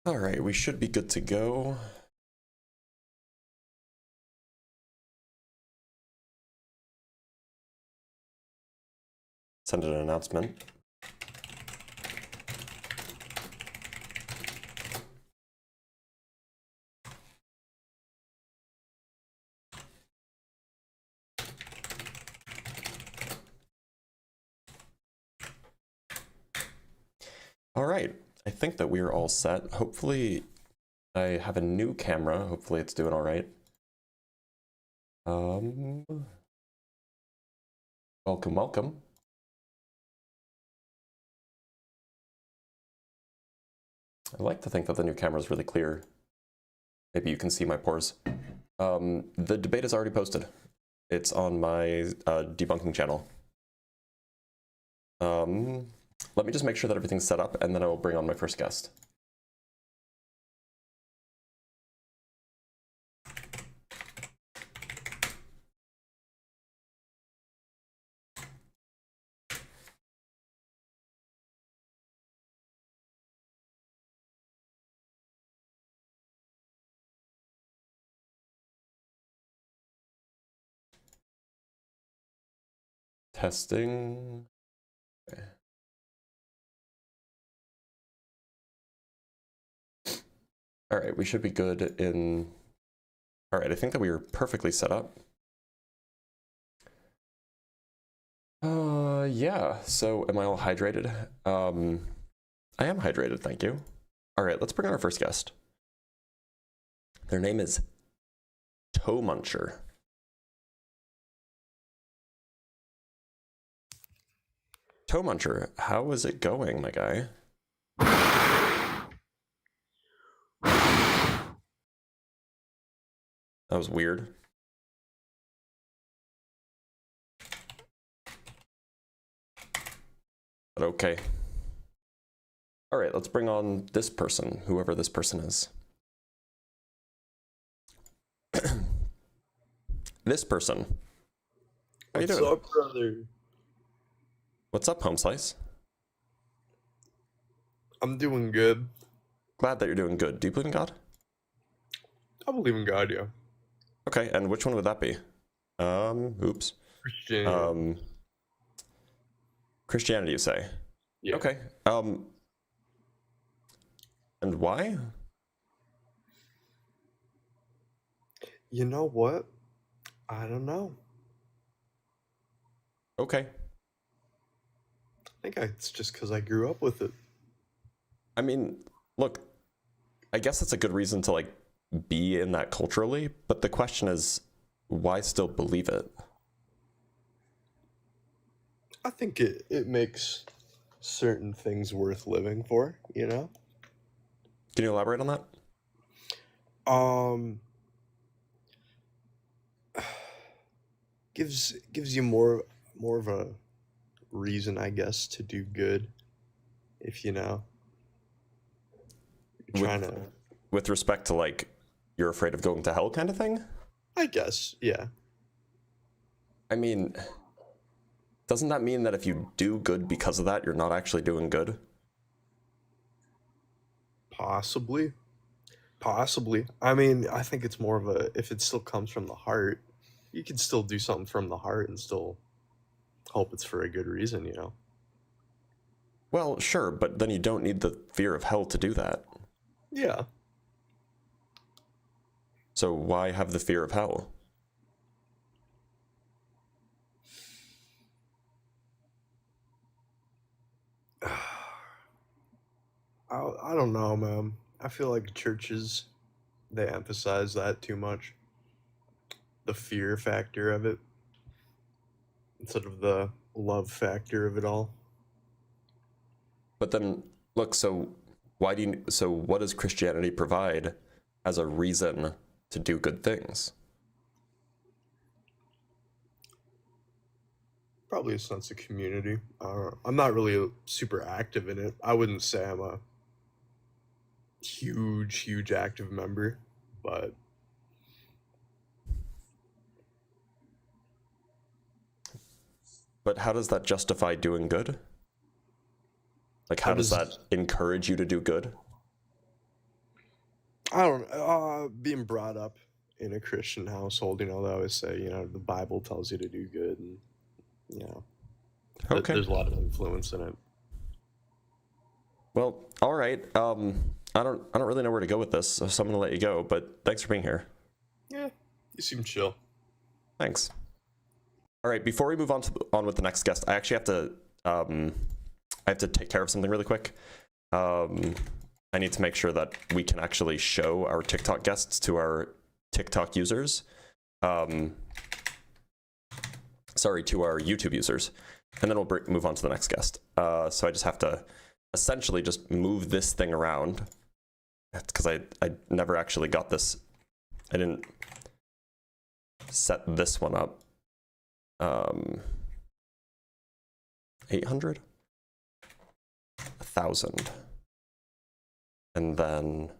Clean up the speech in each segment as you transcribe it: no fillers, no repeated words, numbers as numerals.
All right, we should be good to go. Send an announcement. All right, I think that we are all set. Hopefully I have a new camera. Hopefully it's doing all right. Welcome, welcome. I like to think that the new camera is really clear. Maybe you can see my pores. The debate is already posted. It's on my debunking channel. Let me just make sure that everything's set up, and then I will bring on my first guest. Testing. Okay. All right, we should be good in... All right, I think that we are perfectly set up. Yeah, so am I all hydrated? I am hydrated, thank you. All right, let's bring on our first guest. Their name is Toe Muncher. Toe Muncher, how is it going, my guy? That was weird. But okay. All right, let's bring on this person, whoever this person is. This person. How you doing? What's up, brother? What's up, Home Slice? I'm doing good. Glad that you're doing good. Do you believe in God? I believe in God, yeah. Okay, and which one would that be? Oops. Christian. Christianity, you say? Yeah. Okay. And why? You know what? I don't know. Okay. I think it's just because I grew up with it. I mean, look, I guess that's a good reason to, like, be in that culturally, but the question is, why still believe it? I think it makes certain things worth living for, you know? Can you elaborate on that? Gives you more of a reason, I guess, to do good, if you know. You're trying to... With respect to, like, you're afraid of going to hell kind of thing? I guess, yeah. I mean, doesn't that mean that if you do good because of that, you're not actually doing good? Possibly. I mean, I think it's more of a, if it still comes from the heart, you can still do something from the heart and still hope it's for a good reason, you know? Well, sure, but then you don't need the fear of hell to do that. Yeah. So why have the fear of hell? I don't know, man. I feel like churches, they emphasize that too much. The fear factor of it, instead of the love factor of it all. But then, look, so what does Christianity provide as a reason to do good things? Probably a sense of community. I'm not really super active in it. I wouldn't say I'm a huge active member, but how does that justify doing good? Like, how does that encourage you to do good? I don't being brought up in a Christian household, they always say, the Bible tells you to do good, and you know, Okay. there's a lot of influence in it. All right. I don't really know where to go with this, so I'm gonna let you go. But thanks for being here. Yeah, you seem chill. Thanks. All right. Before we move on with the next guest, I actually have to take care of something really quick. I need to make sure that we can actually show our TikTok guests to our TikTok users. Sorry, to our YouTube users, and then we'll move on to the next guest. So I just have to essentially just move this thing around because I never actually got this. I didn't set this one up. 800, 1,000, and then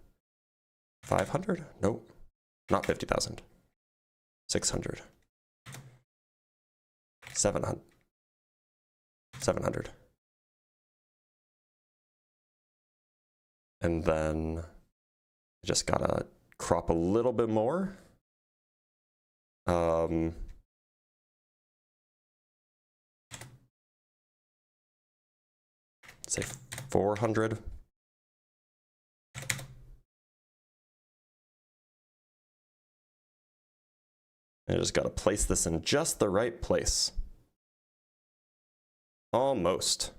500. Nope, not 50,000. 600. 700. 700. And then I just gotta crop a little bit more. Say 400. I just gotta place this in just the right place. Almost.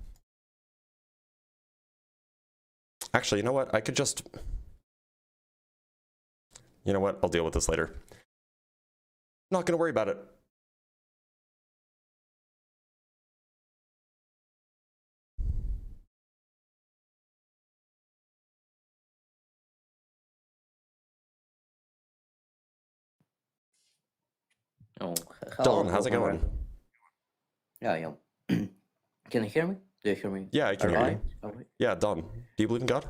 Actually, you know what? I could just... You know what? I'll deal with this later. Not gonna worry about it. Oh, hello. Don, how's it going? Yeah. Can you hear me? Do you hear me? Yeah, I can hear you. All right. Yeah, Don, do you believe in God?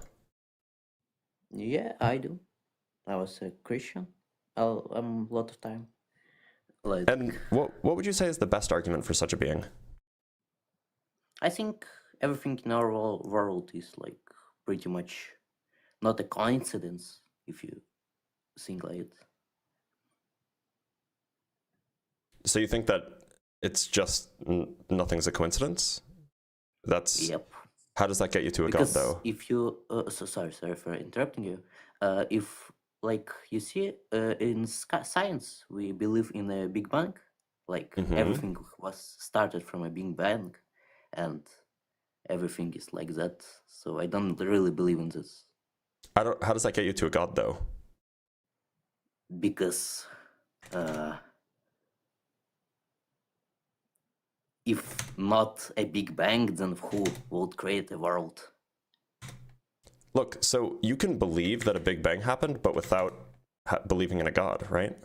Yeah, I do. I was a Christian. A lot of time. Like, And what would you say is the best argument for such a being? I think everything in our world is like pretty much not a coincidence if you think like it. So you think that it's just nothing's a coincidence? That's... Yep. How does that get you to a Because God, though? if you sorry for interrupting you. If like you see in science we believe in a Big Bang, like everything was started from a Big Bang, and everything is like that. So I don't really believe in this. How does that get you to a God, though? Because if not a Big Bang, then who would create a world? Look, so you can believe that a Big Bang happened, but without believing in a God, right?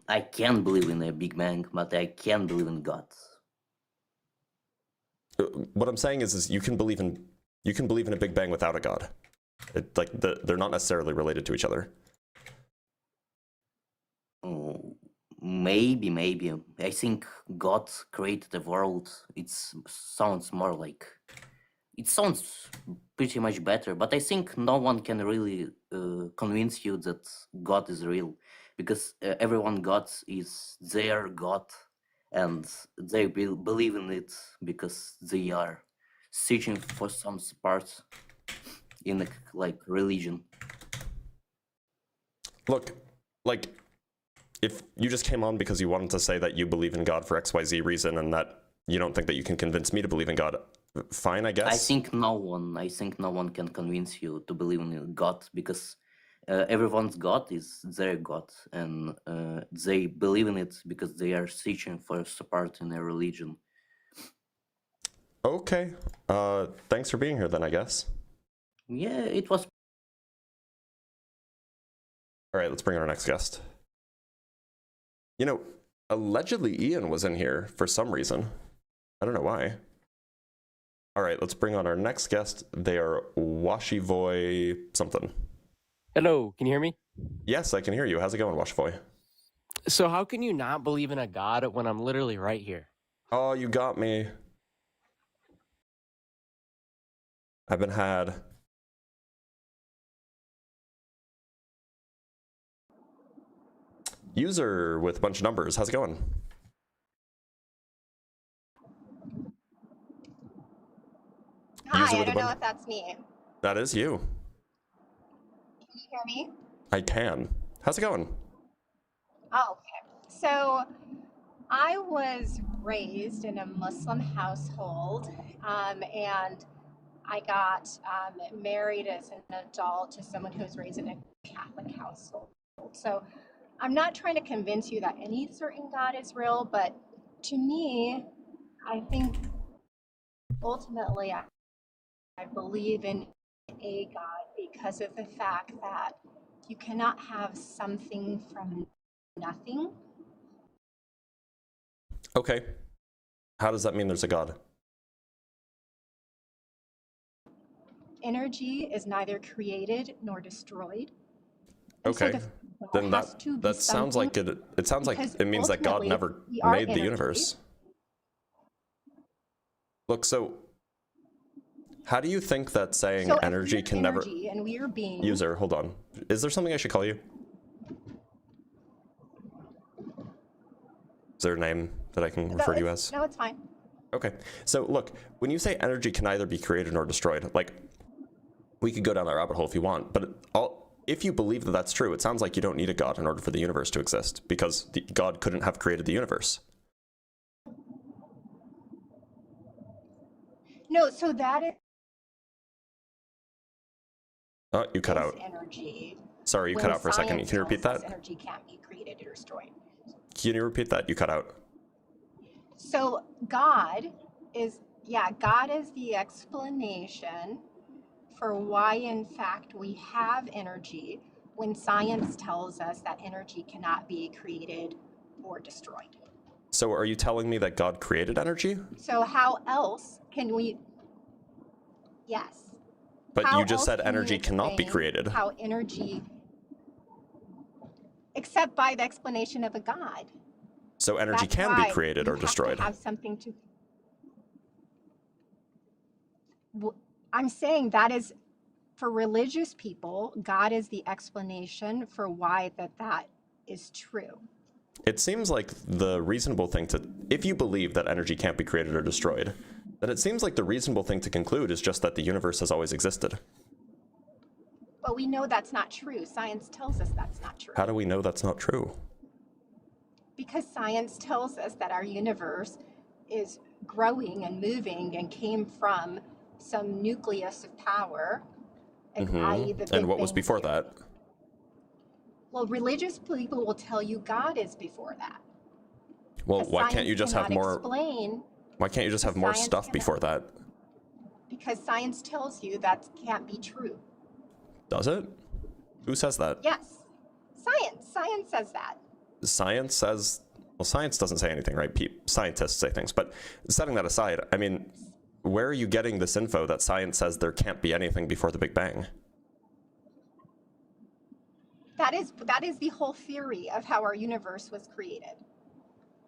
I can believe in a Big Bang, but I can't believe in God. What I'm saying is you can believe in a Big Bang without a God. They're not necessarily related to each other. Maybe. I think God created the world. It sounds more like... It sounds pretty much better, but I think no one can really convince you that God is real, because everyone God is their God, and they believe in it because they are searching for some part in like religion. Look, like, if you just came on because you wanted to say that you believe in God for XYZ reason and that you don't think that you can convince me to believe in God, fine, I guess. I think no one can convince you to believe in God, because everyone's God is their God, and they believe in it because they are searching for support in a religion. Okay. Thanks for being here then, I guess. Yeah, it was... All right, let's bring in our next guest. Allegedly Ian was in here for some reason. I don't know why. All right, let's bring on our next guest. They are Washivoy something. Hello, can you hear me? Yes, I can hear you. How's it going, Washivoy? So how can you not believe in a God when I'm literally right here? Oh, you got me. I've been had. User with a bunch of numbers, how's it going? Hi, I don't know if that's me. That is you. Can you hear me? I can. How's it going? Oh, okay. So I was raised in a Muslim household, and I got married as an adult to someone who was raised in a Catholic household. So I'm not trying to convince you that any certain God is real, but to me, I think ultimately I believe in a God because of the fact that you cannot have something from nothing. Okay. How does that mean there's a God? Energy is neither created nor destroyed. And Okay. so Then that sounds like it sounds like it means that God never made the universe. Look, so how do you think that saying energy can never and we are being User, hold on. Is there something I should call you? Is there a name that I can refer to you as? No, it's fine. Okay. So look, when you say energy can either be created or destroyed, like we could go down that rabbit hole if you want, but if you believe that that's true, it sounds like you don't need a God in order for the universe to exist because God couldn't have created the universe. No, so that is Oh, you cut out. Energy. Sorry, you cut out for a second. Can you repeat that? Energy can't be created or destroyed. Can you repeat that? You cut out. So God is the explanation for why in fact we have energy when science tells us that energy cannot be created or destroyed. So are you telling me that God created energy? So how else can we? Yes. But you just said energy cannot be created. How energy, except by the explanation of a God. So energy can be created or destroyed. Have something to. I'm saying that is, for religious people, God is the explanation for why that is true. It seems like the reasonable thing to, if you believe that energy can't be created or destroyed, then it seems like the reasonable thing to conclude is just that the universe has always existed. But we know that's not true. Science tells us that's not true. How do we know that's not true? Because science tells us that our universe is growing and moving and came from some nucleus of power, i.e. the Big And what was Bang before Theory. that? Well, religious people will tell you God is before that. Well, why can't you just have more? Why can't you just have more stuff before that? Because science tells you that can't be true. Does it? Who says that? Yes. Science says that. Science says, well, science doesn't say anything, right? Scientists say things, but setting that aside, I mean, where are you getting this info that science says there can't be anything before the Big Bang? That is the whole theory of how our universe was created.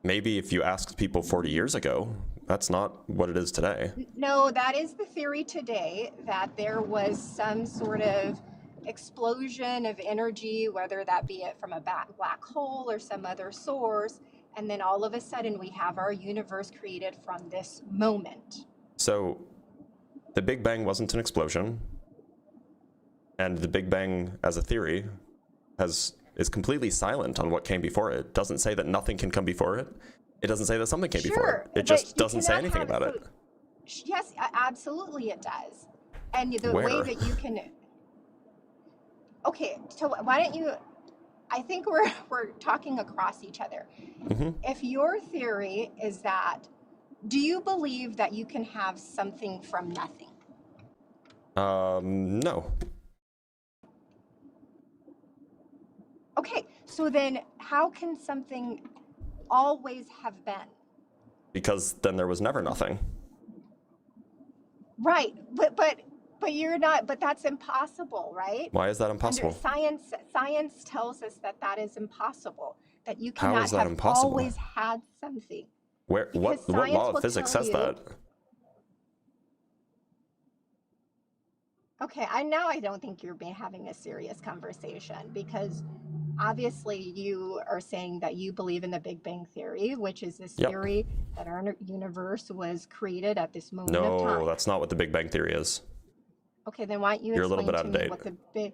Maybe if you asked people 40 years ago, that's not what it is today. No, that is the theory today, that there was some sort of explosion of energy, whether that be it from a black hole or some other source, and then all of a sudden we have our universe created from this moment. So the Big Bang wasn't an explosion, and the Big Bang as a theory is completely silent on what came before it. Doesn't say that nothing can come before it. It doesn't say that something came before it. It just doesn't say anything about it. Yes, absolutely it does. And the Where? way that you can. Okay, so why don't you? I think we're talking across each other. If your theory is that, do you believe that you can have something from nothing? No. Okay, so then how can something always have been? Because then there was never nothing. Right, but you're not. But that's impossible, right? Why is that impossible? Science tells us that is impossible. That you cannot How is that have impossible? always had something. What law of physics says that? Okay, I don't think you're having a serious conversation, because obviously you are saying that you believe in the Big Bang Theory, which is this Yep. theory that our universe was created at this moment of No, time. that's not what the Big Bang Theory is. Okay, then why don't you You're a little explain bit out to of me date. what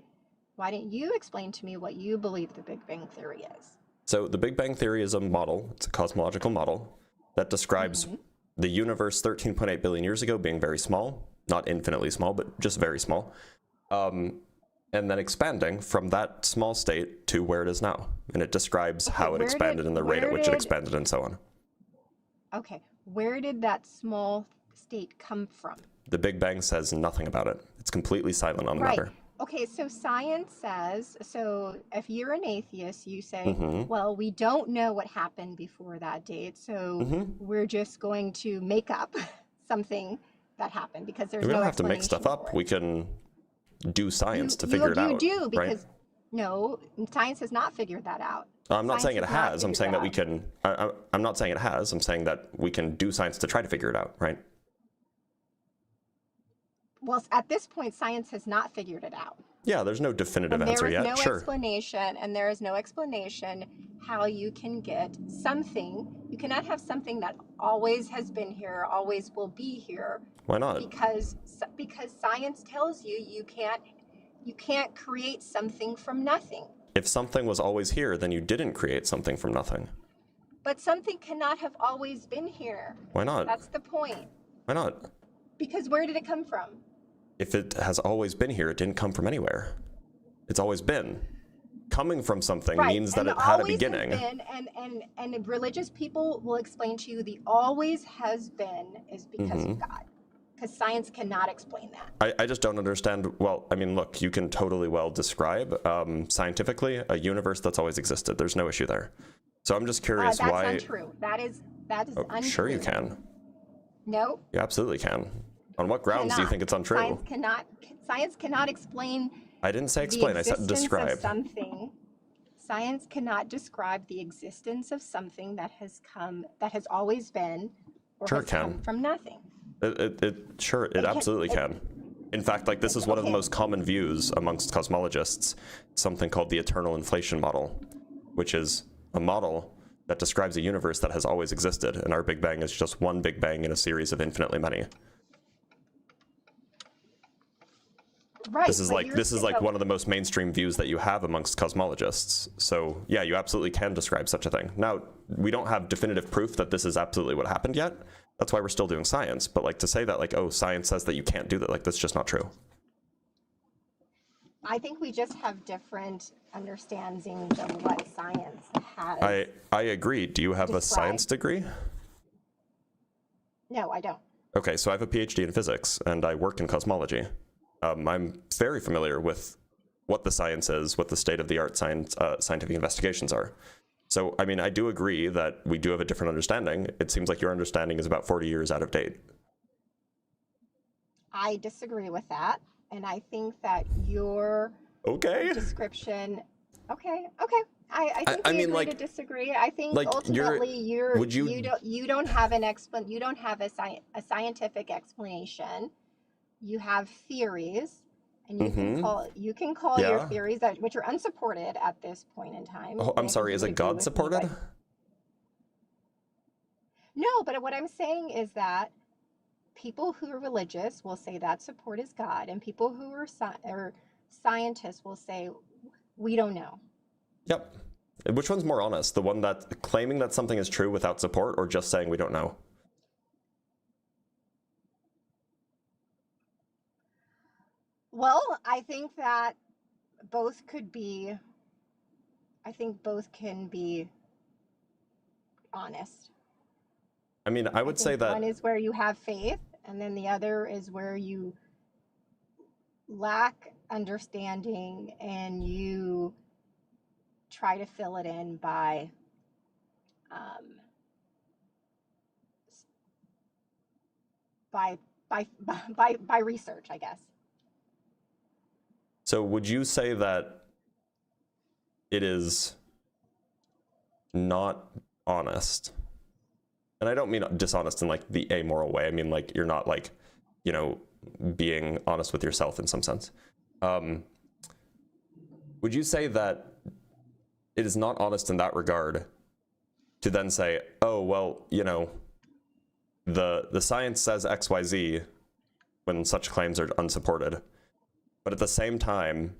why didn't you explain to me what you believe the Big Bang Theory is? So the Big Bang Theory is a model. It's a cosmological model that describes the universe 13.8 billion years ago being very small, not infinitely small, but just very small. And then expanding from that small state to where it is now. And it describes how it expanded and the rate at which it expanded and so on. Okay, where did that small state come from? The Big Bang says nothing about it. It's completely silent on the Right. matter. Okay, so science says, so if you're an atheist, you say, Mhm. well, we don't know what happened before that date, so we're just going to make up something that happened because there's We no don't have to make stuff explanation up. for it. We can do science to figure it out. You do, right? because no, science has not figured that out. I'm not saying it Science has not has. I'm figured saying that that we can. I'm not saying it has. I'm saying that we can do science to try to figure it out, right? Well, at this point, science has not figured it out. Yeah, there's no definitive And answer there is yet. no Sure. explanation, and there is no explanation how you can get something. You cannot have something that always has been here, always will be here, Why not? because science tells you you can't create something from nothing. If something was always here, then you didn't create something from nothing. But something cannot have always been here. Why not? That's the point. Why not? Because where did it come from? If it has always been here, it didn't come from anywhere. It's always been. Coming from something means that it had a beginning. And religious people will explain to you the always has been is because of God. Because science cannot explain that. I just don't understand. Well, I mean, look, you can totally well describe scientifically a universe that's always existed. There's no issue there. So I'm just curious that's why. Untrue. That is untrue. Sure you can. No. You absolutely can. On what grounds do you think it's untrue? Science cannot explain. I didn't say explain. I said describe. Of something. Science cannot describe the existence of something that has always been, or Sure has it can. come from nothing. It absolutely can. In fact, like this is one of the most common views amongst cosmologists, something called the eternal inflation model, which is a model that describes a universe that has always existed, and our Big Bang is just one Big Bang in a series of infinitely many. Right. This is like one of the most mainstream views that you have amongst cosmologists. So yeah, you absolutely can describe such a thing. Now, we don't have definitive proof that this is absolutely what happened yet. That's why we're still doing science. But like to say that like, oh, science says that you can't do that, like that's just not true. I think we just have different understandings of what science has. I agree. Do you have a science degree? No, I don't. Okay, so I have a PhD in physics and I work in cosmology. I'm very familiar with what the science is, what the state-of-the-art scientific investigations are. So, I mean, I do agree that we do have a different understanding. It seems like your understanding is about 40 years out of date. I disagree with that, and I think that your description. Okay. I think we agree to disagree. I think like ultimately you don't have you don't have a scientific explanation. You have theories, and you can call your theories which are unsupported at this point in time. Oh, I'm sorry, is it God supported? No, but what I'm saying is that people who are religious will say that support is God, and people who are scientists will say we don't know. Yep. Which one's more honest? The one that claiming that something is true without support, or just saying we don't know? Well, I think that both could be. I think both can be honest. I mean, I would say that one is where you have faith, and then the other is where you lack understanding and you try to fill it in by research, I guess. So would you say that it is not honest? And I don't mean dishonest in like the amoral way. I mean like you're not like, you know, being honest with yourself in some sense. Would you say that it is not honest in that regard to then say, oh, well, you know, the science says XYZ when such claims are unsupported. But at the same time,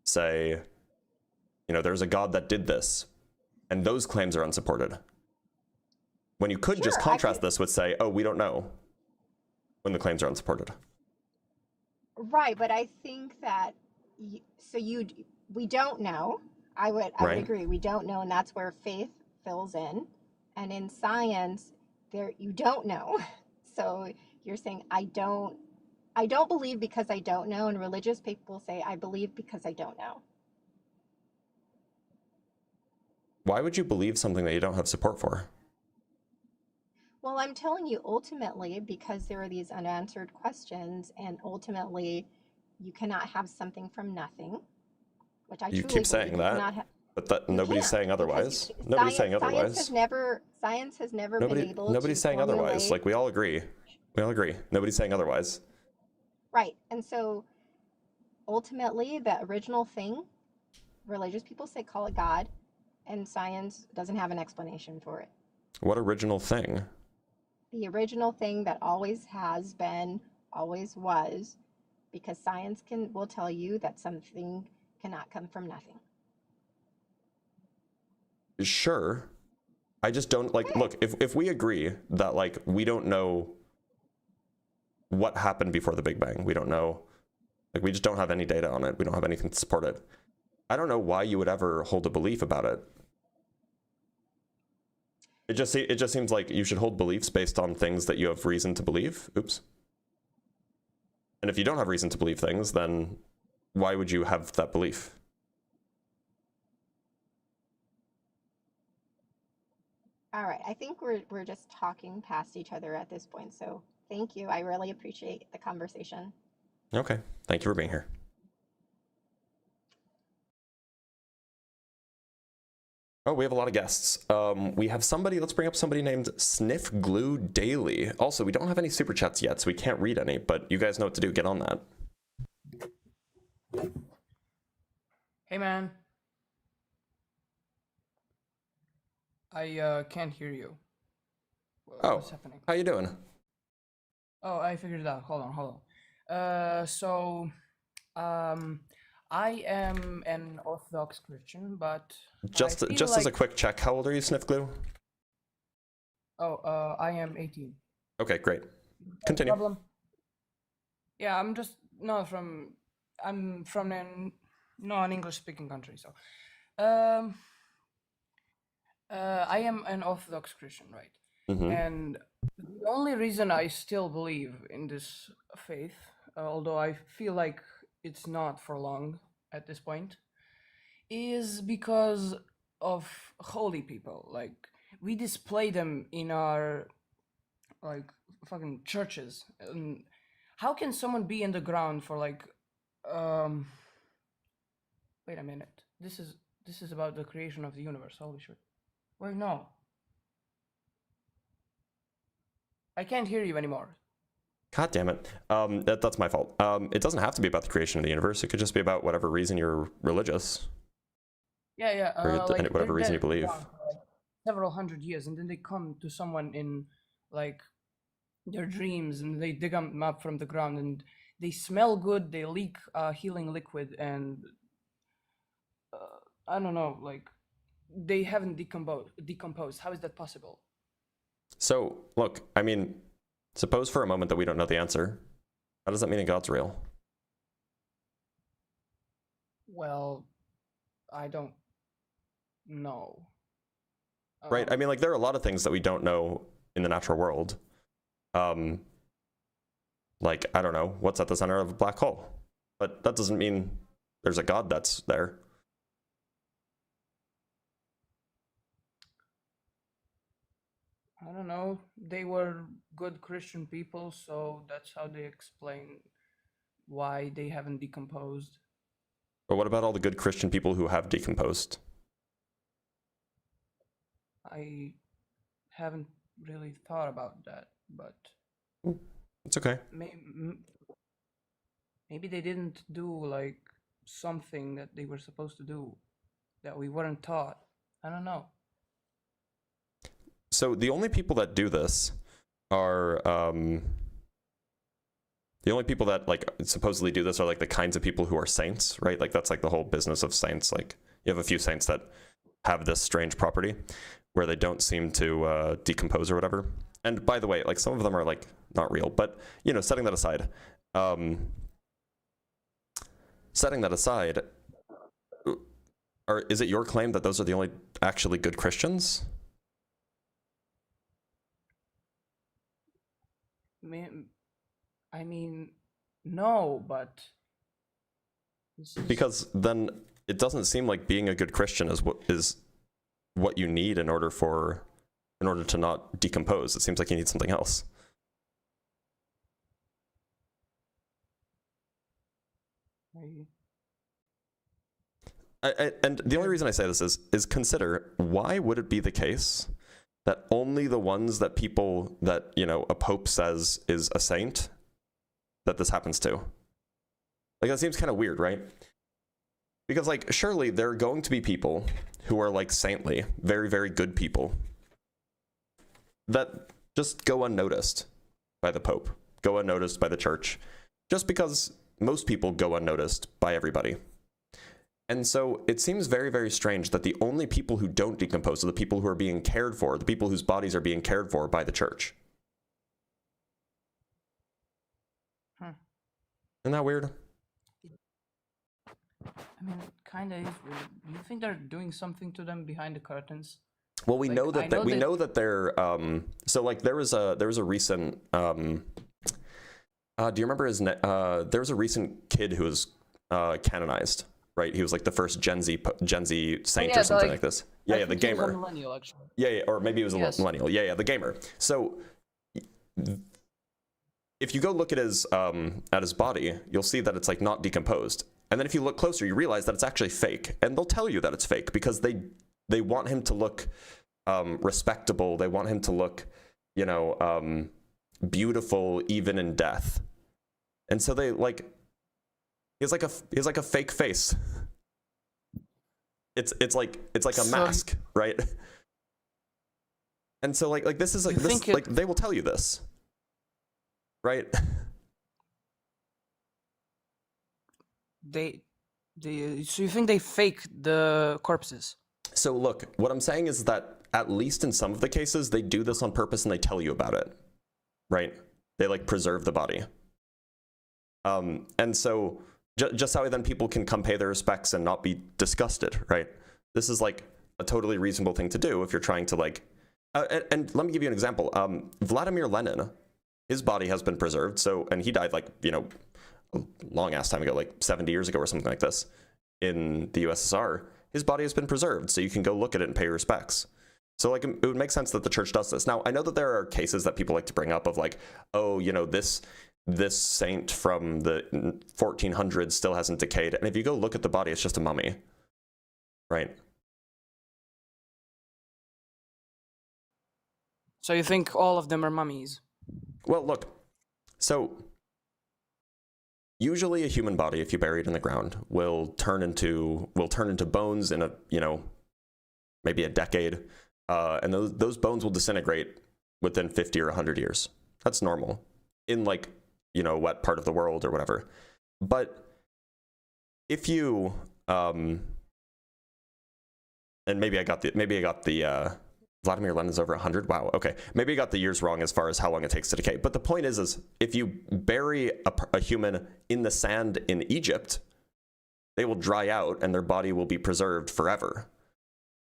say, you know, there's a God that did this, and those claims are unsupported. When you could just contrast this with say, oh, we don't know, when the claims are unsupported. Right, but I think that we don't know. I would agree. We don't know, and that's where faith fills in. And in science, you don't know. So you're saying I don't believe because I don't know, and religious people say I believe because I don't know. Why would you believe something that you don't have support for? Well, I'm telling you, ultimately, because there are these unanswered questions, and ultimately, you cannot have something from nothing, which I You truly keep saying believe. that, but that nobody's saying otherwise. Because Nobody's saying otherwise. Science has never been able to Nobody's saying otherwise. formulate. Like, we all agree. We all agree. Nobody's saying otherwise. Right. And so ultimately, the original thing, religious people say call it God, and science doesn't have an explanation for it. What original thing? The original thing that always has been, always was, because science will tell you that something cannot come from nothing. Sure. I just don't, like, look, if we agree that, like, we don't know what happened before the Big Bang, we don't know, like, we just don't have any data on it, we don't have anything to support it, I don't know why you would ever hold a belief about it. It just seems like you should hold beliefs based on things that you have reason to believe. Oops. And if you don't have reason to believe things, then why would you have that belief? All right, I think we're just talking past each other at this point, so thank you. I really appreciate the conversation. Okay, thank you for being here. Oh, we have a lot of guests. We have somebody, let's bring up somebody named Sniff Glue Daily. Also, we don't have any super chats yet, so we can't read any, but you guys know what to do. Get on that. Hey, man. I can't hear you. What's happening? How you doing? Oh, I figured it out. Hold on. I am an Orthodox Christian, but Just as a quick check, how old are you, Sniff Glue? Oh, I am 18. Okay, great. Continue. Problem? Yeah, I'm from an English-speaking country, so I am an Orthodox Christian, right? Mm-hmm. And the only reason I still believe in this faith, although I feel like it's not for long at this point, is because of holy people. Like, we display them in our like fucking churches. And how can someone be in the ground for like wait a minute. This is about the creation of the universe. Holy shit. Wait, no. I can't hear you anymore. God damn it. That's my fault. It doesn't have to be about the creation of the universe. It could just be about whatever reason you're religious. Yeah. Or whatever reason you believe. For, like, several hundred years, and then they come to someone in like their dreams, and they dig them up from the ground, and they smell good. They leak healing liquid, and I don't know, like they haven't decomposed. How is that possible? So, look, I mean, suppose for a moment that we don't know the answer. How does that mean that God's real? Well, I don't know. Right? I mean, like, there are a lot of things that we don't know in the natural world. Like, I don't know, what's at the center of a black hole? But that doesn't mean there's a God that's there. I don't know. They were good Christian people, so that's how they explain why they haven't decomposed. But what about all the good Christian people who have decomposed? I haven't really thought about that, but It's okay. maybe they didn't do like something that they were supposed to do. that we weren't taught. I don't know. So the only people that do this are the only people that like supposedly do this are like the kinds of people who are saints, right? Like that's like the whole business of saints. Like you have a few saints that have this strange property where they don't seem to decompose or whatever. And by the way, like some of them are like not real, but you know, setting that aside, is it your claim that those are the only actually good Christians? I mean, no, but because then it doesn't seem like being a good Christian is what you need in order to not decompose. It seems like you need something else. And the only reason I say this is consider, why would it be the case that only the ones that people that, you know, a pope says is a saint, that this happens to? Like, that seems kind of weird, right? Because, like, surely there are going to be people who are, like, saintly, very, very good people that just go unnoticed by the pope, go unnoticed by the church, just because most people go unnoticed by everybody. And so it seems very, very strange that the only people who don't decompose are the people who are being cared for, the people whose bodies are being cared for by the church. Isn't that weird? I mean, it kind of is weird. Do you think they're doing something to them behind the curtains? Well, we Like, know that I know that- they're so like there was a recent do you remember there was a recent kid who was canonized, right? He was like the first Gen Z saint or something like this. Yeah, the think he was a gamer. millennial, actually. Yeah, or maybe he was a Yes. millennial. Yeah, the gamer. So if you go look at his body, you'll see that it's like not decomposed. And then if you look closer, you realize that it's actually fake. And they'll tell you that it's fake because they want him to look respectable. They want him to look, you know, beautiful even in death. And so they like he has like a fake face. It's like a mask, right? And so like this is like this like they will tell you this, right? So you think they fake the corpses? So look, what I'm saying is that at least in some of the cases, they do this on purpose and they tell you about it, right? They like preserve the body. And so just how then people can come pay their respects and not be disgusted, right? This is like a totally reasonable thing to do if you're trying to like, and let me give you an example. Vladimir Lenin, his body has been preserved. So, and he died like, you know, a long ass time ago, like 70 years ago or something like this in the USSR. His body has been preserved, so you can go look at it and pay your respects. So like it would make sense that the church does this. Now, I know that there are cases that people like to bring up of like, oh, you know, this saint from the 1400s still hasn't decayed. And if you go look at the body, it's just a mummy, right? So you think all of them are mummies? Well, look, so usually a human body, if you bury it in the ground, will turn into bones in a, you know, maybe a decade. And those bones will disintegrate within 50 or 100 years. That's normal in like, you know, wet part of the world or whatever. But if you, and maybe I got the Vladimir Lenin's over 100. Wow. Okay. Maybe I got the years wrong as far as how long it takes to decay. But the point is if you bury a human in the sand in Egypt, they will dry out and their body will be preserved forever.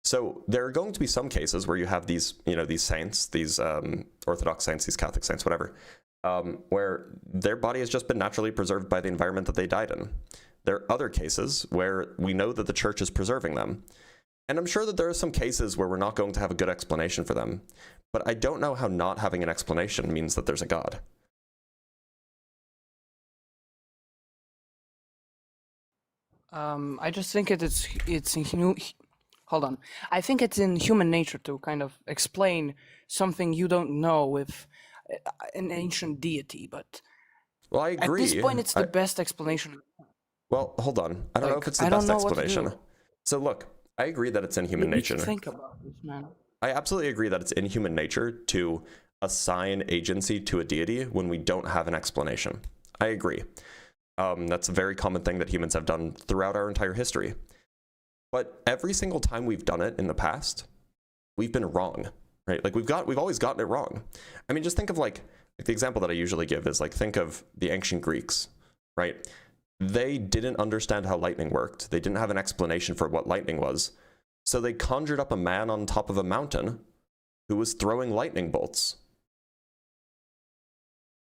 So there are going to be some cases where you have these, you know, these saints, these Orthodox saints, these Catholic saints, whatever, where their body has just been naturally preserved by the environment that they died in. There are other cases where we know that the church is preserving them. And I'm sure that there are some cases where we're not going to have a good explanation for them. But I don't know how not having an explanation means that there's a God. I just think it's in hold on. I think it's in human nature to kind of explain something you don't know with an ancient deity, but well, I agree. At this point, it's the best explanation. Well, hold on. I don't know if it's the I don't best know what to explanation. do. So look, I agree that it's in human You need to nature. think about this, man. I absolutely agree that it's in human nature to assign agency to a deity when we don't have an explanation. I agree. That's a very common thing that humans have done throughout our entire history. But every single time we've done it in the past, we've been wrong, right? Like we've always gotten it wrong. I mean, just think of like the example that I usually give is like, think of the ancient Greeks, right? They didn't understand how lightning worked. They didn't have an explanation for what lightning was. So they conjured up a man on top of a mountain who was throwing lightning bolts.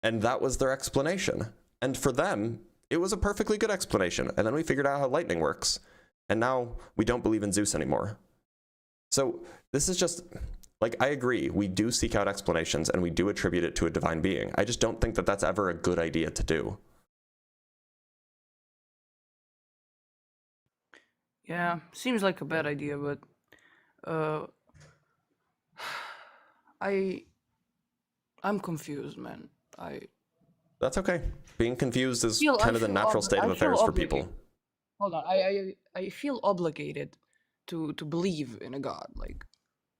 And that was their explanation. And for them, it was a perfectly good explanation. And then we figured out how lightning works. And now we don't believe in Zeus anymore. So this is just, like, I agree. We do seek out explanations and we do attribute it to a divine being. I just don't think that that's ever a good idea to do. Yeah, seems like a bad idea, but I'm confused, man. That's okay. Being confused is I kind of the feel natural state of I feel affairs for people. obligated. Hold on, I feel obligated to believe in a god. Like,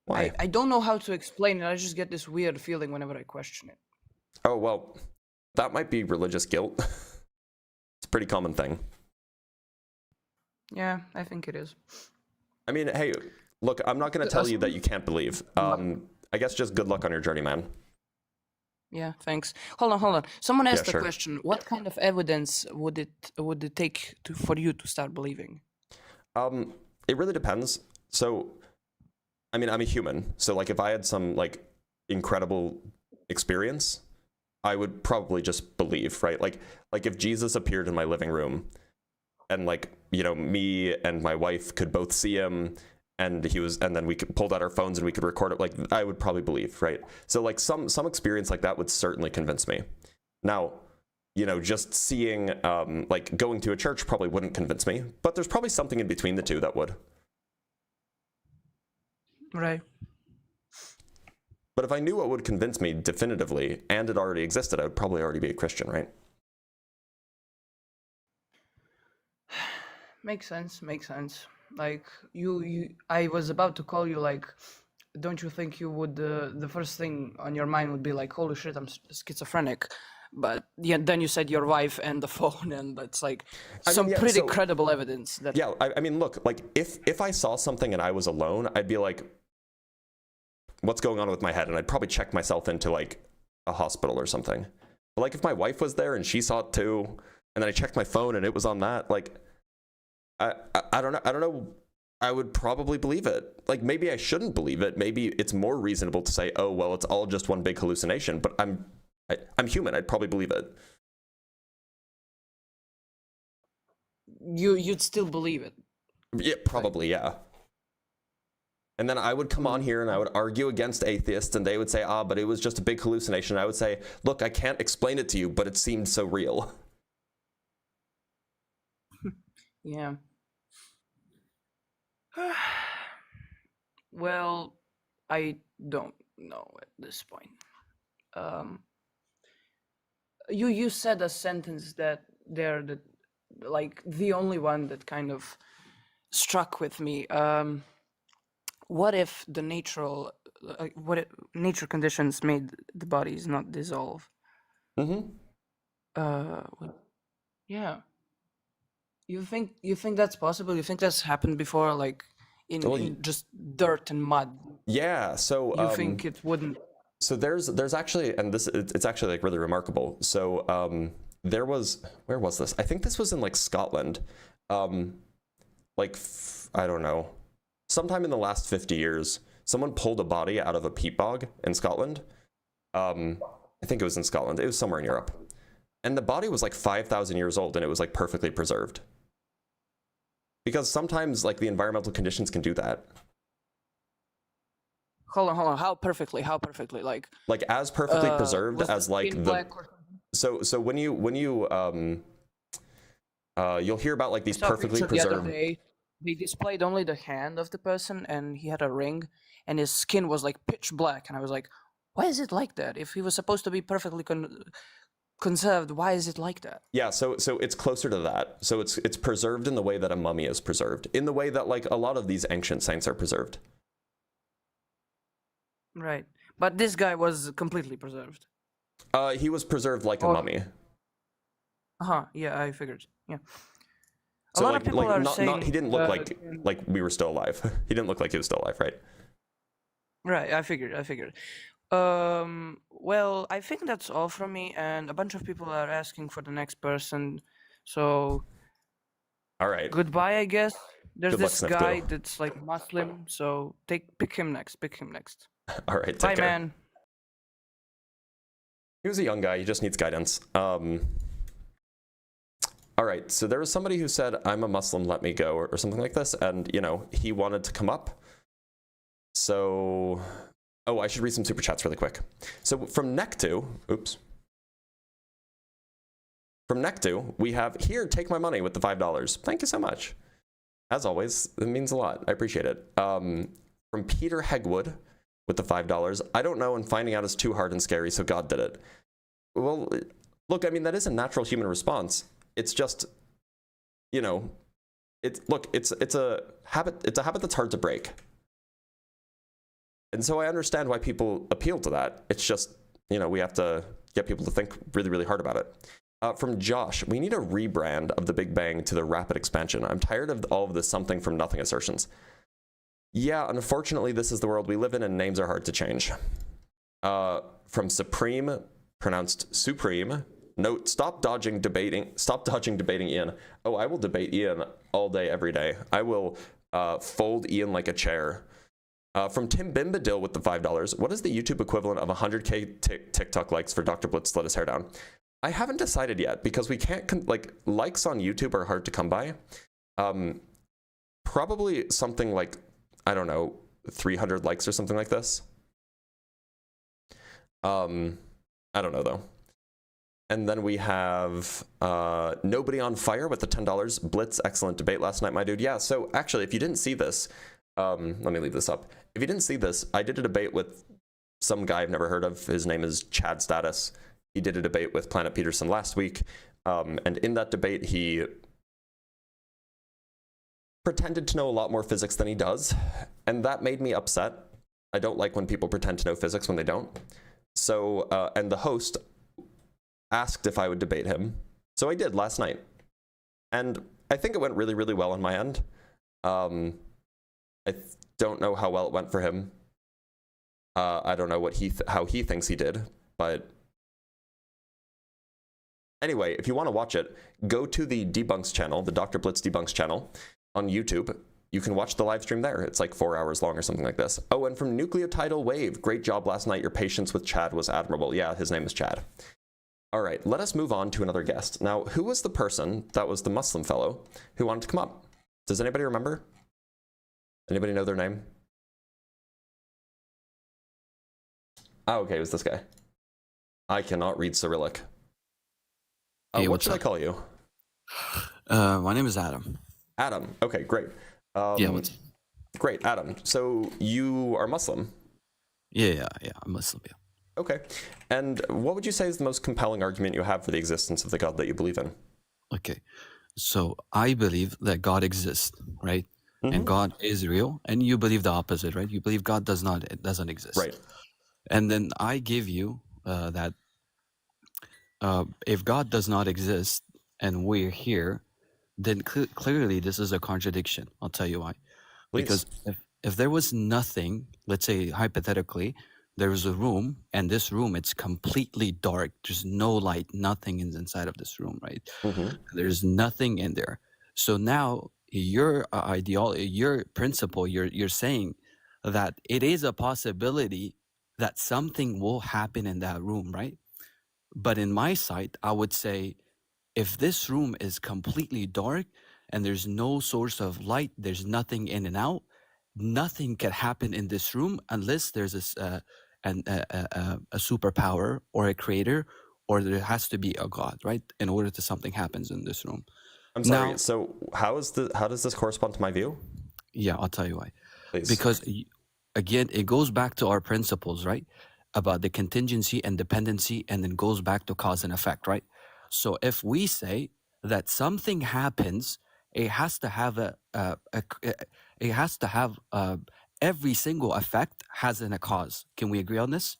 Why? I don't know how to explain it. I just get this weird feeling whenever I question it. Oh, well, that might be religious guilt. It's a pretty common thing. Yeah, I think it is. I mean, hey, look, I'm not going to tell you that you can't believe. I guess just good luck on your journey, man. Yeah, thanks. Hold on. Someone asked sure. a question. What kind of evidence would it take for you to start believing? It really depends. So, I mean, I'm a human. So, like, if I had some, like, incredible experience, I would probably just believe, right? Like if Jesus appeared in my living room and, like, you know, me and my wife could both see him and then we pulled out our phones and we could record it, like, I would probably believe, right? So, like, some experience like that would certainly convince me. Now, you know, just seeing, like, going to a church probably wouldn't convince me, but there's probably something in between the two that would. Right. But if I knew what would convince me definitively and it already existed, I would probably already be a Christian, right? Makes sense. Like, I was about to call you, like, don't you think you would, the first thing on your mind would be like, holy shit, I'm schizophrenic. But yeah, then you said your wife and the phone, and that's like some pretty credible evidence. That yeah, I mean, look, like if I saw something and I was alone, I'd be like, what's going on with my head? And I'd probably check myself into like a hospital or something. But like if my wife was there and she saw it too, and then I checked my phone and it was on that, like, I don't know. I would probably believe it. Like, maybe I shouldn't believe it. Maybe it's more reasonable to say, oh, well, it's all just one big hallucination, but I'm human. I'd probably believe it. you'd still believe it. Yeah, probably, yeah. And then I would come on here and I would argue against atheists and they would say, but it was just a big hallucination. I would say, look, I can't explain it to you, but it seemed so real. Yeah. Well, I don't know at this point. You said a sentence that like the only one that kind of struck with me. What if the nature conditions made the bodies not dissolve? Mm-hmm. Yeah. You think that's possible? You think that's happened before, like in just dirt and mud? Yeah. So you think it wouldn't? So there's actually, and it's actually like really remarkable. So where was this? I think this was in like Scotland. Like I don't know, sometime in the last 50 years, someone pulled a body out of a peat bog in Scotland. I think it was in Scotland. It was somewhere in Europe. And the body was like 5,000 years old and it was like perfectly preserved. Because sometimes like the environmental conditions can do that. Hold on. How perfectly? Like as perfectly preserved as like the. So when you you'll hear about like these perfectly preserved. The other day, they displayed only the hand of the person and he had a ring and his skin was like pitch black and I was like, why is it like that? If he was supposed to be perfectly conserved. Why is it like that? Yeah, so it's closer to that. So it's preserved in the way that a mummy is preserved, in the way that like a lot of these ancient saints are preserved. Right. But this guy was completely preserved. He was preserved like a Oh. mummy. Yeah, I figured. Yeah. A So lot like, of people like are not, saying he didn't look like we were still alive. He didn't look like he was still alive, right? Right, I figured. Well, I think that's all from me, and a bunch of people are asking for the next person. So All right. goodbye, I guess. There's Good luck, this Sniff guy Boo. that's like Muslim, so pick him next. All right. Take Bye, care. man. He was a young guy. He just needs guidance. All right. So there was somebody who said, "I'm a Muslim. Let me go," or something like this, and you know he wanted to come up. So, oh, I should read some super chats really quick. So from Nectu, From Nectu, we have here. Take my money with the $5. Thank you so much. As always, it means a lot. I appreciate it. From Peter Hegwood with the $5. I don't know, and finding out is too hard and scary, so God did it. Well, look, I mean, that is a natural human response. It's just, you know, it's a habit. It's a habit that's hard to break. And so I understand why people appeal to that. It's just, you know, we have to get people to think really, really hard about it. From Josh, we need a rebrand of the Big Bang to the rapid expansion. I'm tired of all of the something from nothing assertions. Yeah, unfortunately, this is the world we live in, and names are hard to change. From Supreme, pronounced Supreme. Note, stop dodging debating Ian. Oh, I will debate Ian all day, every day. I will fold Ian like a chair. From Tim Bimbadil with the $5. What is the YouTube equivalent of 100K TikTok likes for Dr. Blitz to let his hair down? I haven't decided yet because we can't, likes on YouTube are hard to come by. Probably something like, I don't know, 300 likes or something like this. I don't know though. And then we have Nobody on Fire with the $10. Blitz, excellent debate last night, my dude. Yeah, so actually, if you didn't see this, let me leave this up. If you didn't see this, I did a debate with some guy I've never heard of. His name is Chad Status. He did a debate with Planet Peterson last week. And in that debate, he pretended to know a lot more physics than he does. And that made me upset. I don't like when people pretend to know physics when they don't. So, and the host asked if I would debate him. So I did last night. And I think it went really, really well on my end. I don't know how well it went for him. I don't know what how he thinks he did, but anyway, if you want to watch it, go to the Debunks channel, the Dr. Blitz Debunks channel on YouTube. You can watch the live stream there. It's like 4 hours long or something like this. Oh, and from Nucleotidal Wave, great job last night. Your patience with Chad was admirable. Yeah, his name is Chad. All right, let us move on to another guest. Now, who was the person that was the Muslim fellow who wanted to come up? Does anybody remember? Anybody know their name? Oh, okay, it was this guy. I cannot read Cyrillic. Hey, what what's should I up? call you? My name is Adam. Adam. Okay, great. Yeah, what's Great, Adam. So you are Muslim. yeah, I'm Muslim. Yeah. Okay. And what would you say is the most compelling argument you have for the existence of the God that you believe in? Okay. So I believe that God exists, right? Mhm. And God is real, and you believe the opposite, right? You believe God doesn't exist. Right. And then I give you that if God does not exist and we're here, then clearly this is a contradiction. I'll tell you why. Please. Because if there was nothing, let's say hypothetically, there is a room, and this room, it's completely dark. There's no light, nothing is inside of this room, right? Mhm. There's nothing in there. So now your ideology, your principle, you're saying that it is a possibility that something will happen in that room, right? But in my sight, I would say if this room is completely dark and there's no source of light, there's nothing in and out, nothing can happen in this room unless there's a superpower or a creator, or there has to be a God, right? In order to something happens in this room. I'm sorry. Now- So how does this correspond to my view? Yeah, I'll tell you why. Please. Because again, it goes back to our principles, right? about the contingency and dependency, and then goes back to cause and effect, right? So if we say that something happens, it has to have it has to have every single effect has a cause. Can we agree on this?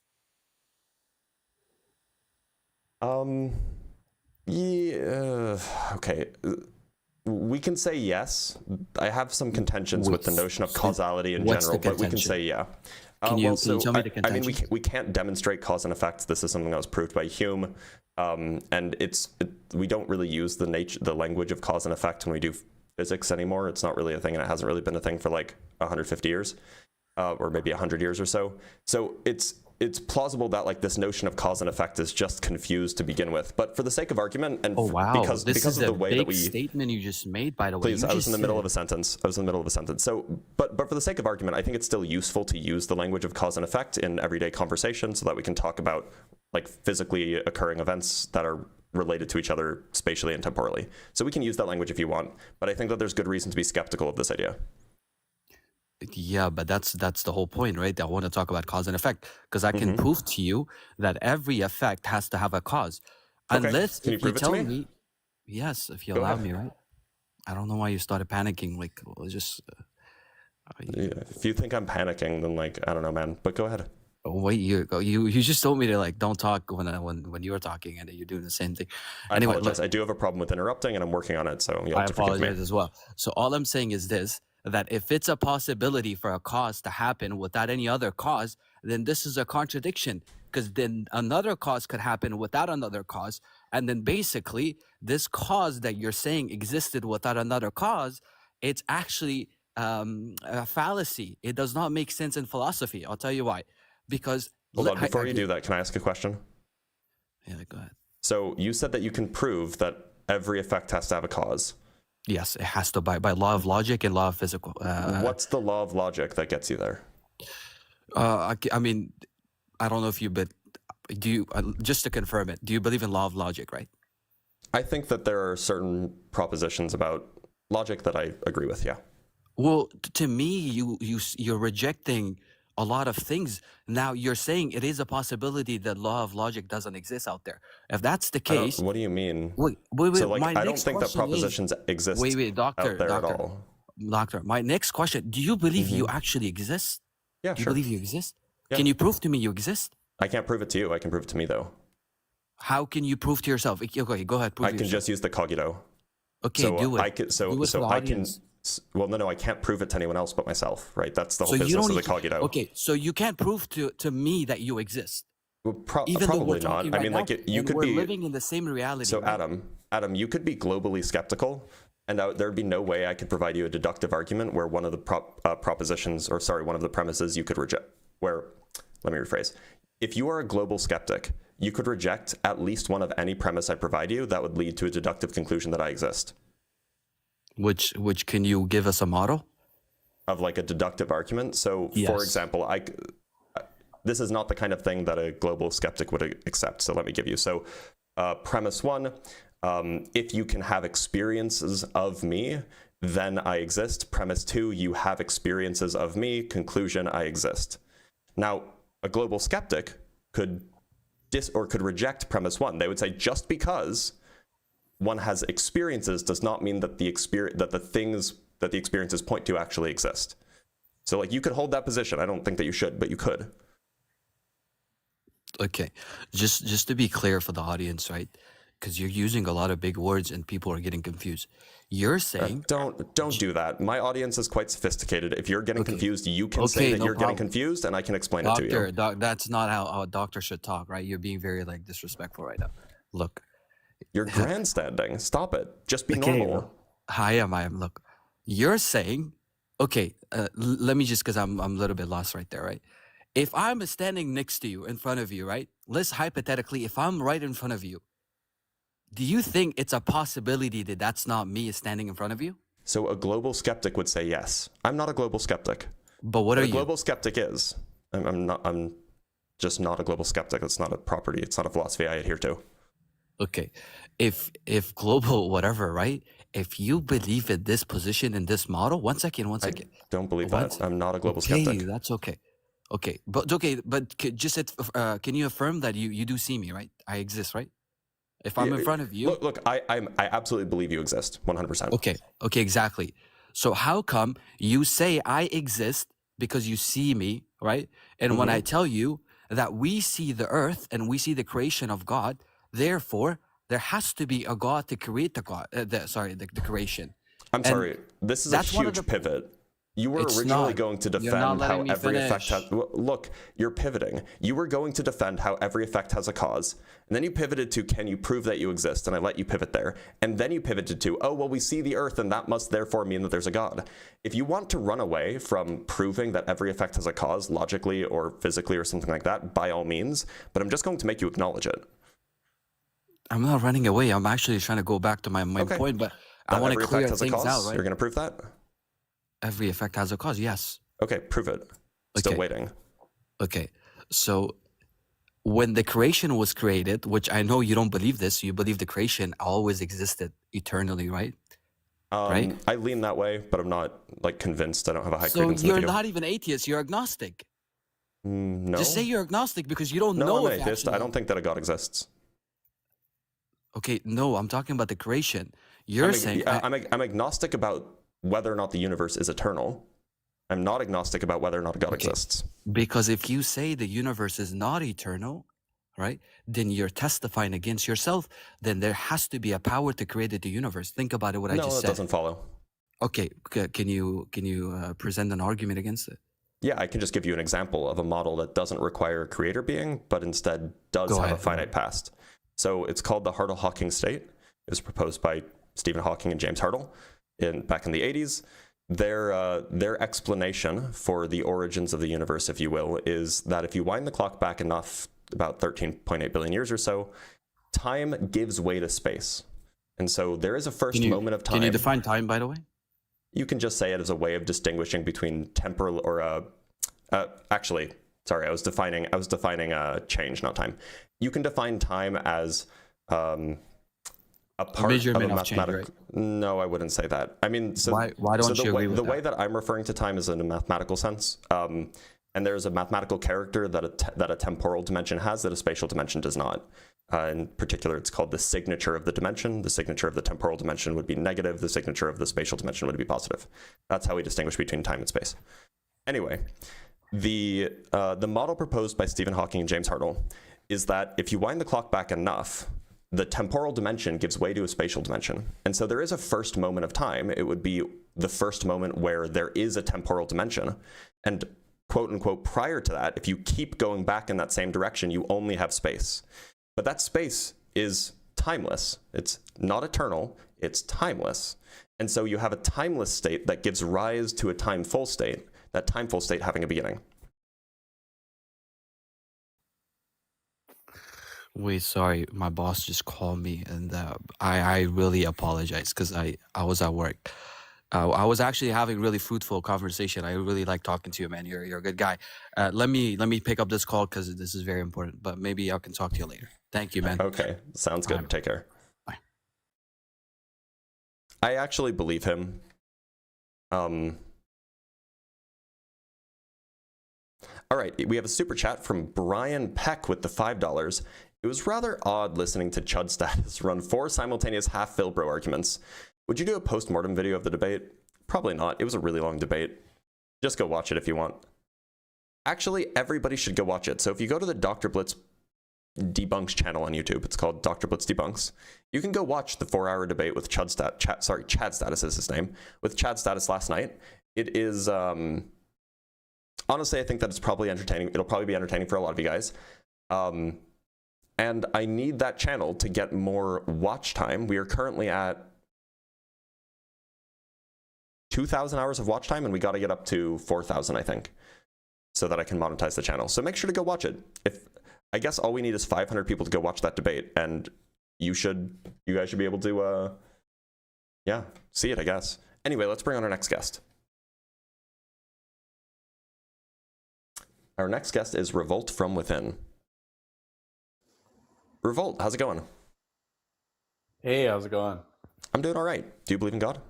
Yeah. Okay. We can say yes. I have some contentions with the notion of causality in what's general, the but we can contention? say yeah. Can you tell me the I mean, contention? we can't demonstrate cause and effect. This is something that was proved by Hume, and we don't really use the language of cause and effect when we do physics anymore. It's not really a thing, and it hasn't really been a thing for like 150 years, or maybe 100 years or so. So it's plausible that like this notion of cause and effect is just confused to begin with. But for the sake of argument, and Oh wow, because this is of a the way big that we statement you just made, by the way. Please, You I was just in the middle said- of a sentence. So, but for the sake of argument, I think it's still useful to use the language of cause and effect in everyday conversation so that we can talk about like physically occurring events that are related to each other spatially and temporally. So we can use that language if you want, but I think that there's good reason to be skeptical of this idea. Yeah, but that's the whole point, right? I want to talk about cause and effect because I can Mhm. prove to you that every effect has to have a cause, Okay, unless can you if you prove it to tell me? me, yes, if you Go allow ahead. me, right? I don't know why you started panicking. Like, just Yeah, if you think I'm panicking, then like I don't know, man. But go ahead. wait. You just told me to like don't talk when you were talking, and you're doing the same thing. I Anyway, apologize. I do have a problem with interrupting, and I'm working on it. So you'll I have to forgive me. apologize as well. So all I'm saying is this: that if it's a possibility for a cause to happen without any other cause, then this is a contradiction. Because then another cause could happen without another cause, and then basically this cause that you're saying existed without another cause, it's actually a fallacy. It does not make sense in philosophy. I'll tell you why. Because Hold on. Before you okay, do that, can I ask a question? yeah, go ahead. So you said that you can prove that every effect has to have a cause. Yes, it has to by law of logic and law of physical. What's the law of logic that gets you there? I mean, I don't know if you, but do you? Just to confirm it, do you believe in law of logic? Right? I think that there are certain propositions about logic that I agree with. Yeah. Well, to me, you're rejecting a lot of things. Now you're saying it is a possibility that law of logic doesn't exist out there. If that's the case, What do you mean? wait. So like, My I don't next think that question is- propositions exist Wait, doctor, out there doctor, at all. doctor. My next question: do you believe you actually exist? Yeah, Do you sure. believe you exist? Yeah. Can you prove to me you exist? I can't prove it to you. I can prove it to me though. How can you prove to yourself? Okay, go ahead. Prove I can yourself. just use the cogito. Okay, So do it. I can. Do So it for so the I can. audience. Well, no, I can't prove it to anyone else but myself. Right. That's the whole So you business don't of the cogito. Okay, so you can't prove to me that you exist. Well, Even though we're probably not. talking I right mean, now, like you and could we're be. living in the same reality. So right? Adam, you could be globally skeptical, and there'd be no way I could provide you a deductive argument where one of the propositions, or sorry, one of the premises you could reject. Where, let me rephrase. If you are a global skeptic, you could reject at least one of any premise I provide you that would lead to a deductive conclusion that I exist. Which can you give us a model? Of like a deductive argument. So, Yes. for example, this is not the kind of thing that a global skeptic would accept. So let me give you. So, premise one: if you can have experiences of me, then I exist. Premise two: you have experiences of me. Conclusion: I exist. Now, a global skeptic could reject premise one. They would say just because one has experiences does not mean that the things that the experiences point to actually exist. So like you could hold that position. I don't think that you should, but you could. Okay, just to be clear for the audience, right? Because you're using a lot of big words and people are getting confused. You're saying Don't do that. My audience is quite sophisticated. If you're getting Okay. confused, you can Okay, say that no you're getting problem. confused, and I can explain it to you. That's not how a doctor should talk, right? You're being very like disrespectful right now. Look, You're grandstanding. Stop it. Just be Okay, normal. I am. Look, you're saying, okay, let me just, because I'm a little bit lost right there, right? If I'm standing next to you, in front of you, right? Let's hypothetically, if I'm right in front of you, do you think it's a possibility that that's not me standing in front of you? So a global skeptic would say yes. I'm not a global skeptic. But what are A you? global skeptic is. I'm not. I'm just not a global skeptic. It's not a property. It's not a philosophy I adhere to. Okay, if global whatever, right? If you believe in this position in this model, one second. I don't believe What? that. I'm not a global Okay, skeptic. that's okay. Okay, but can you affirm that you do see me, right? I exist, right? If I'm in front of you. Look, I absolutely believe you exist, 100%. Okay, exactly. So how come you say I exist because you see me, right? And when I tell you that we see the earth and we see the creation of God, therefore there has to be a God to create the creation. I'm And sorry, this is a that's one of huge the- pivot. You were It's originally not. going to You're not defend how letting me every effect finish. has... Look, you're pivoting. You were going to defend how every effect has a cause, and then you pivoted to, can you prove that you exist? And I let you pivot there. And then you pivoted to, oh, well, we see the earth, and that must therefore mean that there's a God. If you want to run away from proving that every effect has a cause, logically or physically or something like that, by all means, but I'm just going to make you acknowledge it. I'm not running away. I'm actually trying to go back to my Okay. point, but That I want to every clear effect has a things cause? out, right? You're going to prove that? Every effect has a cause, yes. Okay, prove it. Still Okay. waiting. Okay, so when the creation was created, which I know you don't believe this, you believe the creation always existed eternally, right? Right? I lean that way, but I'm not like convinced. I don't have a high So credence in the you're video. not even atheist, you're agnostic. No. Just say you're agnostic because you don't No, know I'm if an atheist. I actually... don't think that a God exists. Okay, no, I'm talking about the creation. You're saying... I'm agnostic about whether or not the universe is eternal. I'm not agnostic about whether or not a God exists. Because if you say the universe is not eternal, right, then you're testifying against yourself. Then there has to be a power to create the universe. Think about it, what I No, just that said. doesn't follow. Okay, can you present an argument against it? Yeah, I can just give you an example of a model that doesn't require a creator being, but instead does have a finite past. So it's called the Hartle-Hawking state. It was proposed by Stephen Hawking and James Hartle back in the 80s. Their explanation for the origins of the universe, if you will, is that if you wind the clock back enough, about 13.8 billion years or so, time gives way to space. And so there is a first moment of time. Can you define time, by the way? You can just say it as a way of distinguishing between temporal or actually, sorry, I was defining change, not time. You can define time as a part measurement of a of change, mathematical... right? No, I wouldn't say that. I mean, so why don't you agree with the that? way that I'm referring to time is in a mathematical sense. And there's a mathematical character that a temporal dimension has that a spatial dimension does not. In particular, it's called the signature of the dimension. The signature of the temporal dimension would be negative. The signature of the spatial dimension would be positive. That's how we distinguish between time and space. Anyway, the model proposed by Stephen Hawking and James Hartle is that if you wind the clock back enough, the temporal dimension gives way to a spatial dimension. And so there is a first moment of time. It would be the first moment where there is a temporal dimension. And quote unquote, prior to that, if you keep going back in that same direction, you only have space. But that space is timeless. It's not eternal, it's timeless. And so you have a timeless state that gives rise to a time-full state, that time-full state having a beginning. Wait, sorry, my boss just called me, and I really apologize because I was at work. I was actually having really fruitful conversation. I really like talking to you, man. You're a good guy. Let me pick up this call because this is very important. But maybe I can talk to you later. Thank you, man. Okay, sounds good. Take care. Bye. I actually believe him. All right, we have a super chat from Brian Peck with the $5. It was rather odd listening to Chud Status run 4 simultaneous half-fill bro arguments. Would you do a post-mortem video of the debate? Probably not. It was a really long debate. Just go watch it if you want. Actually, everybody should go watch it. So if you go to the Dr. Blitz Debunks channel on YouTube, it's called Dr. Blitz Debunks, you can go watch the 4-hour debate with Chad Status is his name, with Chad Status last night. It is, honestly, I think that it's probably entertaining. It'll probably be entertaining for a lot of you guys. And I need that channel to get more watch time. We are currently at 2,000 hours of watch time, and we got to get up to 4,000, I think, so that I can monetize the channel. So make sure to go watch it. I guess all we need is 500 people to go watch that debate, and you guys should be able to, yeah, see it, I guess. Anyway, let's bring on our next guest. Our next guest is Revolt from Within. Revolt, how's it going? Hey, how's it going? I'm doing all right. Do you believe in God?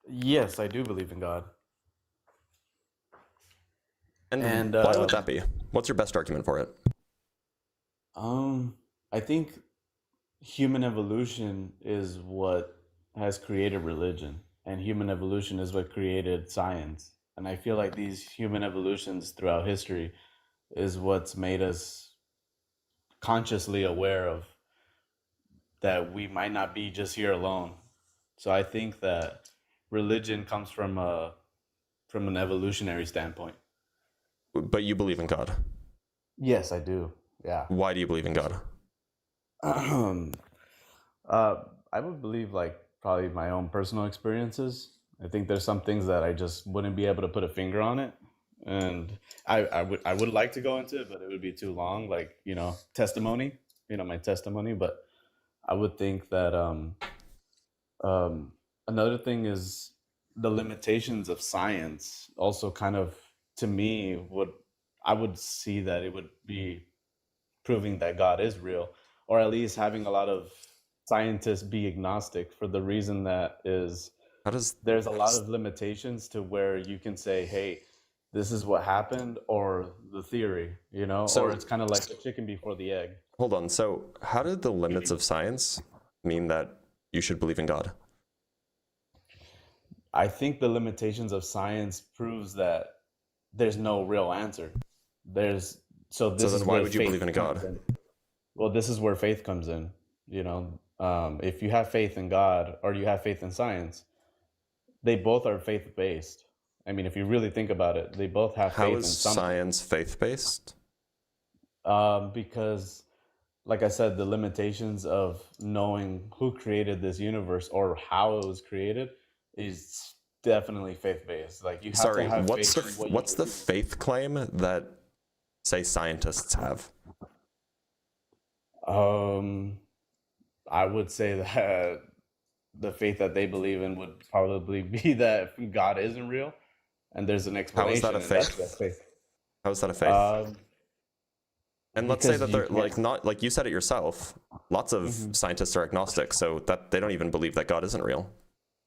Yes, I do believe in God. And why would that be? What's your best argument for it? I think human evolution is what has created religion, and human evolution is what created science. And I feel like these human evolutions throughout history is what's made us consciously aware of that we might not be just here alone. So I think that religion comes from an evolutionary standpoint. But you believe in God. Yes, I do. Yeah. Why do you believe in God? I would believe like probably my own personal experiences. I think there's some things that I just wouldn't be able to put a finger on it, and I would like to go into it, but it would be too long. Like testimony, my testimony. But I would think that another thing is the limitations of science. Also, kind of to me, I would see that it would be proving that God is real, or at least having a lot of scientists be agnostic for the reason that there's a lot of limitations to where you can say, hey, this is what happened, or the theory, or it's kind of like the chicken before the egg. Hold on. So how did the limits of science mean that you should believe in God? I think the limitations of science proves that there's no real answer. So then why would you believe in God? Well, this is where faith comes in. If you have faith in God or you have faith in science, they both are faith-based. I mean, if you really think about it, they both have faith in something. How is science faith-based? Because, like I said, the limitations of knowing who created this universe or how it was created is definitely faith-based. Like you have to have what's faith in what's the faith claim that, say, scientists have? I would say that the faith that they believe in would probably be that God isn't real, and there's an explanation. How is that a faith? How is that a faith? And let's say that they're like you said it yourself. Lots of scientists are agnostic, so that they don't even believe that God isn't real.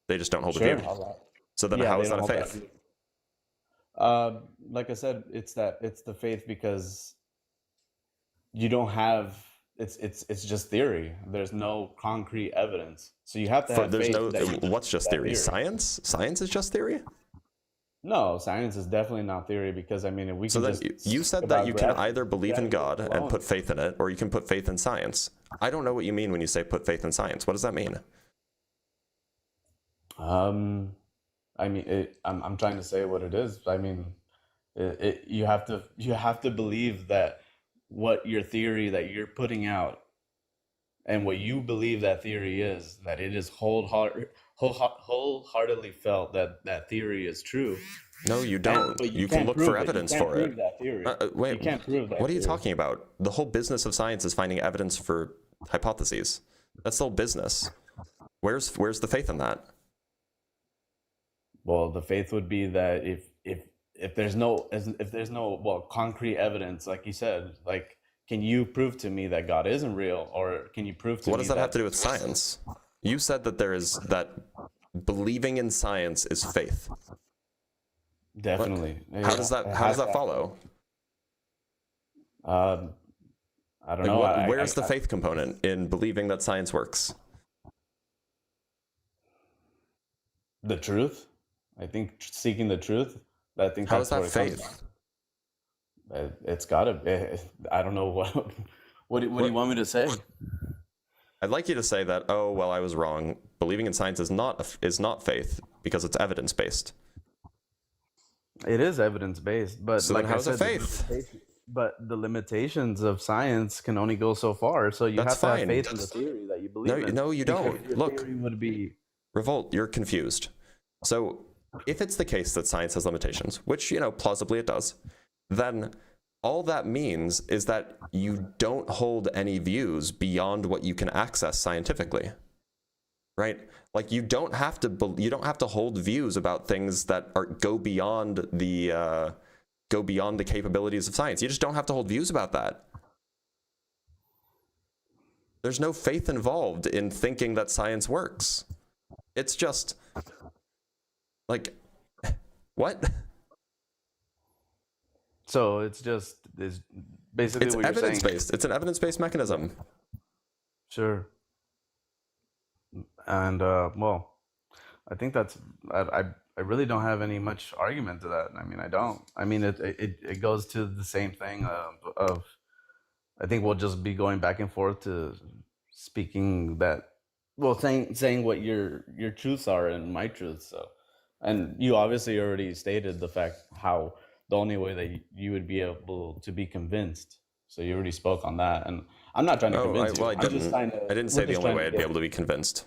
They just don't hold a view. So then, how is that a faith? Like I said, it's the faith because you don't have. It's just theory. There's no concrete evidence, so you have to have faith. What's just theory? Science? Science is just theory? No, science is definitely not theory because I mean, if we. So then you said that you can either believe in God and put faith in it, or you can put faith in science. I don't know what you mean when you say put faith in science. What does that mean? I mean, I'm trying to say what it is. I mean, you have to believe that what your theory that you're putting out and what you believe that theory is, that it is wholeheartedly felt that that theory is true. No, you don't. You can look for evidence for it. Wait, you can't prove that. What are you talking about? The whole business of science is finding evidence for hypotheses. That's the whole business. Where's the faith in that? Well, the faith would be that if there's no concrete evidence, like you said, like, can you prove to me that God isn't real, or can you prove to me? What does that have to do with science? You said that that believing in science is faith. Definitely. How does that follow? I don't know. Where's the faith component in believing that science works? The truth. I think seeking the truth. I think how that's is that faith? It's gotta. I don't know what do you want me to say? I'd like you to say that. Oh well, I was wrong. Believing in science is not faith because it's evidence based. It is evidence based, but so like then how's it faith? But the limitations of science can only go so far. So you have to have faith in the theory that you believe in. No, you don't. Look, would be Revolt. You're confused. So if it's the case that science has limitations, which plausibly it does, then all that means is that you don't hold any views beyond what you can access scientifically, right? Like you don't have to hold views about things that go beyond the capabilities of science. You just don't have to hold views about that. There's no faith involved in thinking that science works. It's just like, what? So it's basically It's what you're saying. evidence-based. It's an evidence-based mechanism. Sure. And well, I think that's I really don't have any much argument to that. I mean, I don't. I mean, it goes to the same thing of I think we'll just be going back and forth to speaking that, well, saying what your truths are and my truths. So, and you obviously already stated the fact how the only way that you would be able to be convinced. So you already spoke on that, and I'm not trying to convince you. I I'm just didn't. trying to, I didn't we're say the just only trying way to I'd be get- able to be convinced.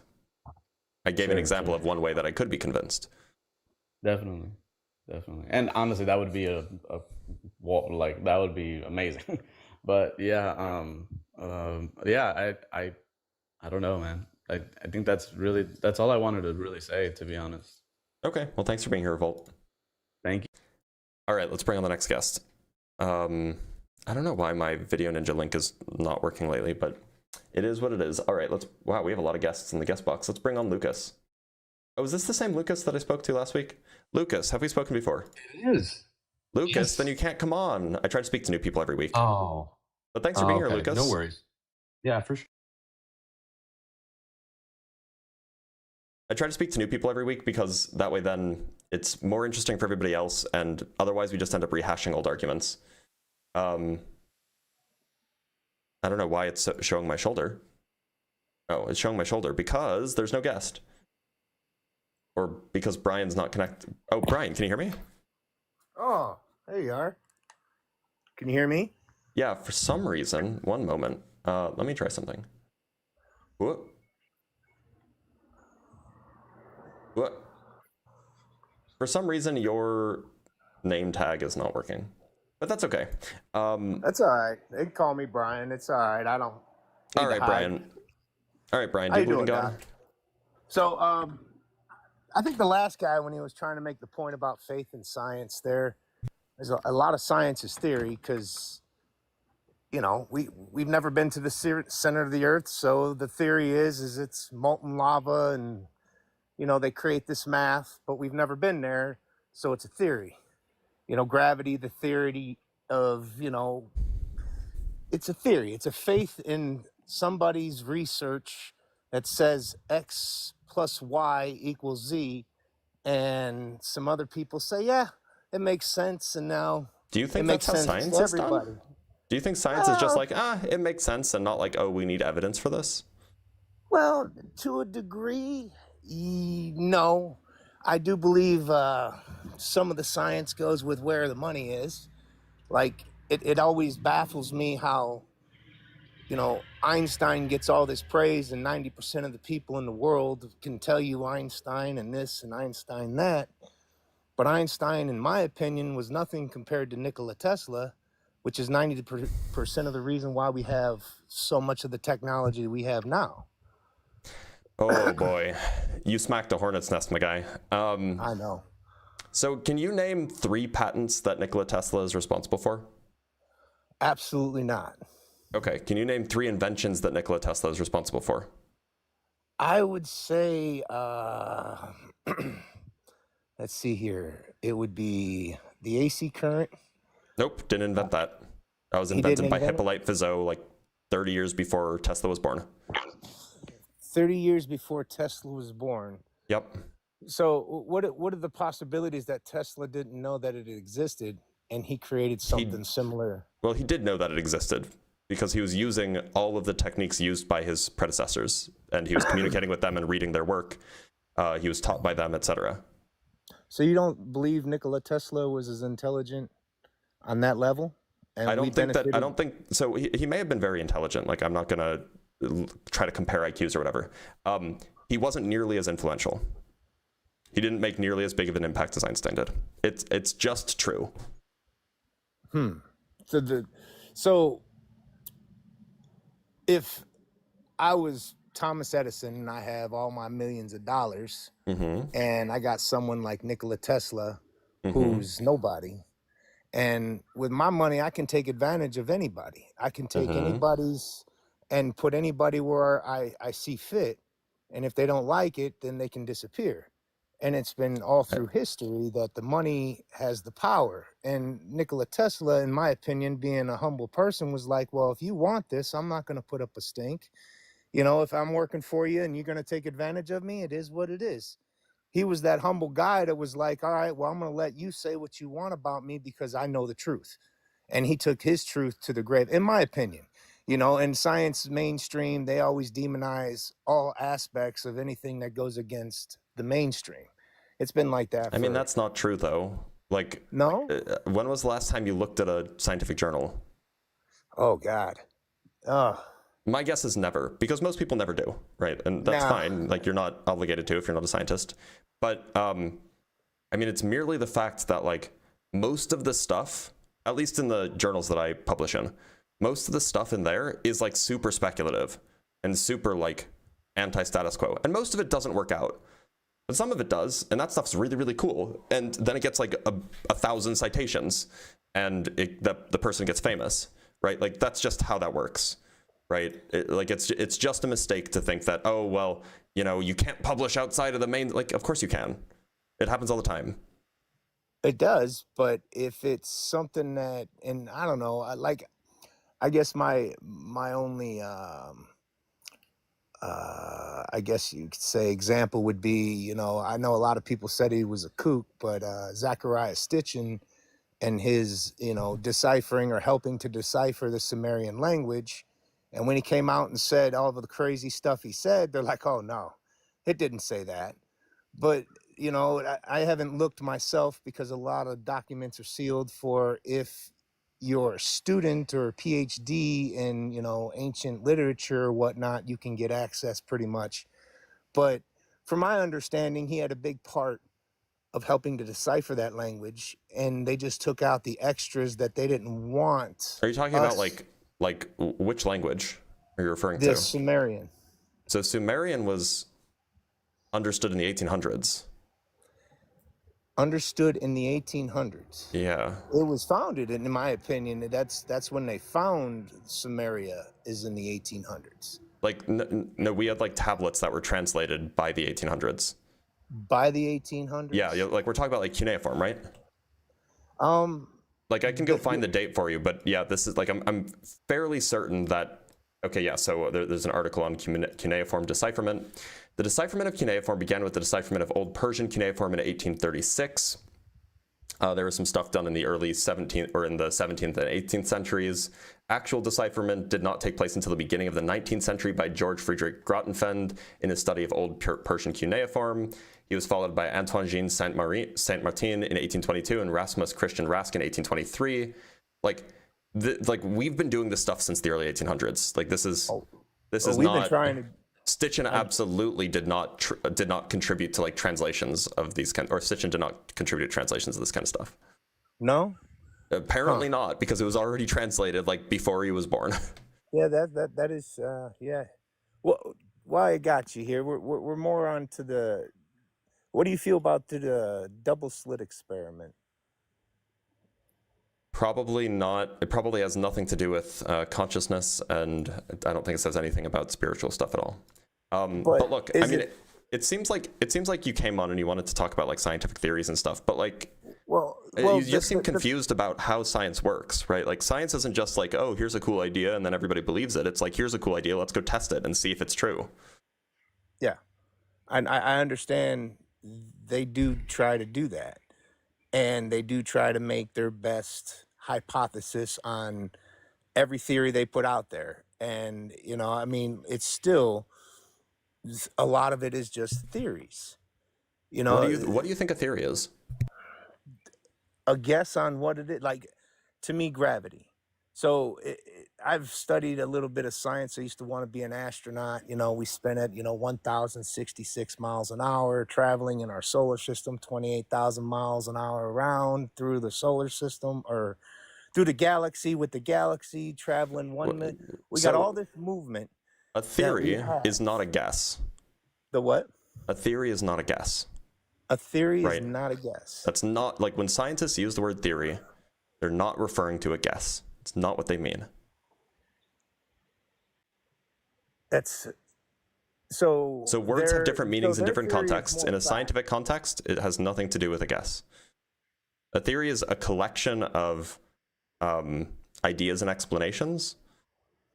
I gave an Sure, example sure. of one way that I could be convinced. Definitely, and honestly, that would be like that would be amazing. But yeah, yeah, I don't know, man. I think that's all I wanted to really say, to be honest. Okay, well, thanks for being here, Revolt. Thank you. All right, let's bring on the next guest. I don't know why my Video Ninja link is not working lately, but it is what it is. All right, wow, we have a lot of guests in the guest box. Let's bring on Lucas. Oh, is this the same Lucas that I spoke to last week? Lucas, have we spoken before? It is. Lucas, Yes. then you can't come on. I try to speak to new people every week. Oh. But thanks for being here, Okay, Lucas. no worries. Yeah, for sure. I try to speak to new people every week because that way then it's more interesting for everybody else, and otherwise we just end up rehashing old arguments. I don't know why it's showing my shoulder. Oh, it's showing my shoulder because there's no guest. Or because Brian's not connected. Oh, Brian, can you hear me? Oh, there you are. Can you hear me? Yeah, for some reason, one moment. Let me try something. What? For some reason, your name tag is not working, but that's okay. That's all right. They can call me Brian. It's all right. I don't. All right, Brian. All right, Brian. How you Do you doing, go? Doc? So, I think the last guy, when he was trying to make the point about faith and science, there's a lot of science is theory because, you know, we've never been to the center of the earth. So the theory is it's molten lava and, you know, they create this math, but we've never been there. So it's a theory, you know, gravity, the theory of, you know, it's a theory. It's a faith in somebody's research that says X plus Y equals Z. And some other people say, yeah, it makes sense. And now Do you think it that's makes how sense science to is done? everybody. Do you think science is just like, it makes sense, and not like, oh, we need evidence for this? Well, to a degree, no. I do believe some of the science goes with where the money is. Like, it always baffles me how, you know, Einstein gets all this praise and 90% of the people in the world can tell you Einstein and this and Einstein that. But Einstein, in my opinion, was nothing compared to Nikola Tesla, which is 90% of the reason why we have so much of the technology we have now. Oh boy, you smacked a hornet's nest, my guy. I know. So can you name 3 patents that Nikola Tesla is responsible for? Absolutely not. Okay, can you name 3 inventions that Nikola Tesla is responsible for? I would say, let's see here. It would be the AC current. Nope, didn't invent that. That was He invented didn't by invent it? Hippolyte Fizeau like 30 years before Tesla was born. 30 years before Tesla was born. Yep. So what are the possibilities that Tesla didn't know that it existed and he created something similar? Well, he did know that it existed because he was using all of the techniques used by his predecessors, and he was communicating with them and reading their work. He was taught by them, etc. So you don't believe Nikola Tesla was as intelligent on that level? And I we don't think that. I benefited- don't think so. He may have been very intelligent. Like, I'm not gonna try to compare IQs or whatever. He wasn't nearly as influential. He didn't make nearly as big of an impact as Einstein did. It's just true. So if I was Thomas Edison and I have all my millions of dollars and I got someone like Nikola Tesla who's nobody, and with my money I can take advantage of anybody. I can take anybody's and put anybody where I see fit, and if they don't like it, then they can disappear. And it's been all through history that the money has the power. And Nikola Tesla, in my opinion, being a humble person, was like, well, if you want this, I'm not going to put up a stink. You know, if I'm working for you and you're going to take advantage of me, it is what it is. He was that humble guy that was like, all right, well, I'm going to let you say what you want about me because I know the truth. And he took his truth to the grave, in my opinion. You know, in science mainstream, they always demonize all aspects of anything that goes against the mainstream. It's been like that. I mean, that's not true, though. Like, no? When was the last time you looked at a scientific journal? Oh, God. My guess is never, because most people never do, right? And that's fine. Like, you're not obligated to if you're not a scientist. But, I mean, it's merely the fact that, like, most of the stuff, at least in the journals that I publish in, most of the stuff in there is, like, super speculative and super, like, anti-status quo. And most of it doesn't work out. But some of it does, and that stuff's really, really cool. And then it gets, like, 1,000 citations, and the person gets famous, right? Like, that's just how that works. Right? It's just a mistake to think that, oh, well, you know, you can't publish outside of the main, like, of course you can. It happens all the time. It does, but if it's something that, and I don't know, I guess my only, I guess you could say example would be, you know, I know a lot of people said he was a kook, but Zachariah Stitchin and his, you know, deciphering or helping to decipher the Sumerian language. And when he came out and said all of the crazy stuff he said, they're like, oh, no, it didn't say that. But, you know, I haven't looked myself because a lot of documents are sealed for if you're a student or a PhD in, you know, ancient literature or whatnot, you can get access pretty much. But from my understanding, he had a big part of helping to decipher that language. And they just took out the extras that they didn't want. Are you talking about like which language are you referring to? The Sumerian. So Sumerian was understood in the 1800s. Understood in the 1800s. Yeah. It was founded, in my opinion, that's when they found Sumeria is in the 1800s. Like, no, we had like tablets that were translated by the 1800s. By the 1800s? Yeah, like we're talking about like cuneiform, right? Like I can go find the date for you, but yeah, this is like I'm fairly certain that. Okay, yeah. So there's an article on cuneiform decipherment. The decipherment of cuneiform began with the decipherment of Old Persian cuneiform in 1836. There was some stuff done in the early 17th or in the 17th and 18th centuries. Actual decipherment did not take place until the beginning of the 19th century by George Friedrich Grotefend in his study of Old Persian cuneiform. He was followed by Antoine Jean Saint-Martin in 1822 and Rasmus Christian Rask in 1823. Like we've been doing this stuff since the early 1800s. Like this is not. Stitchin absolutely did not contribute to like translations of these kind, or Stitchin did not contribute to translations of this kind of stuff. No, apparently not, because it was already translated like before he was born. Yeah, that is yeah. Well, why I got you here? We're more on to the. What do you feel about the double slit experiment? Probably not. It probably has nothing to do with consciousness, and I don't think it says anything about spiritual stuff at all. But look, I mean, it seems like you came on and you wanted to talk about like scientific theories and stuff, but like, you just seem confused about how science works, right? Like science isn't just like, oh, here's a cool idea and then everybody believes it. It's like, here's a cool idea, let's go test it and see if it's true. Yeah, I understand. They do try to do that, and they do try to make their best hypothesis on every theory they put out there. And, you know, I mean, it's still, a lot of it is just theories. You know, what do you think a theory is? A guess on what it is. Like, to me, gravity. So I've studied a little bit of science. I used to want to be an astronaut. You know, we spent it, 1,066 miles an hour traveling in our solar system, 28,000 miles an hour around through the solar system or through the galaxy with the galaxy traveling 1 minute. We got all this movement. A theory is not a guess. The what? A theory is not a guess. A theory is not a guess. That's not, like when scientists use the word theory, they're not referring to a guess. It's not what they mean. So So words have different meanings in their different theory is contexts. more In a fact. scientific context, it has nothing to do with a guess. A theory is a collection of ideas and explanations.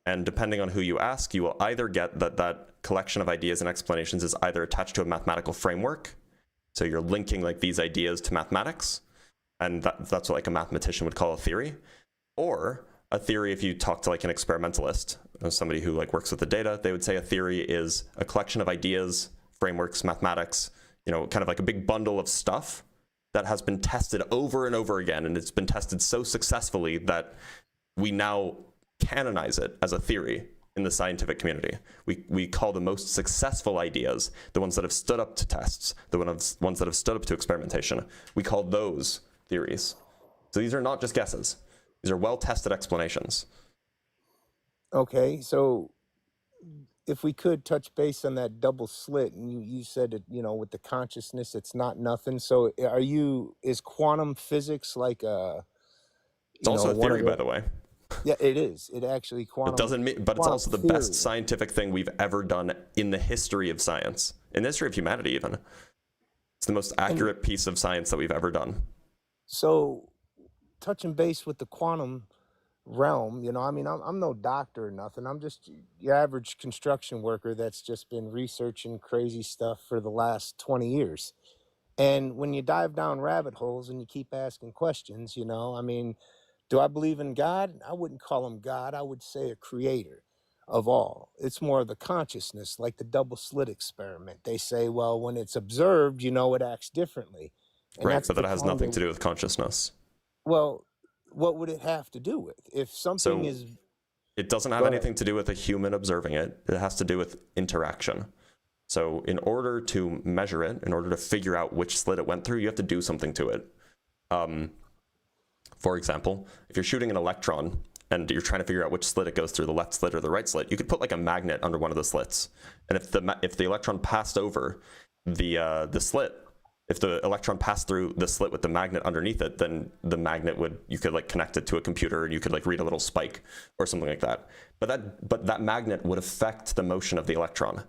And depending on who you ask, you will either get that collection of ideas and explanations is either attached to a mathematical framework. So you're linking like these ideas to mathematics. And that's what like a mathematician would call a theory. Or a theory, if you talk to like an experimentalist, somebody who like works with the data, they would say a theory is a collection of ideas, frameworks, mathematics, you know, kind of like a big bundle of stuff that has been tested over and over again. And it's been tested so successfully that we now canonize it as a theory in the scientific community. We call the most successful ideas, the ones that have stood up to tests, the ones that have stood up to experimentation, we call those theories. So these are not just guesses. These are well-tested explanations. Okay, so if we could touch base on that double slit, and you said that, you know, with the consciousness, it's not nothing. So is quantum physics like It's also a theory, by the way. Yeah, it is. It actually quantum. It doesn't mean, but it's also the theory. best scientific thing we've ever done in the history of science, in the history of humanity even. It's the most accurate piece of science that we've ever done. So, touching base with the quantum realm, you know, I mean, I'm no doctor or nothing. I'm just your average construction worker that's just been researching crazy stuff for the last 20 years. And when you dive down rabbit holes and you keep asking questions, you know, I mean, do I believe in God? I wouldn't call him God. I would say a creator of all. It's more of the consciousness, like the double slit experiment. They say, well, when it's observed, you know, it acts differently. And Right, but that has nothing to do with consciousness. Well, what would it have to do with? If something is... It doesn't have anything to do with a human observing it. It has to do with interaction. So in order to measure it, in order to figure out which slit it went through, you have to do something to it. For example, if you're shooting an electron and you're trying to figure out which slit it goes through, the left slit or the right slit, you could put like a magnet under one of the slits. And if the electron passed over the slit, if the electron passed through the slit with the magnet underneath it, then the magnet you could like connect it to a computer and you could like read a little spike or something like that. But that magnet would affect the motion of the electron.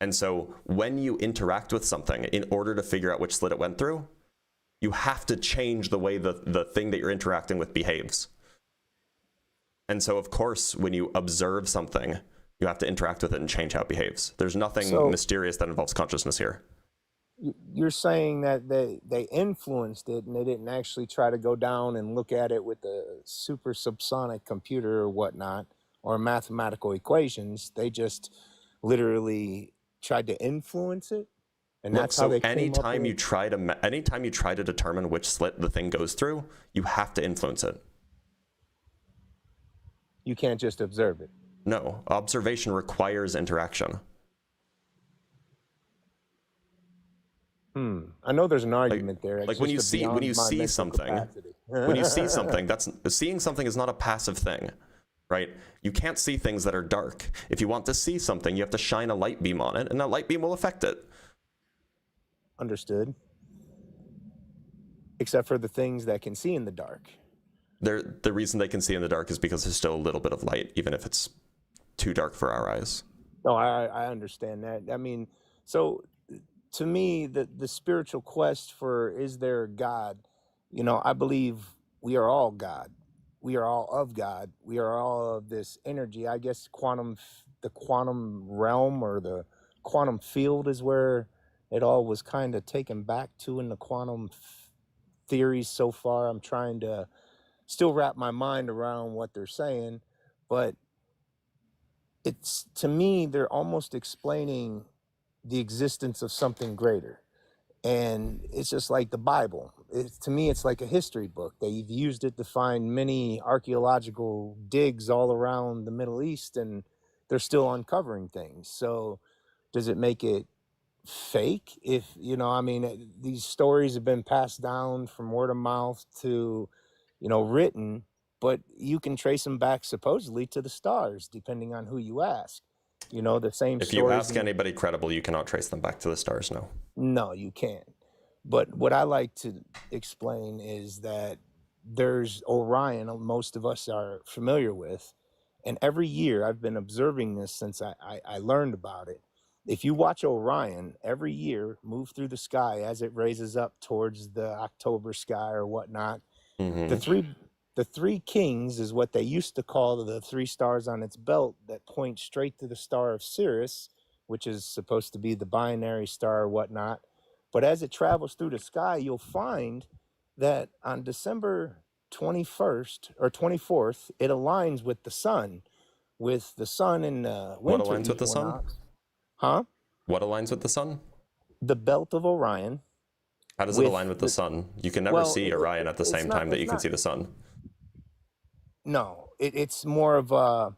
And so when you interact with something, in order to figure out which slit it went through, you have to change the way the thing that you're interacting with behaves. And so, of course, when you observe something, you have to interact with it and change how it behaves. There's nothing mysterious that involves consciousness here. You're saying that they influenced it and they didn't actually try to go down and look at it with a super subsonic computer or whatnot, or mathematical equations. They literally tried to influence it. And Look, that's how they came up anytime with you try to determine which slit the thing goes through, you have to influence it. You can't just observe it. No, observation requires interaction. I know there's an argument there. Like when you see something, seeing something is not a passive thing, right? You can't see things that are dark. If you want to see something, you have to shine a light beam on it, and that light beam will affect it. Understood. Except for the things that can see in the dark. The reason they can see in the dark is because there's still a little bit of light, even if it's too dark for our eyes. No, I understand that. I mean, so to me, the spiritual quest for is there a God, you know, I believe we are all God. We are all of God. We are all of this energy. I guess the quantum realm or the quantum field is where it all was kind of taken back to in the quantum theories so far. I'm trying to still wrap my mind around what they're saying, but it's, to me, they're almost explaining the existence of something greater. And it's just like the Bible. To me, it's like a history book. They've used it to find many archaeological digs all around the Middle East, and they're still uncovering things. So does it make it fake? If, you know, I mean, these stories have been passed down from word of mouth to, you know, written, but you can trace them back supposedly to the stars, depending on who you ask. You know, the same If you ask anybody credible, you cannot trace them back to the stars, no. No, you can't. But what I like to explain is that there's Orion, most of us are familiar with, and every year I've been observing this since I learned about it. if you watch Orion every year move through the sky as it raises up towards the October sky or whatnot, Mm-hmm. the three kings is what they used to call the three stars on its belt that point straight to the star of Sirius, which is supposed to be the binary star or whatnot. But as it travels through the sky, you'll find that on December 21st or 24th, it aligns with the sun in What winter aligns with the sun? equinox. Huh? What aligns with the sun? The belt of Orion. How does it align with the sun? You can never well, see Orion at the it's same not- time that it's you can not- see the sun. No, it's more of a.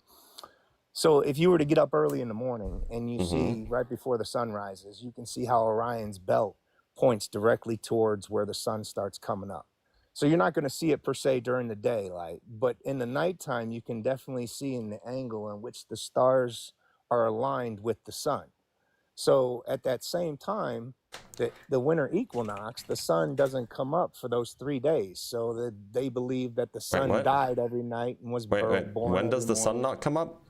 So if you were to get up early in the morning and you see right before the sun rises, you can see how Orion's belt points directly towards where the sun starts coming up. So you're not going to see it per se during the daylight, but in the nighttime, you can definitely see in the angle in which the stars are aligned with the sun. So at that same time, the winter equinox, the sun doesn't come up for those 3 days. So that they believe that the sun what? died every night and was born. When does every the sun morning. not come up?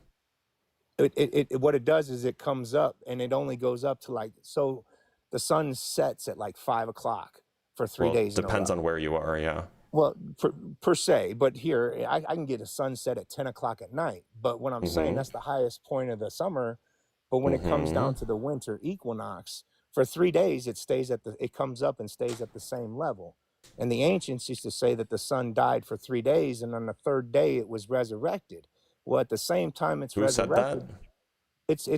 What it does is it comes up and it only goes up to so the sun sets at 5 o'clock for 3 Well, days. depends on where you are, yeah. Well, per se, but here I can get a sunset at 10 o'clock at night. But what I'm saying, that's the highest point of the summer. But when it comes down to the winter equinox, for 3 days it comes up and stays at the same level. And the ancients used to say that the sun died for 3 days, and on the third day it was resurrected. Well, at the same time it's Who said resurrected. that?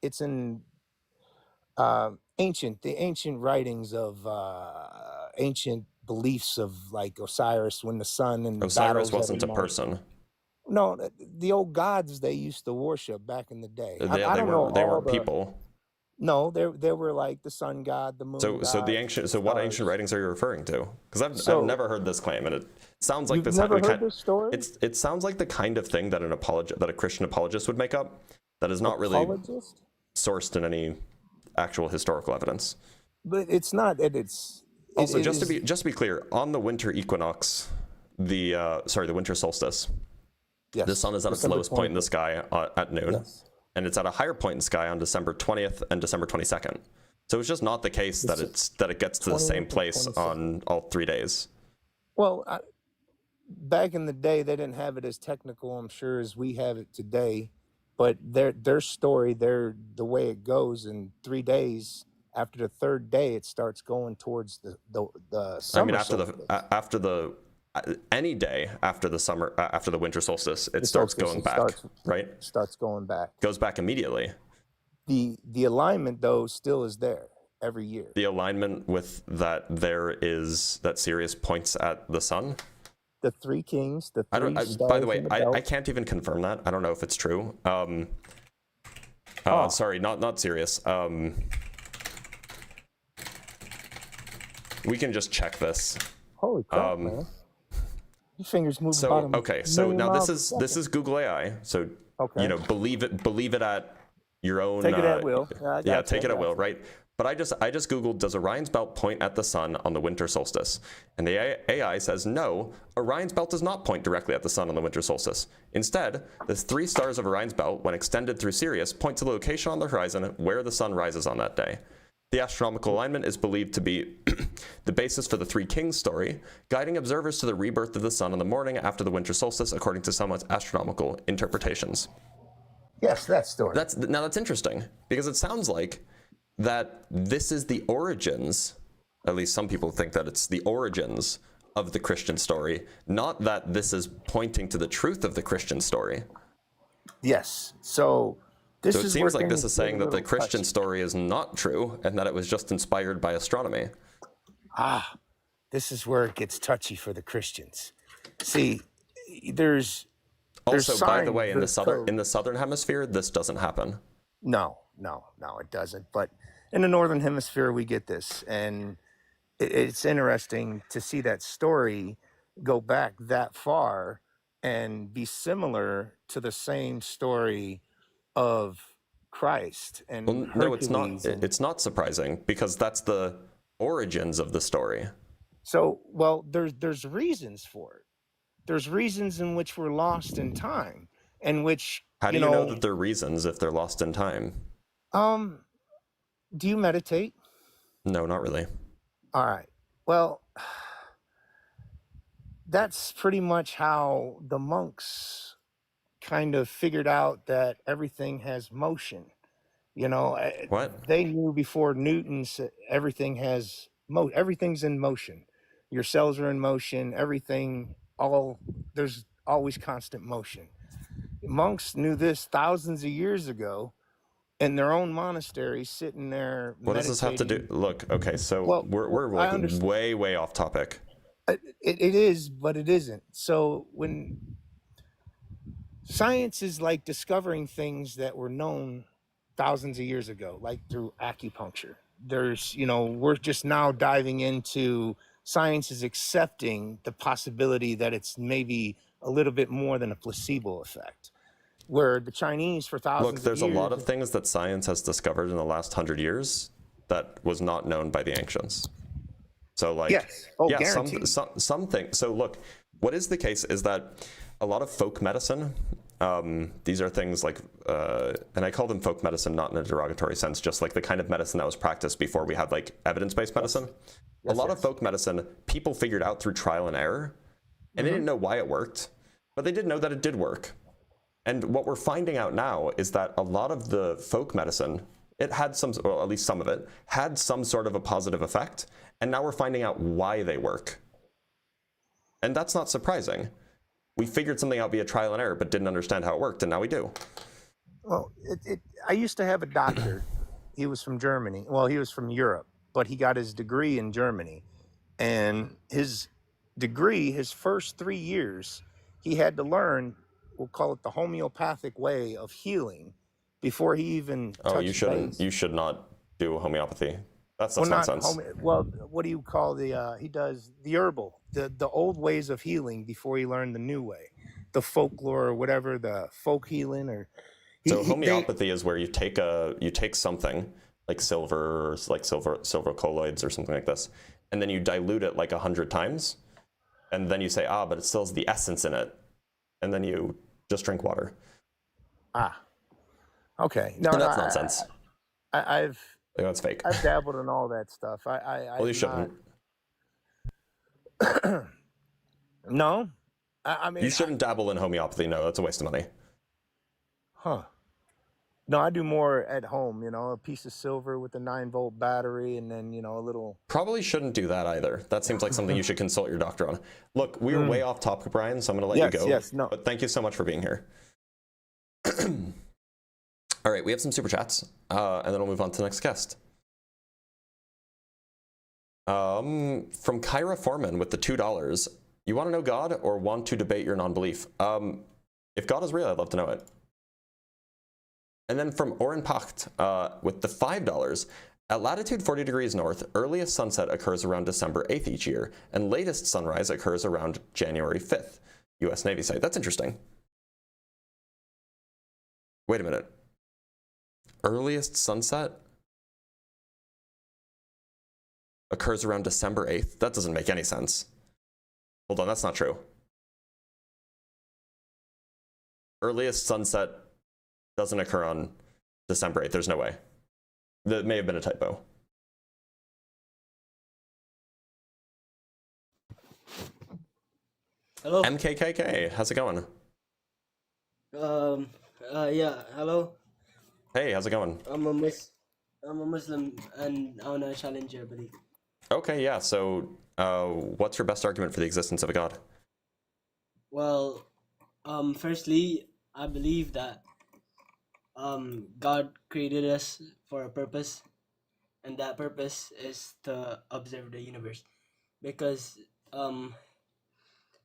It's in the ancient writings of ancient beliefs of Osiris, when the sun and Osiris battles wasn't a every night. person. No, the old gods they used to worship back in the day. I They don't know they all weren't the- people. No, they were like the sun god, the moon god. What ancient writings are you referring to? Because I've never heard this claim, and it sounds like You've this. never heard this story? It sounds like the kind of thing that a Christian apologist would make up. That is not really Apologist? sourced in any actual historical evidence. But it's not. Also, just to be clear, on the winter equinox, the winter solstice, yes, the sun is at its December lowest point in the 20th. sky at noon, Yes. and it's at a higher point in the sky on December 20th and December 22nd. So it's just not the case that it gets to the 20th same and place 22nd. on all 3 days. Well, back in the day, they didn't have it as technical, I'm sure, as we have it today. But their story, the way it goes in 3 days. After the third day, it starts going towards the summer. I mean, solstice. any day after the winter solstice, it starts going back, right? Starts going back. Goes back immediately. The alignment though still is there every year. The alignment with that Sirius points at the sun. The three kings, the I three don't. stars By the way, in the belt. I can't even confirm that. I don't know if it's true. Sorry, not Sirius. We can just check this. Holy crap, man! Your fingers move. So about a okay, so million now miles a this is Google AI. So Okay. believe it at your own. Take it at will. Yeah, take it at will, right? But I just Googled, does Orion's belt point at the sun on the winter solstice? And the AI says no, Orion's belt does not point directly at the sun on the winter solstice. Instead, the 3 stars of Orion's belt, when extended through Sirius, point to the location on the horizon where the sun rises on that day. The astronomical alignment is believed to be the basis for the Three Kings story, guiding observers to the rebirth of the sun in the morning after the winter solstice, according to some astronomical interpretations. Yes, that story. That's interesting, because it sounds like that this is the origins, at least some people think that it's the origins of the Christian story, not that this is pointing to the truth of the Christian story. Yes. So this So it is seems where like this things is saying get a that the little Christian touchy. story is not true and that it was just inspired by astronomy. This is where it gets touchy for the Christians. See, there's Also, by the signs way, in that the southern hemisphere, this doesn't happen. No, it doesn't. But in the northern hemisphere, we get this, and it's interesting to see that story go back that far and be similar to the same story of Christ and Well, no, it's not. Hercules and- It's not surprising, because that's the origins of the story. So, well, there's reasons for it. There's reasons in which we're lost in time, and which How do you know that they're reasons if they're lost in time? Um, do you meditate? No, not really. All right. Well, that's pretty much how the monks kind of figured out that everything has motion. You know, What? they knew before Newton said everything has everything's in motion. Your cells are in motion, everything there's always constant motion. Monks knew this thousands of years ago in their own monastery, sitting there What does this have to do? meditating. Look, okay, so Well, we're I like understand. way off topic. It is, but it isn't. So when science is like discovering things that were known thousands of years ago, like through acupuncture. We're just now diving into science is accepting the possibility that it's maybe a little bit more than a placebo effect. Where the Chinese for thousands Look, there's a of years, lot of things that science has discovered in the last 100 years that was not known by the ancients. So like, yes, oh, yeah, guaranteed. some things. So look, what is the case is that a lot of folk medicine, these are things like, and I call them folk medicine not in a derogatory sense, just like the kind of medicine that was practiced before we had like evidence-based medicine. Yes, a lot yes. of folk medicine, people figured out through trial and error, and they didn't know why it worked, but they did know that it did work. And what we're finding out now is that a lot of the folk medicine, it had some, or at least some of it, had some sort of a positive effect, and now we're finding out why they work. And that's not surprising. We figured something out via trial and error, but didn't understand how it worked, and now we do. Well, I used to have a doctor. He was from Germany. Well, he was from Europe, but he got his degree in Germany. And his degree, his first 3 years, he had to learn, we'll call it the homeopathic way of healing before he even touched base. You should not do homeopathy. That's Well, nonsense. what do you call he does the herbal, the old ways of healing before he learned the new way, the folklore or whatever, the folk healing or. So homeopathy is where you take something like silver or like silver colloids or something like this, and then you dilute it like 100 times, and then you say, but it still has the essence in it, and then you just drink water. Okay. No, and that's nonsense. That's fake. I've dabbled in all that stuff. Well, you shouldn't. No, I mean you shouldn't dabble in homeopathy. No, that's a waste of money. Huh. No, I do more at home, a piece of silver with a 9-volt battery and then, a little. Probably shouldn't do that either. That seems like something you should consult your doctor on. Look, we are way off topic, Brian, so I'm going to let you go. Yes, no. But thank you so much for being here. All right, we have some super chats, and then we'll move on to the next guest. From Kyra Foreman with the $2. You want to know God or want to debate your non-belief? If God is real, I'd love to know it. And then from Oren Pacht with the $5. At latitude 40 degrees north, earliest sunset occurs around December 8th each year, and latest sunrise occurs around January 5th. U.S. Navy site. That's interesting. Wait a minute. Earliest sunset occurs around December 8th? That doesn't make any sense. Hold on, that's not true. Earliest sunset doesn't occur on December 8th. There's no way. That may have been a typo. Hello. MKKK, how's it going? Yeah, hello. Hey, how's it going? I'm a Muslim and I wanna challenge your belief. Okay, yeah, so what's your best argument for the existence of a God? Well, firstly, I believe that God created us for a purpose, and that purpose is to observe the universe. Because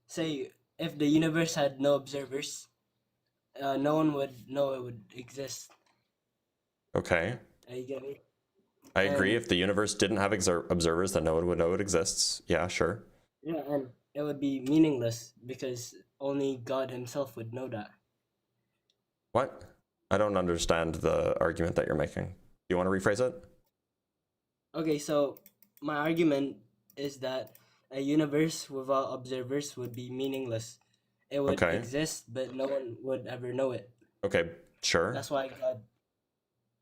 say if the universe had no observers, no one would know it would exist. Okay. You get me? I agree. If the universe didn't have observers, then no one would know it exists. Yeah, sure. Yeah, and it would be meaningless because only God himself would know that. What? I don't understand the argument that you're making. Do you want to rephrase it? Okay, so my argument is that a universe without observers would be meaningless. It would exist, but no one would ever know it. Okay, sure. That's why God...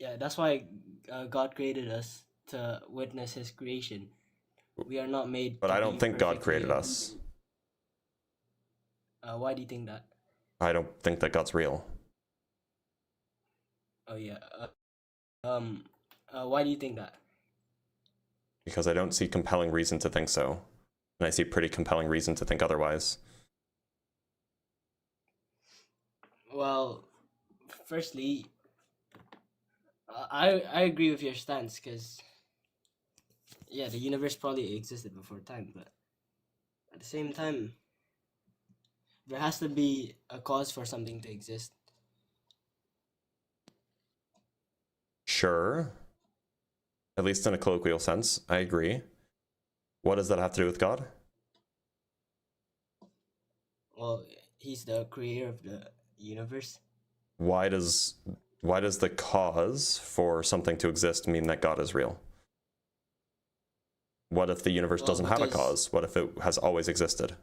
Yeah, that's why God created us to witness His creation. We are not made. But to I be don't think God perfectly created us. Why do you think that? I don't think that God's real. Oh yeah. Why do you think that? Because I don't see compelling reason to think so. And I see pretty compelling reason to think otherwise. Well, firstly, I agree with your stance because yeah, the universe probably existed before time, but at the same time, there has to be a cause for something to exist. Sure. At least in a colloquial sense, I agree. What does that have to do with God? Well, He's the creator of the universe. Why does the cause for something to exist mean that God is real? What if the universe Well, doesn't have a because- cause? What if it has always existed?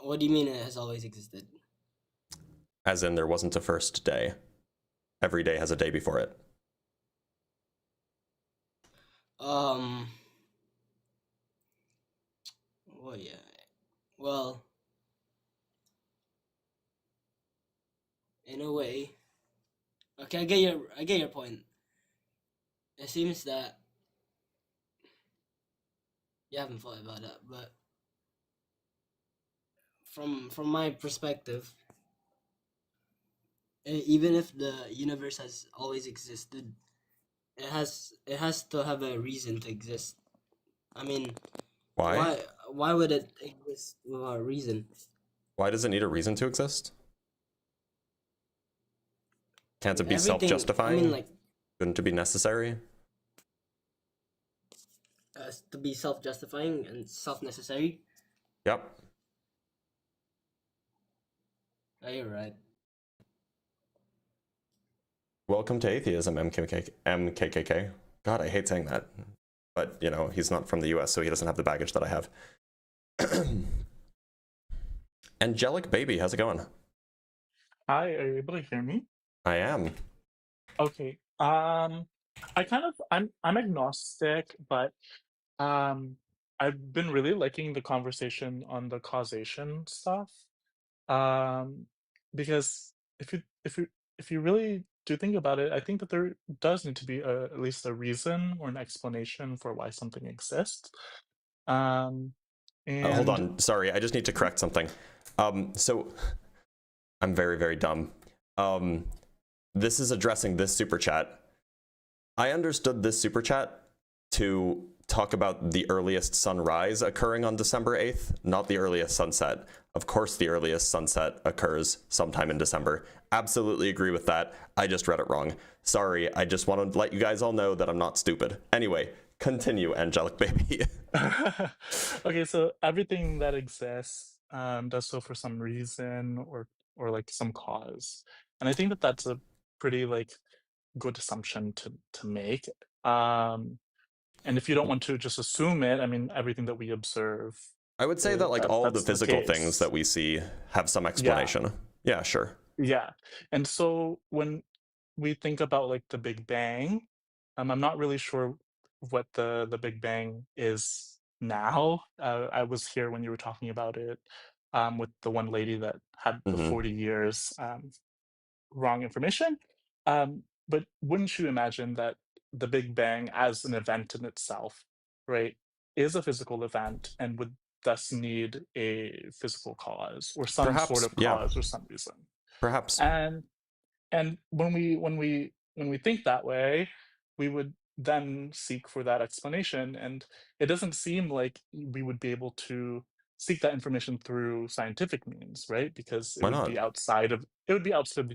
What do you mean it has always existed? As in there wasn't a first day. Every day has a day before it. Well, yeah. Well, in a way. Okay, I get your point. It seems that you haven't thought about that, but from my perspective, even if the universe has always existed, it has to have a reason to exist. I mean, Why? why would it exist without a reason? Why does it need a reason to exist? Can't it be Everything- self-justifying? I mean, like, Shouldn't it be necessary? to be self-justifying and self-necessary. Yep. Oh, you're right. Welcome to atheism, MKKK. God, I hate saying that. But, you know, he's not from the US, so he doesn't have the baggage that I have. Angelic Baby, how's it going? Hi, are you able to hear me? I am. Okay. I'm agnostic, but I've been really liking the conversation on the causation stuff. Because if you really do think about it, I think that there does need to be at least a reason or an explanation for why something exists. Hold And on. Sorry, I just need to correct something. So I'm very, very dumb. This is addressing this super chat. I understood this super chat to talk about the earliest sunrise occurring on December 8th, not the earliest sunset. Of course, the earliest sunset occurs sometime in December. Absolutely agree with that. I just read it wrong. Sorry, I just want to let you guys all know that I'm not stupid. Anyway, continue, Angelic Baby. okay, so everything that exists does so for some reason or like some cause, and I think that that's a pretty like good assumption to make. And if you don't want to just assume it, I mean, everything that we observe. I would say that like all of the that's the physical case. things that we see have some explanation. Yeah, sure. Yeah, and so when we think about like the Big Bang, I'm not really sure what the Big Bang is now. I was here when you were talking about it with the one lady that had the 40 years wrong information. But wouldn't you imagine that the Big Bang as an event in itself, right, is a physical event and would thus need a physical cause or some Perhaps, sort of yeah. cause or some reason. Perhaps. And when we think that way, we would then seek for that explanation, and it doesn't seem like we would be able to seek that information through scientific means, right? Because it Why would not? be outside of the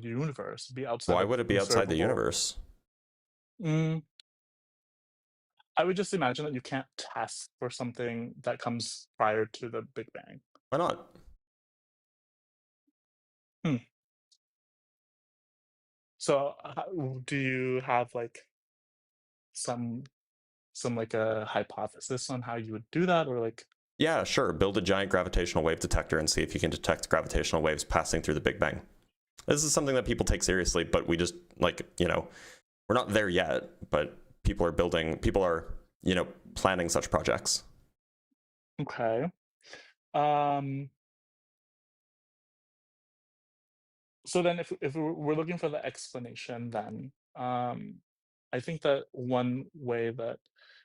universe. It'd be outside. Why of would it be outside the observable- universe? I would just imagine that you can't test for something that comes prior to the Big Bang. Why not? So, do you have like some like a hypothesis on how you would do that, or like? Yeah, sure. Build a giant gravitational wave detector and see if you can detect gravitational waves passing through the Big Bang. This is something that people take seriously, but we just, like, you know, we're not there yet, but people are, you know, planning such projects. Okay. So then if we're looking for the explanation, then I think that one way that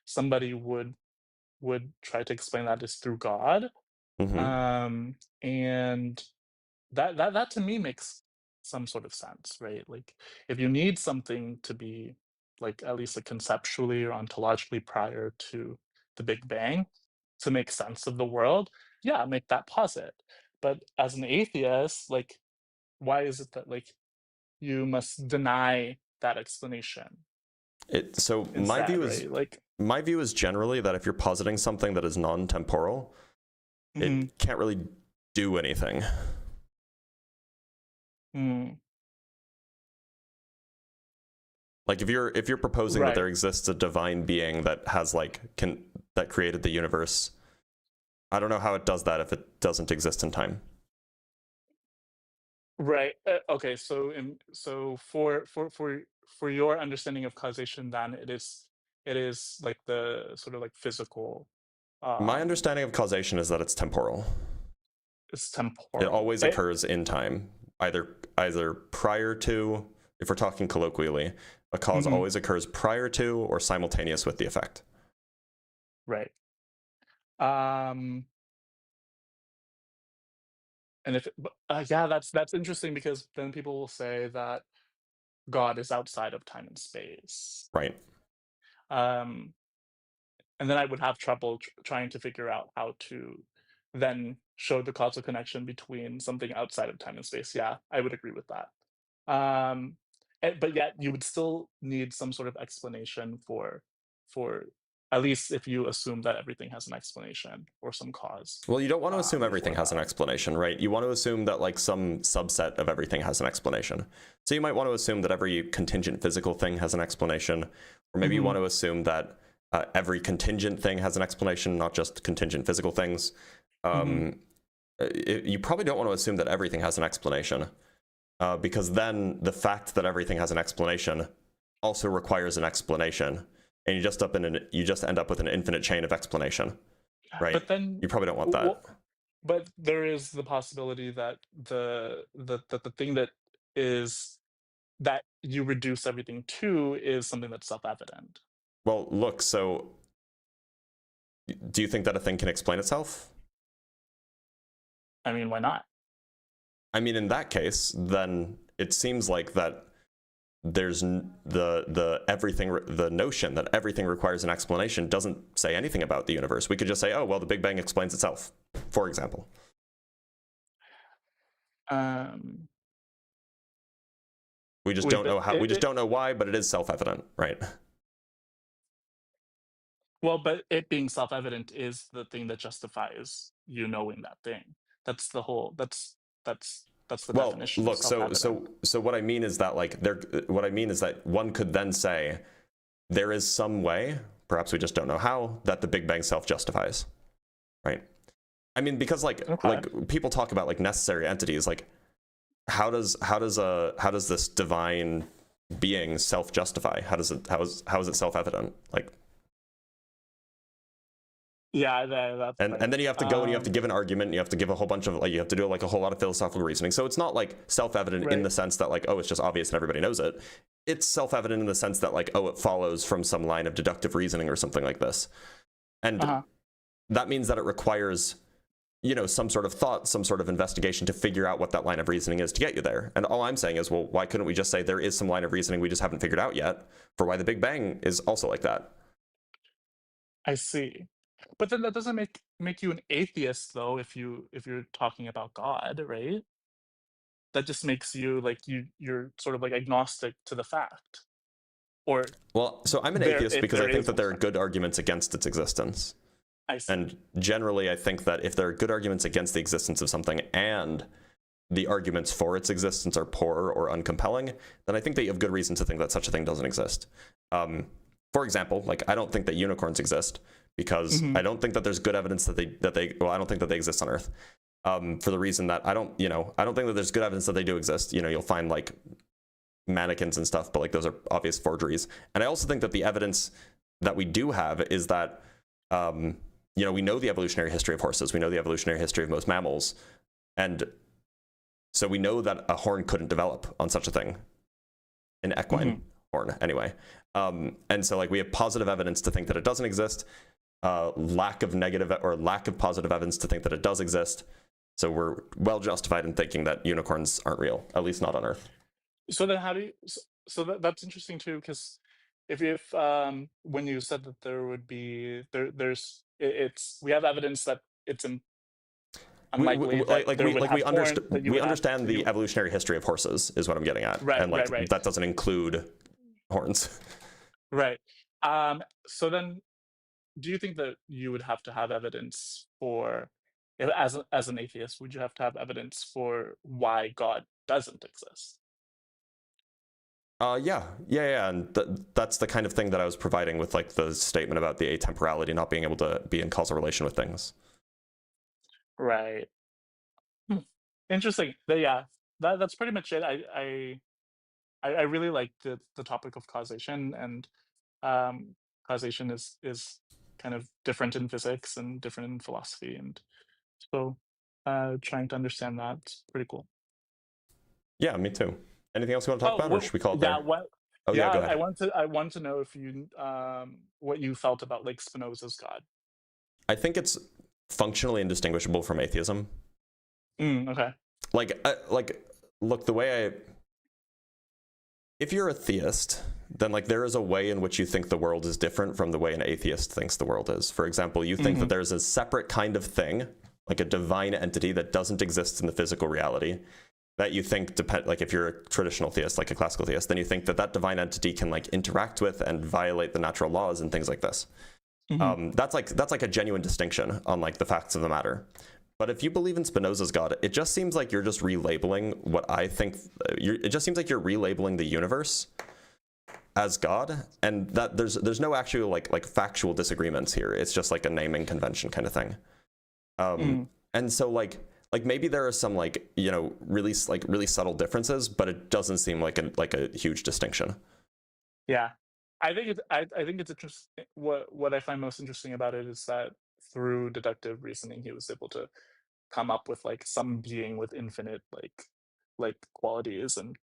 somebody would try to explain that is through God. Mm-hmm. And that to me makes some sort of sense, right? Like, if you need something to be, like, at least like conceptually or ontologically prior to the Big Bang to make sense of the world, yeah, make that posit. But as an atheist, like, why is it that, like, you must deny that explanation So my instead, view is right? Like, generally that if you're positing something that is non-temporal, it can't really do anything. Like, if you're proposing that there exists a divine being that has, like, that created the universe, I don't know how it does that if it doesn't exist in time. Right. Okay. So for your understanding of causation, then it is like the sort of like physical. My understanding of causation is that it's temporal. It's temporal. It always occurs in time, either prior to, if we're talking colloquially, a cause always occurs prior to or simultaneous with the effect. Right. And if yeah, that's interesting, because then people will say that God is outside of time and space. Right. And then I would have trouble trying to figure out how to then show the causal connection between something outside of time and space. Yeah, I would agree with that. But yet you would still need some sort of explanation for at least if you assume that everything has an explanation or some cause. Well, you don't want to assume everything has an explanation, right? You want to assume that, like, some subset of everything has an explanation. So you might want to assume that every contingent physical thing has an explanation, or maybe you want to assume that every contingent thing has an explanation, not just contingent physical things. You probably don't want to assume that everything has an explanation, because then the fact that everything has an explanation also requires an explanation, and you just end up with an infinite chain of explanation, right? But then you probably don't want that. But there is the possibility that the thing that is that you reduce everything to is something that's self-evident. Well, look, so do you think that a thing can explain itself? I mean, why not? I mean, in that case, then it seems like that there's the notion that everything requires an explanation doesn't say anything about the universe. We could just say, oh, well, the Big Bang explains itself, for example. We just don't know how. We just don't know why, but it is self-evident, right? Well, but it being self-evident is the thing that justifies you knowing that thing. That's the whole. That's the definition. Look, so what I mean is that, like, what I mean is that one could then say there is some way, perhaps we just don't know how, that the Big Bang self-justifies, right? I mean, because like people talk about, like, necessary entities, like how does this divine being self-justify? How is it self-evident? Like, yeah, that's and then you have to go and you have to give an argument, and you have to give a whole bunch of, like, you have to do, like, a whole lot of philosophical reasoning. So it's not, like, self-evident in the sense that, like, oh, it's just obvious and everybody knows it. It's self-evident in the sense that, like, oh, it follows from some line of deductive reasoning or something like this. And that means that it requires, you know, some sort of thought, some sort of investigation to figure out what that line of reasoning is to get you there. And all I'm saying is, well, why couldn't we just say there is some line of reasoning we just haven't figured out yet for why the Big Bang is also like that? I see. But then that doesn't make you an atheist, though, if you're talking about God, right? That just makes you, like, you're sort of, like, agnostic to the fact. Or, well, so I'm an atheist because I think that there are good arguments against its existence. I see. And generally, I think that if there are good arguments against the existence of something and the arguments for its existence are poor or uncompelling, then I think that you have good reason to think that such a thing doesn't exist. For example, like, I don't think that unicorns exist because I don't think that there's good evidence that they well, I don't think that they exist on Earth. for the reason that I don't think that there's good evidence that they do exist. You'll find like mannequins and stuff, but like those are obvious forgeries. And I also think that the evidence that we do have is that, we know the evolutionary history of horses. We know the evolutionary history of most mammals. And so we know that a horn couldn't develop on such a thing, an equine horn anyway. And so like we have positive evidence to think that it doesn't exist, lack of positive evidence to think that it does exist. So we're well justified in thinking that unicorns aren't real, at least not on Earth. So then how do you, that's interesting too, because if when you said that there would be, we have evidence that it's unlikely we understand the evolutionary history of horses is what I'm getting at. Right, and like right. that doesn't include horns. Right. So then do you think that you would have to have evidence for, as an atheist, would you have to have evidence for why God doesn't exist? Yeah, and that's the kind of thing that I was providing with like the statement about the atemporality, not being able to be in causal relation with things. Right. Interesting. But yeah, that's pretty much it. I really like the topic of causation, and causation is kind of different in physics and different in philosophy, and so trying to understand that's pretty cool. Yeah, me too. Anything else you want to talk about, or should we call it there? Go ahead. I want to know if you what you felt about like Spinoza's God. I think it's functionally indistinguishable from atheism. Okay. Look, the way if you're a theist, then like there is a way in which you think the world is different from the way an atheist thinks the world is. For example, you think that there's a separate kind of thing, like a divine entity that doesn't exist in the physical reality, that you think like if you're a traditional theist, like a classical theist, then you think that divine entity can like interact with and violate the natural laws and things like this. That's like a genuine distinction on like the facts of the matter. But if you believe in Spinoza's God, it just seems like you're just relabeling what I think. It just seems like you're relabeling the universe as God, and that there's no actual like factual disagreements here. It's just like a naming convention kind of thing. And so like maybe there are some like really subtle differences, but it doesn't seem like a huge distinction. Yeah, I think it's interesting. What I find most interesting about it is that through deductive reasoning, he was able to come up with like some being with infinite like qualities and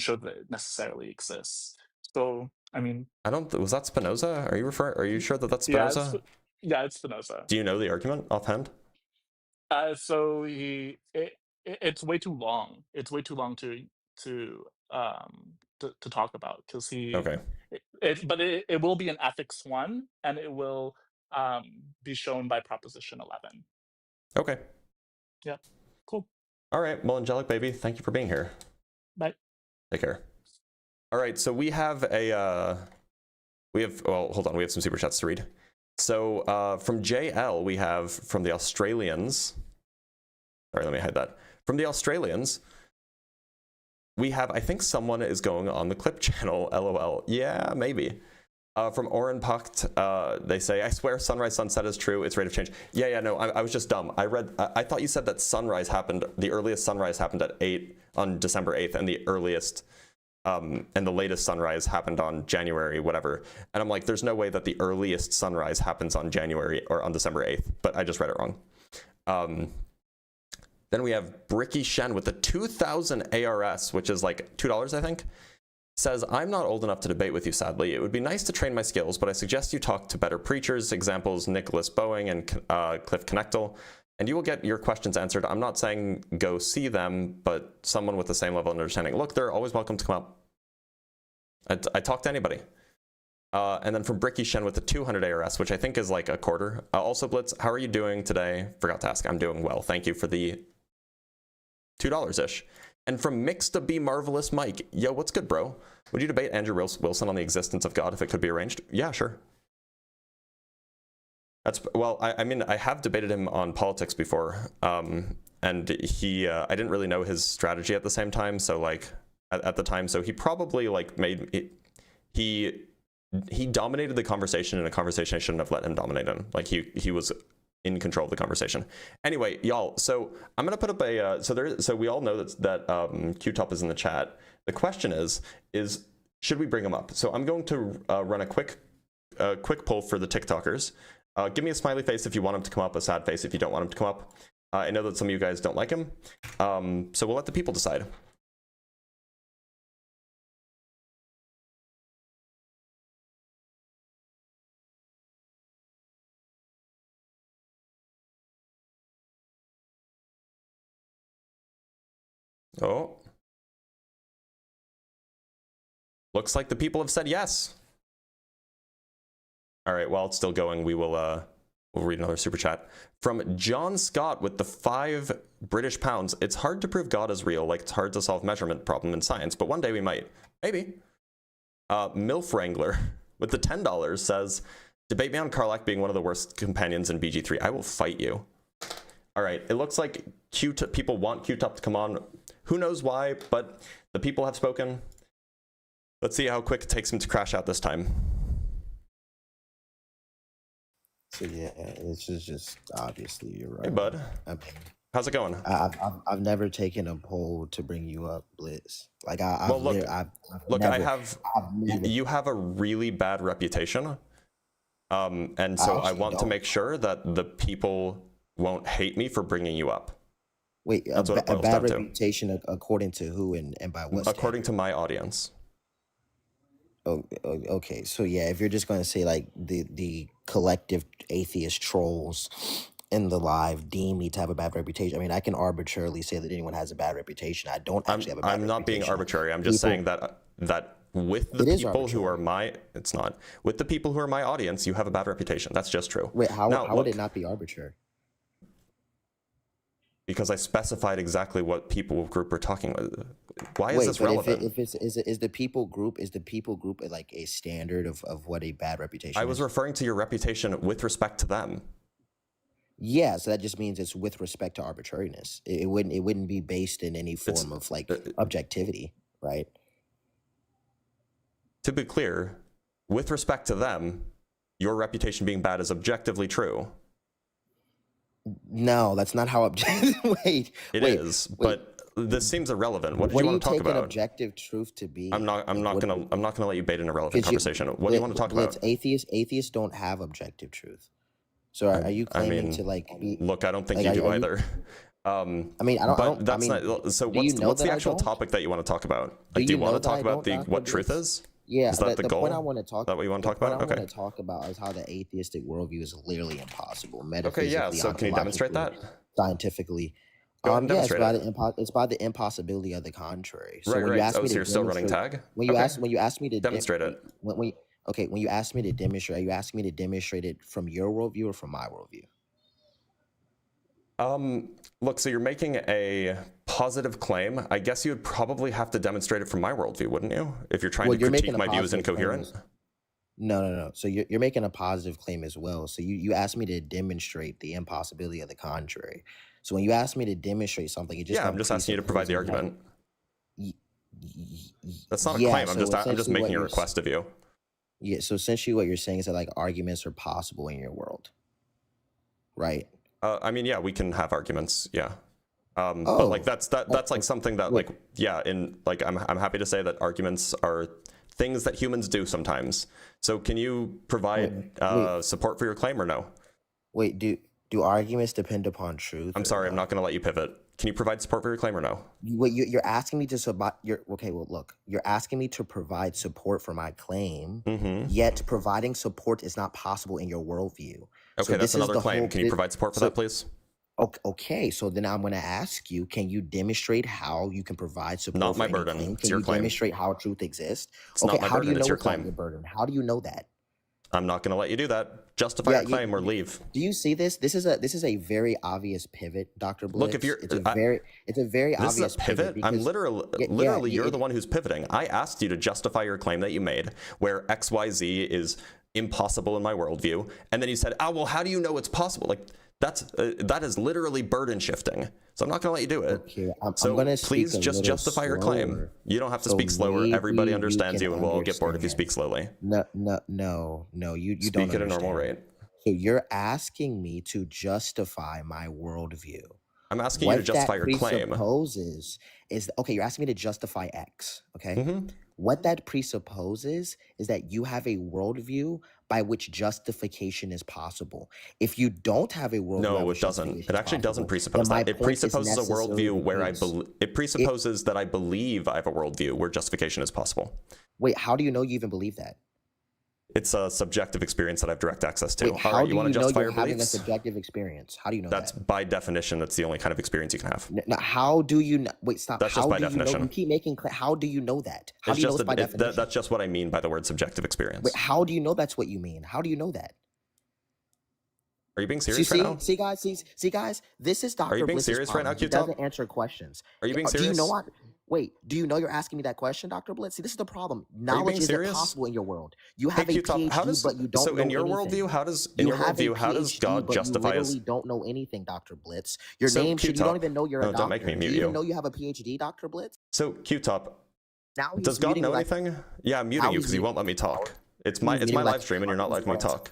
show that it necessarily exists. So I mean, was that Spinoza? Are you sure that that's Spinoza? Yeah, it's Spinoza. Do you know the argument offhand? So it's way too long. It's way too long to talk about, because it will be an ethics 1, and it will be shown by proposition 11. Okay. Yeah. Cool. All right. Well, Angelic baby, thank you for being here. Bye. Take care. All right. So we have hold on. We have some super chats to read. So from JL, we have from the Australians. Sorry, let me hide that. From the Australians, we have, I think someone is going on the clip channel, LOL. Yeah, maybe. From Oren Pucht, they say, I swear sunrise, sunset is true. Its rate of change. Yeah, no, I was just dumb. I thought you said that the earliest sunrise happened on December 8th, and the earliest and the latest sunrise happened on January, whatever. And I'm like, there's no way that the earliest sunrise happens on January or on December 8th, but I just read it wrong. Then we have Bricky Shen with the 2000 ARS, which is like $2, I think. Says, I'm not old enough to debate with you, sadly. It would be nice to train my skills, but I suggest you talk to better preachers, examples Nicholas Boeing and Cliff Knechtel, and you will get your questions answered. I'm not saying go see them, but someone with the same level of understanding. Look, they're always welcome to come up. I talk to anybody. And then from Bricky Shen with the 200 ARS, which I think is like a quarter. Also, Blitz, how are you doing today? Forgot to ask. I'm doing well. Thank you for the $2-ish. And from Mixed to Be Marvelous Mike, yo, what's good, bro? Would you debate Andrew Wilson on the existence of God if it could be arranged? Yeah, sure. I mean, I have debated him on politics before, and I didn't really know his strategy at the same time. So like at the time, so he probably like he dominated the conversation in a conversation I shouldn't have let him dominate in. Like he was in control of the conversation. Anyway, y'all, so I'm gonna put up a so we all know that QTop is in the chat. The question is should we bring him up? So I'm going to run a quick poll for the TikTokers. Give me a smiley face if you want him to come up, a sad face if you don't want him to come up. I know that some of you guys don't like him, so we'll let the people decide. Oh. Looks like the people have said yes. All right, while it's still going, we'll read another super chat. From John Scott with the 5 British pounds. It's hard to prove God is real, like it's hard to solve measurement problem in science, but one day we might. Maybe. Milf Wrangler with the $10 says, debate me on Karlach being one of the worst companions in BG3. I will fight you. All right, it looks like people want QTop to come on. Who knows why, but the people have spoken. Let's see how quick it takes him to crash out this time. So yeah, this is just obviously you're right. Hey, bud. I mean, how's it going? I've never taken a poll to bring you up, Blitz. Like you have a really bad reputation, and so I want to make sure that the people won't hate me for bringing you up. Wait, a bad reputation according to who and by what? According to my audience. Oh, okay. So yeah, if you're just going to say like the collective atheist trolls in the live deem me to have a bad reputation, I mean, I can arbitrarily say that anyone has a bad reputation. I don't actually have a bad reputation. I'm not being arbitrary. I'm just saying that with the people who are with the people who are my audience, you have a bad reputation. That's just true. Wait, how would it not be arbitrary? Because I specified exactly what people group we're talking about. Why is this relevant? Is the people group like a standard of what a bad reputation I was is? referring to your reputation with respect to them. Yeah, so that just means it's with respect to arbitrariness. It wouldn't be based in any form of like objectivity, right? To be clear, with respect to them, your reputation being bad is objectively true. No, that's not how objective. Wait, but this seems irrelevant. What do you want to talk about? Objective truth to be? I'm not gonna let you bait an irrelevant conversation. What do you want to talk about? Atheists don't have objective truth. So are you claiming to like be? Look, I don't think you do either. I mean, I don't. That's not. So what's the actual topic that you want to talk about? Like, do you want to talk about what truth is? Yeah, is that the goal? Point I want to talk. Is that what you want to talk about? What I want to talk about is how the atheistic worldview is literally impossible. Okay, yeah. So can you demonstrate that scientifically? Yeah, it's by the impossibility of the contrary. So right, when you ask me so you're still running tag? When you ask me to demonstrate it. When you ask me to demonstrate, are you asking me to demonstrate it from your worldview or from my worldview? Look, so you're making a positive claim. I guess you would probably have to demonstrate it from my worldview, wouldn't you? If you're trying to critique my views incoherent. No. So you're making a positive claim as well. So you asked me to demonstrate the impossibility of the contrary. So when you ask me to demonstrate something, it just I'm just asking you to provide the argument. That's not a claim. I'm just making a request of you. Yeah. So essentially, what you're saying is that like arguments are possible in your world, right? I mean, yeah, we can have arguments, yeah. But like that's like something that like I'm happy to say that arguments are things that humans do sometimes. So can you provide support for your claim or no? Wait, do arguments depend upon truth? I'm sorry, I'm not going to let you pivot. Can you provide support for your claim or no? Wait, you're asking me to you're asking me to provide support for my claim, yet providing support is not possible in your worldview. Okay, that's another claim. Can you provide support for that, please? Okay, so then I'm going to ask you, can you demonstrate how you can provide support? Not my burden. Claim? It's your claim. Demonstrate how truth exists? It's not my burden. It's your claim. Your burden? How do you know that? I'm not going to let you do that. Justify your claim or leave. Do you see this? This is a very obvious pivot, Dr. Blitz. Look, if you're, it's a very obvious this is a pivot. I'm literally, you're the one who's pivoting. I asked you to justify your claim that you made, where XYZ is impossible in my worldview, and then you said, "Oh, well, how do you know it's possible?" Like that is literally burden shifting. So I'm not going to let you do it. Okay, so please just justify your claim. You don't have to speak slower. Everybody understands you, and we'll all get bored if you speak slowly. No. You don't speak at a normal rate. So you're asking me to justify my worldview. I'm asking you to What justify that your claim. presupposes is, okay, you're asking me to justify X, okay? Mm-hmm. What that presupposes is that you have a worldview by which justification is possible. If you don't have a worldview by No, which it doesn't. justification It is actually doesn't possible, then presuppose my that. It point is presupposes a necessarily worldview where erased. it presupposes that I believe I have a worldview where justification is possible. Wait, how do you know you even believe that? It's a subjective experience that I have direct access to. Wait, All how right, do you want you to know justify you're your having a beliefs? subjective experience? How do you know That's that? by definition. That's the only kind of experience you can have. Now, how do you know? Wait, stop. That's How just by do you know? definition. You keep making. How do you know that? How It's do you know just it's by definition? that's just what I mean by the word subjective experience. Wait, how do you know that's what you mean? How do you know that? Are you being serious right now? See, guys. This is Dr. Are you being Blitz's serious right now, problem. He Q-Top? doesn't answer questions. Are you being Do you serious? know what? Wait, do you know you're asking me that question, Dr. Blitz? See, this is the problem. Are you Knowledge being isn't serious? possible in your world. You Hey, have a Q-Top, how PhD, does but you don't so know in your anything. worldview, how does You have a God PhD, but you justify his? literally don't know anything, Dr. Blitz. Your So name should. You don't Q-Top, even know you're a no, doctor. don't make me Do mute you even you. know you have a PhD, Dr. Blitz? So Q-Top, Now he's does God muting know you like anything? Yeah, I'm muting now you he's because you muting won't let me you, talk. coward. It's He's my muting you like live stream and you're not letting me talk.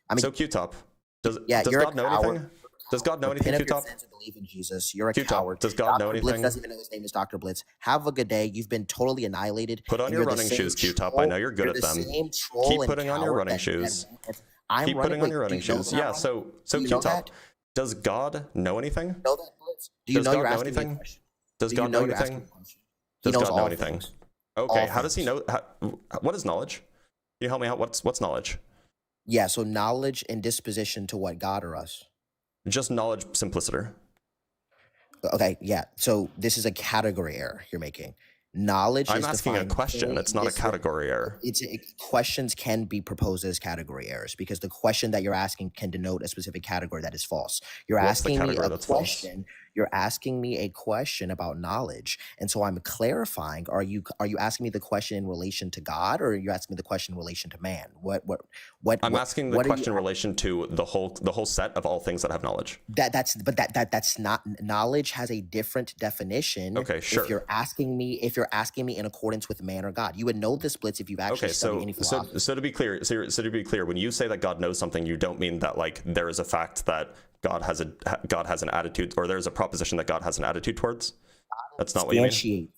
I mean, So Q-Top, does yeah, does you're God a know coward. anything? Does God know anything, Repent of your Q-Top? sins and believe in Jesus. You're a Q-Top, coward. does God know Dr. Blitz anything? doesn't even know his name is Dr. Blitz. Have a good day. You've been totally annihilated. Put on And your you're the running same shoes, Q-Top. I troll. know you're good You're at the them. same troll Keep and putting on your coward running that shoes. I'm Keep running. putting on Wait, your do running you know shoes. that? Yeah, Do so you know Q-Top, that? does God know anything? Know that, Blitz? Do you Does know God you're know asking me a anything? question? Does Do you God know know you're asking anything? me a question? He Does knows God know all anything? things. Okay, All how does he things. know? What is knowledge? Can you help me out? What's knowledge? Yeah, so knowledge and disposition to what, God or us? Just knowledge simpliciter. Okay, yeah. So this is a category error you're making. Knowledge I'm is asking a defined question. fully It's in not a this. category error. Questions can be proposed as category errors because the question that you're asking can denote a specific category that is false. You're What's the asking me category a that's false? question. You're asking me a question about knowledge, and so I'm clarifying. Are you asking me the question in relation to God, or are you asking me the question in relation to man? What? I'm asking the what are you question in relation to the whole set of all things that have knowledge. That's not knowledge has a different definition. Okay, sure. If you're asking me in accordance with man or God, you would know this, Blitz, if you've actually Okay, studied any philosophy. so to be clear, when you say that God knows something, you don't mean that like there is a fact that God has an attitude, or there's a proposition that God has an attitude towards. That's not what you mean.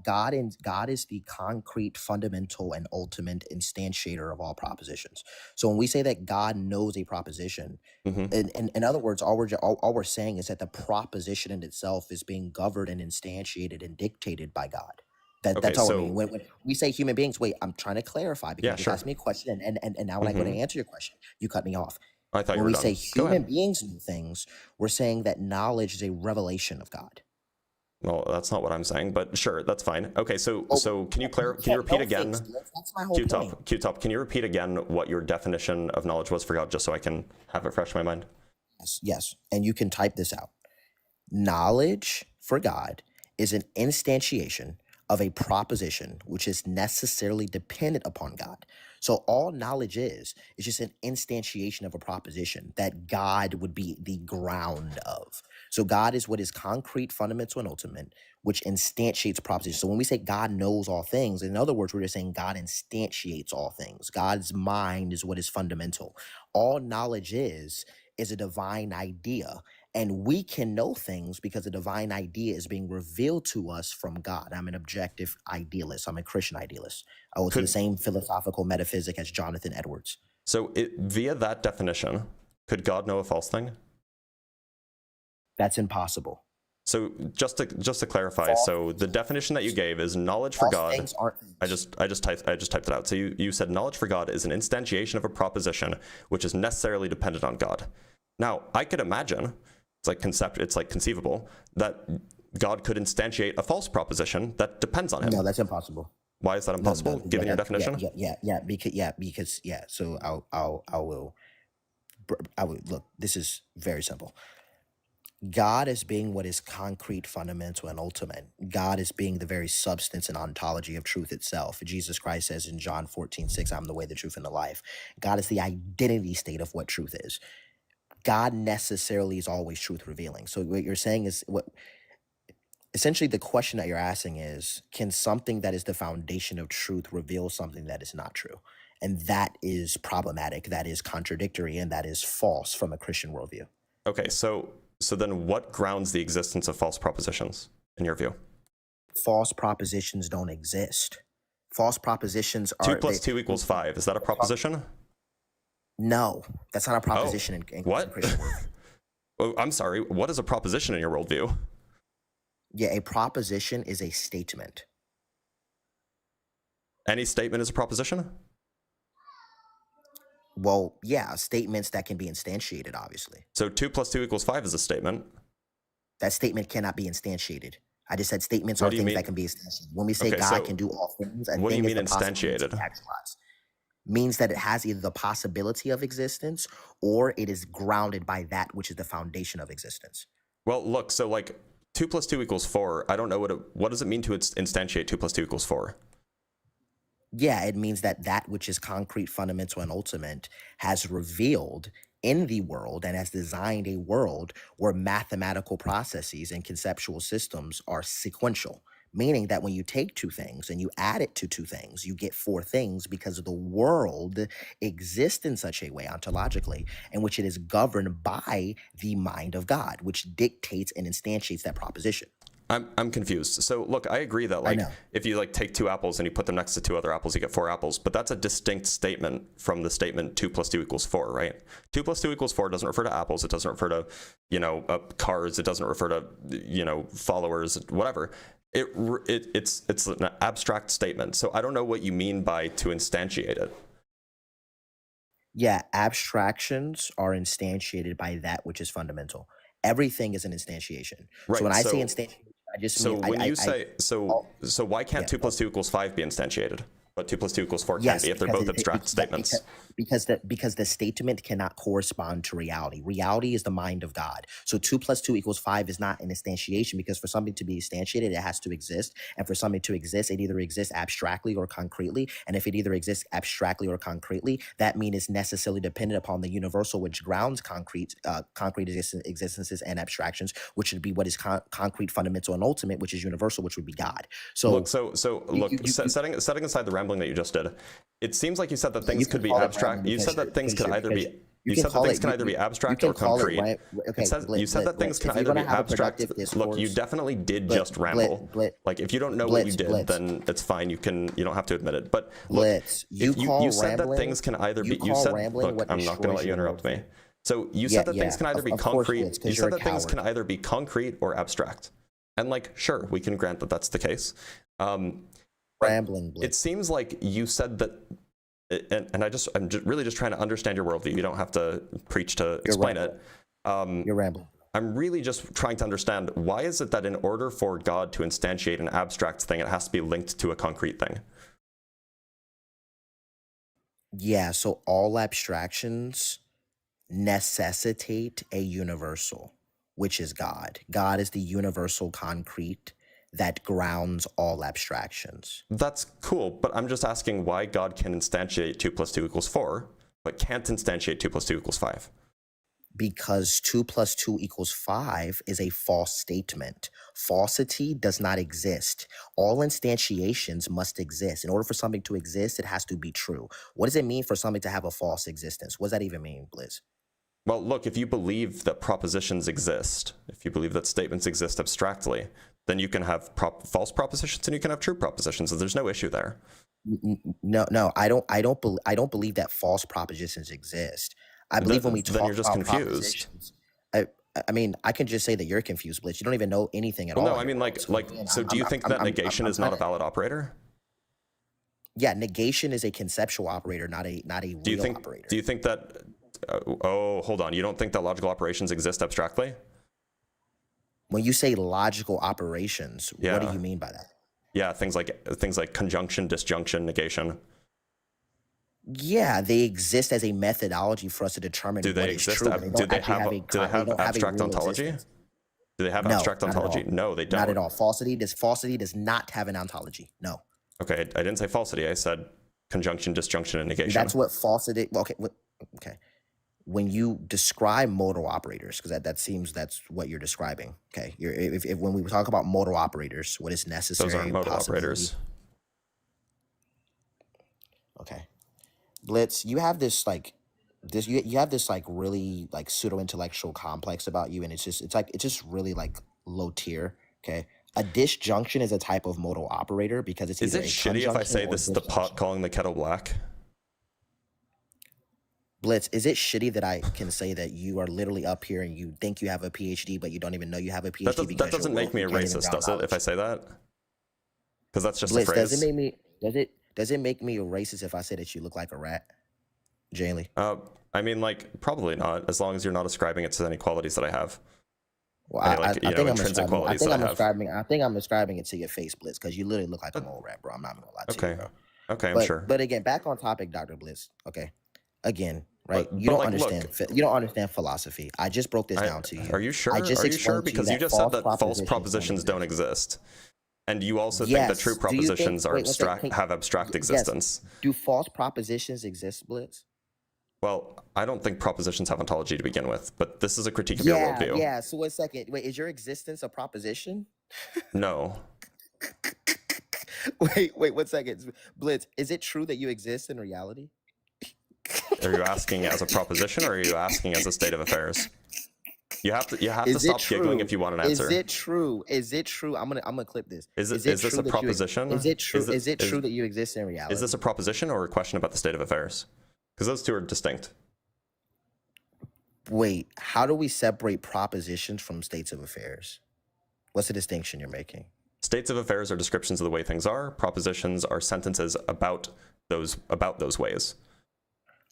God is the concrete, fundamental, and ultimate instantiator of all propositions. So when we say that God knows a proposition, in other words, all we're saying is that the proposition in itself is being governed and instantiated and dictated by God. That's all I mean. When we say human beings, wait, I'm trying to clarify because you asked me a question, and now when I go to answer your question, you cut me off. I thought when you were we done. say human beings know things, we're saying that knowledge is a revelation of God. Well, that's not what I'm saying, but sure, that's fine. Okay, so can you repeat again? That's my whole point. Q-Top, can you repeat again what your definition of knowledge was for God, just so I can have it fresh in my mind? Yes, and you can type this out. Knowledge for God is an instantiation of a proposition which is necessarily dependent upon God. So all knowledge is just an instantiation of a proposition that God would be the ground of. So God is what is concrete, fundamental, and ultimate, which instantiates propositions. So when we say God knows all things, in other words, we're just saying God instantiates all things. God's mind is what is fundamental. All knowledge is a divine idea. And we can know things because the divine idea is being revealed to us from God. I'm an objective idealist. I'm a Christian idealist. I hold to the same philosophical metaphysic as Jonathan Edwards. So via that definition, could God know a false thing? That's impossible. So just to clarify, so the definition that you gave is knowledge for God. Things aren't things. I just typed it out. So you said knowledge for God is an instantiation of a proposition which is necessarily dependent on God. Now, I could imagine, it's like conceivable that God could instantiate a false proposition that depends on him. No, that's impossible. Why is that impossible, given your definition? Because So I will look. This is very simple. God as being what is concrete, fundamental, and ultimate. God as being the very substance and ontology of truth itself. Jesus Christ says in John 14:6, I'm the way, the truth, and the life. God is the identity state of what truth is. God necessarily is always truth revealing. So what you're saying is essentially the question that you're asking is, can something that is the foundation of truth reveal something that is not true? And that is problematic, that is contradictory, and that is false from a Christian worldview. Okay, so then what grounds the existence of false propositions in your view? False propositions don't exist. False propositions are 2 plus 2 equals 5. Is that a proposition? No, that's not a proposition in what? Christian worldview. Oh, I'm sorry. What is a proposition in your worldview? Yeah, a proposition is a statement. Any statement is a proposition? Well, yeah, statements that can be instantiated, obviously. So 2 plus 2 equals 5 is a statement. That statement cannot be instantiated. I just said statements What are do you things mean? that can be instantiated. When we say Okay, God so can do all things, a what do you thing mean is the possibility to instantiated? be actualized. Means that it has either the possibility of existence or it is grounded by that which is the foundation of existence. Well, look, so like 2 plus 2 equals 4. I don't know what does it mean to instantiate 2 plus 2 equals 4? Yeah, it means that that which is concrete, fundamental, and ultimate has revealed in the world and has designed a world where mathematical processes and conceptual systems are sequential, meaning that when you take two things and you add it to two things, you get four things because the world exists in such a way ontologically in which it is governed by the mind of God, which dictates and instantiates that proposition. I'm confused. So look, I agree that like if you like take 2 apples and you put them next to 2 other apples, you get 4 apples, but that's a distinct statement from the statement 2 plus 2 equals 4, right? 2 plus 2 equals 4 doesn't refer to apples. It doesn't refer to, cars. It doesn't refer to, followers, whatever. It's an abstract statement. So I don't know what you mean by to instantiate it. Yeah, abstractions are instantiated by that which is fundamental. Everything is an instantiation. Right. So when I say instantiation, I just mean when you say so why can't 2 plus 2 equals 5 be instantiated, but 2 plus 2 equals 4 can be if they're both abstract statements? Because the statement cannot correspond to reality. Reality is the mind of God. So 2 plus 2 equals 5 is not an instantiation, because for something to be instantiated, it has to exist. And for something to exist, it either exists abstractly or concretely. And if it either exists abstractly or concretely, that means it's necessarily dependent upon the universal which grounds concrete existences and abstractions, which would be what is concrete, fundamental, and ultimate, which is universal, which would be God. So setting aside the rambling that you just did, it seems like you said that things could be abstract. You said that things could either be. You said that things can either be abstract or concrete. You said that things can either be abstract. Look, you definitely did just ramble. Like if you don't know what you did, then it's fine. You don't have to admit it. But look, you said that things can either be. You said, look, I'm not going to let you interrupt me. So you said that things can either be concrete. You said that things can either be concrete or abstract. And like, sure, we can grant that that's the case. Rambling. It seems like you said that, and I'm really just trying to understand your worldview. You don't have to preach to explain it. You're rambling. I'm really just trying to understand, why is it that in order for God to instantiate an abstract thing, it has to be linked to a concrete thing? Yeah, so all abstractions necessitate a universal, which is God. God is the universal concrete that grounds all abstractions. That's cool, but I'm just asking why God can instantiate 2 plus 2 equals 4, but can't instantiate 2 plus 2 equals 5. Because 2 plus 2 equals 5 is a false statement. Falsity does not exist. All instantiations must exist. In order for something to exist, it has to be true. What does it mean for something to have a false existence? What does that even mean, Blitz? Well, look, if you believe that propositions exist, if you believe that statements exist abstractly, then you can have false propositions and you can have true propositions, and there's no issue there. No, I don't believe that false propositions exist. I believe when we talk then you're just about confused. I mean, I can just say that you're confused, Blitz. You don't even know anything at all. No, I mean, so do you think that negation is not a valid operator? Yeah, negation is a conceptual operator, not a real operator. Do you think that? Hold on. You don't think that logical operations exist abstractly? When you say logical operations, what do you mean by that? Yeah, things like conjunction, disjunction, negation. Yeah, they exist as a methodology for us to determine what is true. Do they have abstract ontology? Do they have abstract ontology? No, they don't. Not at all. Falsity does not have an ontology. No. Okay, I didn't say falsity. I said conjunction, disjunction, and negation. That's what falsity. Okay. When you describe modal operators, because that seems that's what you're describing. Okay, if when we talk about modal operators, what is necessary? Those aren't modal operators. Okay. Blitz, you have this like this you have this like really like pseudo intellectual complex about you, and it's just really like low tier. Okay, a disjunction is a type of modal operator because it's Is either it a shitty if I conjunction say or this is the disjunction. pot calling the kettle black? Blitz, is it shitty that I can say that you are literally up here and you think you have a PhD, but you don't even know you have a PhD That because doesn't make me a racist, does it, if I say that? Because that's just Blitz, a phrase. does it make me a racist if I say that you look like a rat, Jaylee? I mean, like, probably not, as long as you're not ascribing it to any qualities that I have. Well, Any, like, I think intrinsic qualities that I have. I think I'm ascribing it to your face, Blitz, because you literally look like a mole rat, bro. I'm not gonna lie to you, bro. Okay, I'm sure. But again, back on topic, Dr. Blitz. Okay, again, right? But you don't like, understand. You don't understand philosophy. I just broke this down to you. Are you sure? I just Are you sure? explained to Because you that just said that false propositions propositions don't exist. And you also think Yes. that true Do you think- propositions are wait, one second, have abstract yes. existence. Do false propositions exist, Blitz? Well, I don't think propositions have ontology to begin with, but this is a critique of your worldview. Yeah. So 1 second. Wait, is your existence a proposition? No. Wait 1 second. Blitz, is it true that you exist in reality? Are you asking as a proposition, or are you asking as a state of affairs? You have to stop giggling if you want an answer. Is it true? I'm gonna clip this. Is it this true a that proposition? Is it true? Is it true that you exist in reality? Is this a proposition or a question about the state of affairs? Because those two are distinct. Wait, how do we separate propositions from states of affairs? What's the distinction you're making? States of affairs are descriptions of the way things are. Propositions are sentences about those ways.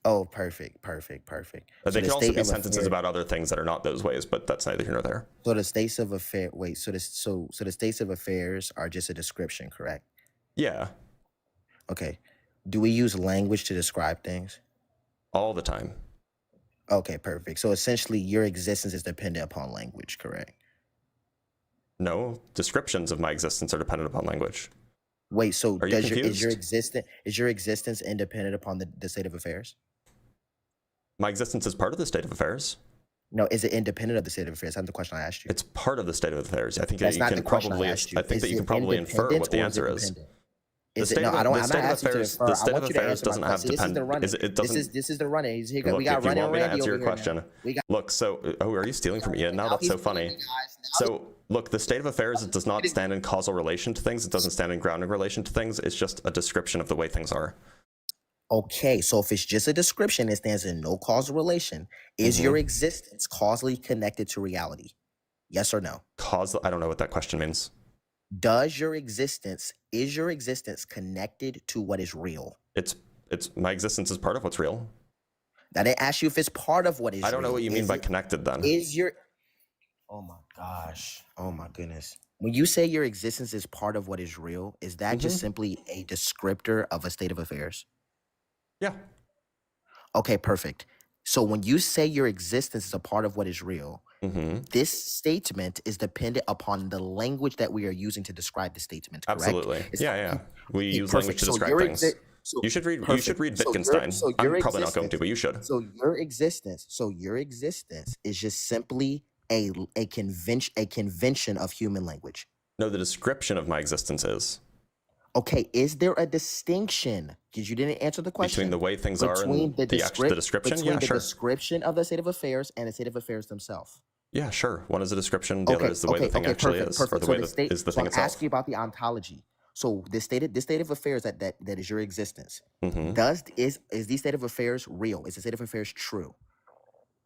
Oh, perfect. They can also be sentences about other things that are not those ways, but that's neither here nor there. So the states of affair. Wait, so the states of affairs are just a description, correct? Yeah. Okay. Do we use language to describe things? All the time. Okay, perfect. So essentially, your existence is dependent upon language, correct? No, descriptions of my existence are dependent upon language. Wait, so Are you confused? is your existence independent upon the state of affairs? My existence is part of the state of affairs. No, is it independent of the state of affairs? That's the question I asked you. It's part of the state of affairs. I think That's that not you the can question probably. I asked you. I think Is that you can it probably infer independent what the or is it answer is. dependent? The Is state it, no, of I don't. the I'm state not of asking you to affairs. infer. The I state of want you to affairs answer my doesn't have question. This is the depend. running. It doesn't. This is the running. He's here. Look, We got if you running want me to Randy answer over your here question, now. We got. look. So, are you stealing from Ian now? That's so funny. So, look, the state of affairs does not stand in causal relation to things. It doesn't stand in grounding relation to things. It's just a description of the way things are. Okay, so if it's just a description, it stands in no causal relation. Is your existence causally connected to reality? Yes or no? Causal. I don't know what that question means. Is your existence connected to what is real? It's my existence is part of what's real. I didn't ask you if it's part of what is real. I don't know what you mean by connected then. Oh my gosh. Oh my goodness. When you say your existence is part of what is real, is that just simply a descriptor of a state of affairs? Yeah. Okay, perfect. So when you say your existence is a part of what is real, this statement is dependent upon the language that we are using to describe the statement, correct? Absolutely. Yeah. We use language to describe things. You should read Wittgenstein. I'm probably not going to, but you should. So your existence is just simply a convention of human language. No, the description of my existence is. Okay, is there a distinction? Because you didn't answer the question. Between the way things are and the description? Between Yeah, the sure. description of the state of affairs and the state of affairs themselves. Yeah, sure. One is a description, the other is the way the thing actually is, or the way that is the thing itself. I'm asking you about the ontology. So this state of affairs that is your existence. Is the state of affairs real? Is the state of affairs true?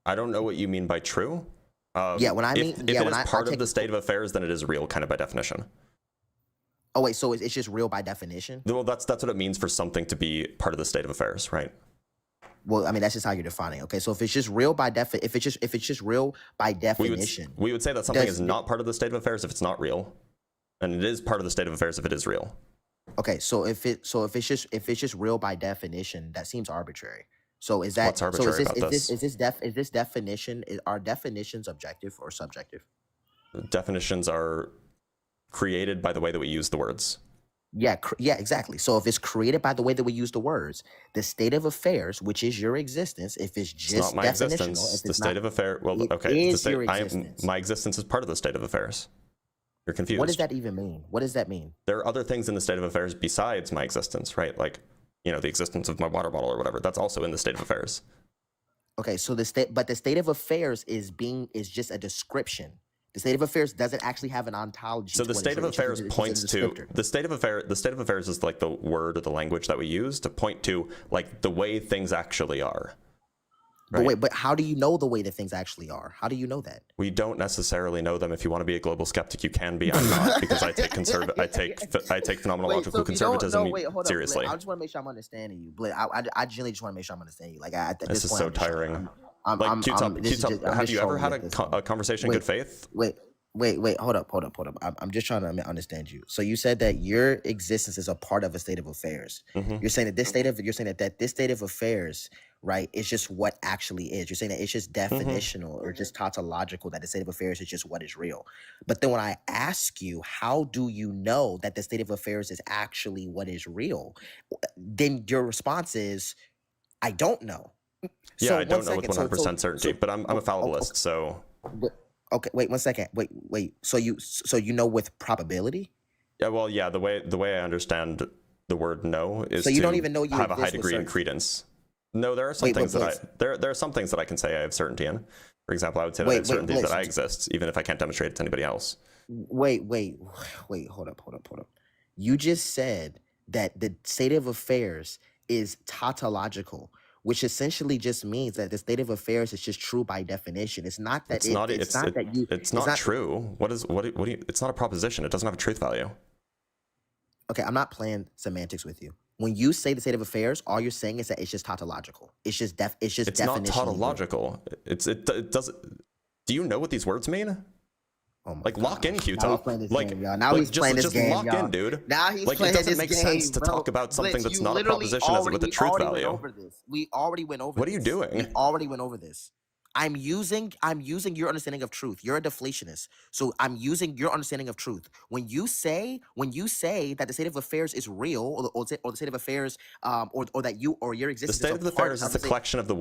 I don't know what you mean by true. If it is part of the state of affairs, then it is real, kind of by definition. Oh wait, so it's just real by definition? Well, that's what it means for something to be part of the state of affairs, right? Well, I mean that's just how you're defining. Okay, so if it's just real by definition, we would say that something is not part of the state of affairs if it's not real, and it is part of the state of affairs if it is real. Okay, so if it's just real by definition, that seems arbitrary. So is that what's arbitrary about this? Are definitions objective or subjective? Definitions are created by the way that we use the words. Yeah, exactly. So if it's created by the way that we use the words, the state of affairs, which is your existence, if it's just it's not my definitional, existence. The state of affairs. Well, okay. My existence is part of the state of affairs. You're confused. What does that even mean? What does that mean? There are other things in the state of affairs besides my existence, right? Like you know, the existence of my water bottle or whatever. That's also in the state of affairs. Okay, so the state of affairs is just a description. The state of affairs doesn't actually have an ontology. So the state of affairs points to the state of affairs is like the word or the language that we use to point to like the way things actually are. Right? But how do you know the way that things actually are? How do you know that? We don't necessarily know them. If you want to be a global skeptic, you can be. I'm not, because I take phenomenological conservatism seriously. Blitz, I just want to make sure I'm understanding you, Blitz. I genuinely just want to make sure I'm understanding you. Like at this is point, so tiring. Like Q-Top, have you ever had a conversation in good faith? Wait, hold up. I'm just trying to understand you. So you said that your existence is a part of a state of affairs. Mm-hmm. You're saying that this state of affairs, right, is just what actually is. You're saying that it's just definitional or just tautological, that the state of affairs is just what is real. But then when I ask you, how do you know that the state of affairs is actually what is real? Then your response is, I don't know. Yeah, So I don't know one with second. 100% certainty, but I'm a fallibilist, so. Okay, wait 1 second. Wait. So you know with probability? Yeah, well, yeah. The way I understand the word "no" is So you to don't even know you have a high exist with degree in certainty. credence. No, there are some Wait, things Blitz. there are some things that I can say I have certainty in. For example, I would say that I have certainty Blitz. that I exist, even if I can't demonstrate it to anybody else. Wait. Hold up. You just said that the state of affairs is tautological, which essentially just means that the state of affairs is just true by definition. It's not that it's not true. What do you? It's not a proposition. It doesn't have a truth value. Okay, I'm not playing semantics with you. When you say the state of affairs, all you're saying is that it's just tautological. It's just It's not tautological. It doesn't. Do you know what these words mean? Oh my like lock gosh. in, Q-Top. Now he's playing this game, lock y'all. in, dude. Now he's like playing it doesn't this make game, sense to bro. talk about something Blitz, that's you not a literally proposition with a truth value. We already went over this. What are you doing? We already went over this. I'm using your understanding of truth. You're a deflationist. So I'm using your understanding of truth. When you say that the state of affairs is real, or the state of affairs, or that you or your existence. The state of affairs is the collection of the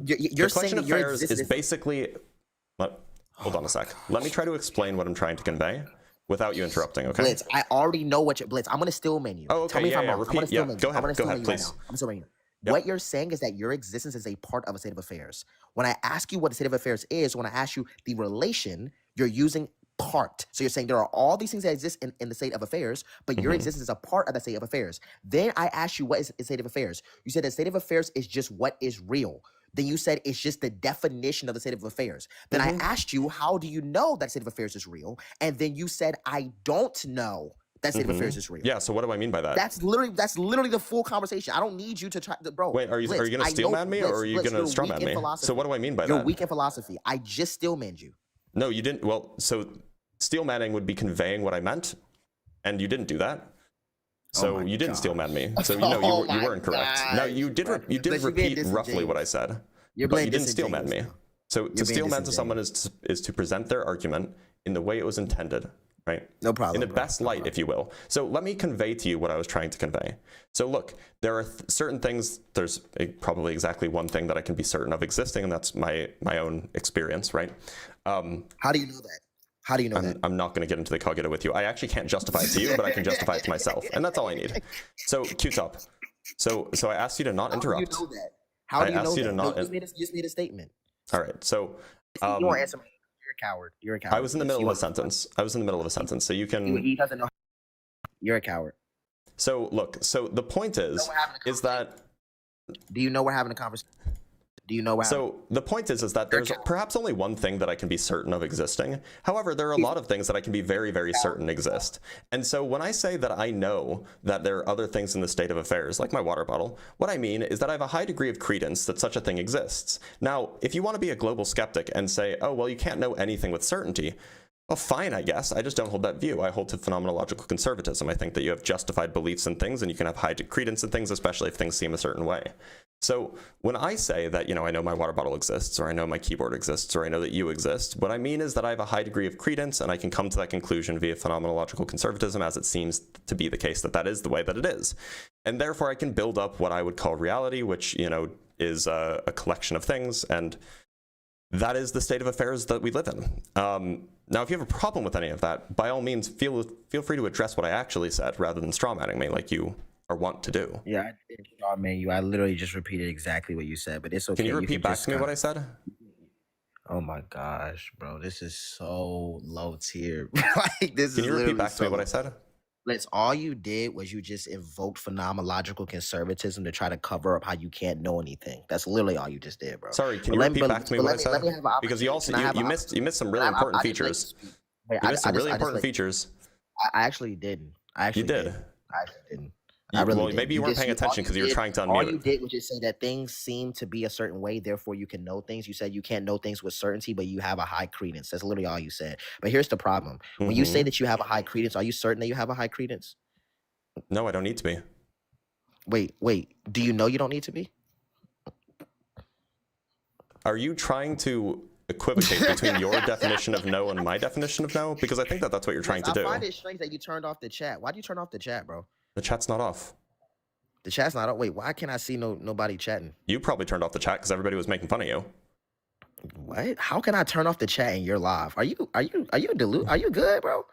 You're saying collection of affairs is basically. Hold on a sec. Let me try to explain what I'm trying to convey without you interrupting. Okay. Blitz, I already know what you're. Blitz, I'm gonna still menu. Oh, okay. Tell me if I'm wrong. Repeat. Yeah. Go ahead. Go ahead, please. I'm still menu. Yep. What you're saying is that your existence is a part of a state of affairs. When I ask you what the state of affairs is, when I ask you the relation, you're using part. So you're saying there are all these things that exist in the state of affairs, but your existence is a part of the state of affairs. Then I asked you, what is the state of affairs? You said the state of affairs is just what is real. Then you said it's just the definition of the state of affairs. Then I asked you, how do you know that state of affairs is real? And then you said, I don't know that state of affairs is real. Yeah, so what do I mean by that? That's literally the full conversation. I don't need you to try, bro. Wait, are you going to steel man me, or are you going to straw man me? So what do I mean by that? You're weak in philosophy. I just steel manned you. No, you didn't. Well, so steel manning would be conveying what I meant, and you didn't do that. So you didn't steel man me. So you were incorrect. No, you did repeat roughly what I said, but you didn't steel man me. So to steel man to someone is to present their argument in the way it was intended. Right? No problem. In the best light, if you will. So let me convey to you what I was trying to convey. So look, there are certain things, there's probably exactly one thing that I can be certain of existing, and that's my own experience, right? How do you know that? How do you know that? I'm not going to get into the cogito with you. I actually can't justify it to you, but I can justify it to myself, and that's all I need. So Q-Top. So I asked you to not interrupt. How do you know that? How do you know that? You just made a statement. All right. So you won't answer me. You're a coward. I was in the middle of a sentence. So you can. He doesn't know. You're a coward. So look. So the point is that. Do you know we're having a conversation? Do you know what? So the point is that there's perhaps only one thing that I can be certain of existing. However, there are a lot of things that I can be very, very certain exist. And so when I say that I know that there are other things in the state of affairs, like my water bottle, what I mean is that I have a high degree of credence that such a thing exists. Now, if you want to be a global skeptic and say, oh, well, you can't know anything with certainty, well, fine, I guess. I just don't hold that view. I hold to phenomenological conservatism. I think that you have justified beliefs in things, and you can have high credence in things, especially if things seem a certain way. So when I say that, I know my water bottle exists, or I know my keyboard exists, or I know that you exist, what I mean is that I have a high degree of credence, and I can come to that conclusion via phenomenological conservatism, as it seems to be the case that is the way that it is. And therefore, I can build up what I would call reality, which, is a collection of things, and that is the state of affairs that we live in. Now, if you have a problem with any of that, by all means, feel free to address what I actually said rather than strawmanning me like you or want to do. Yeah, I did straw man you. I literally just repeated exactly what you said, but it's okay. Can you repeat back just to me what kinda- I said? Oh my gosh, bro, this is so low tier. Like this Can is you repeat literally back to me so. what I said? Blitz, all you did was you just invoked phenomenological conservatism to try to cover up how you can't know anything. That's literally all you just did, bro. Sorry, can But you let me, repeat but, back to me but what I let me said? let me have an Because you opportunity. also Can I have an you missed some Can really I important just let you features. speak? Wait, You missed some really I just important let features. I actually didn't. I You actually did. didn't. I actually didn't. I really Well, did. maybe you weren't paying attention because you were trying to all you unmute. did was just say that things seem to be a certain way, therefore you can know things. You said you can't know things with certainty, but you have a high credence. That's literally all you said. But here's the problem: when you say that you have a high credence, are you certain that you have a high credence? No, I don't need to be. Wait. Do you know you don't need to be? Are you trying to equivocate between your definition of no and my definition of no? Because I think that that's what you're trying to do. I find it strange that you turned off the chat. Why'd you turn off the chat, bro? The chat's not off. The chat's not off. Wait, why can't I see nobody chatting? You probably turned off the chat because everybody was making fun of you. What? How can I turn off the chat and you're live? Are you good, bro?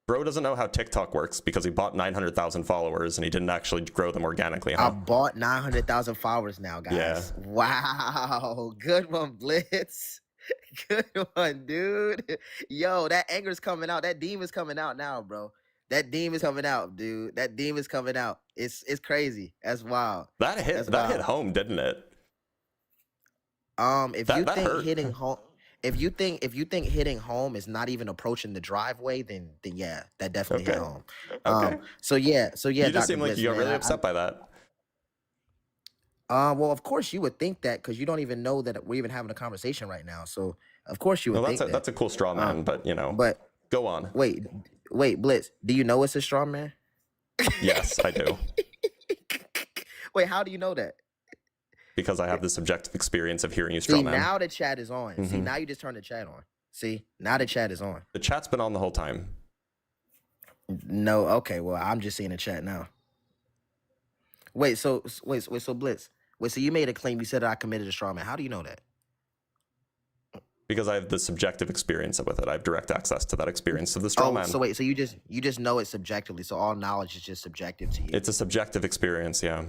Bro doesn't know how TikTok works because he bought 900,000 followers and he didn't actually grow them organically, I huh? bought 900,000 followers now, guys. Yeah. Wow. Good one, Blitz. Good one, dude. Yo, that anger's coming out. That demon's coming out now, bro. That demon's coming out, dude. That demon's coming out. It's crazy. That's wild. That hit home, didn't it? If that you think hurt. hitting home, if you think hitting home is not even approaching the driveway, then yeah, that definitely hit home. Okay. So yeah. You just Dr. seem like Blitz, you got man, really upset by that. Well, of course you would think that because you don't even know that we're even having a conversation right now. So of course you would Well, think that's a cool straw man, but you know. But go on. Wait, Blitz. Do you know it's a straw man? Yes, I do. Wait, how do you know that? Because I have the subjective experience of hearing you straw See, man. now the chat is on. See, now you just turned the chat on. See, now the chat is on. The chat's been on the whole time. No, okay. Well, I'm just seeing the chat now. Wait, so Blitz. Wait, so you made a claim. You said that I committed a straw man. How do you know that? Because I have the subjective experience with it. I have direct access to that experience of the straw man. So wait, so you just know it subjectively. So all knowledge is just subjective to you. It's a subjective experience, yeah.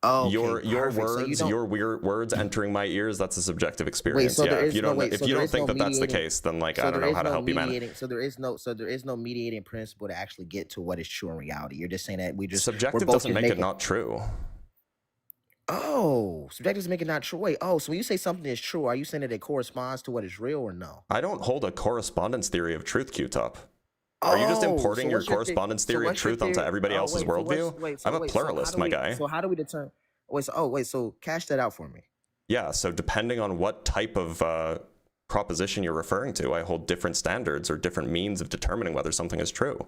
Oh, okay, your perfect. So words, your weird words entering my ears, that's a subjective experience. so yeah. there If is you no- don't wait, if so you there don't is think no that that's the mediating- case, then like So I don't there know is how to no help you, man. mediating- So there is no mediating principle to actually get to what is true in reality. You're just saying that we're Subjective both doesn't just make it making- not true. Oh, subjective doesn't make it not true. Wait, so when you say something is true, are you saying that it corresponds to what is real or no? I don't hold a correspondence theory of truth, Q-Top. Are you just importing so your what's your correspondence so theory of what's your truth onto theory- everybody oh, else's wait, so what's- worldview? wait, so I'm a wait, so pluralist, how do my we- guy. So how do we determine? So cash that out for me. Yeah, so depending on what type of proposition you're referring to, I hold different standards or different means of determining whether something is true.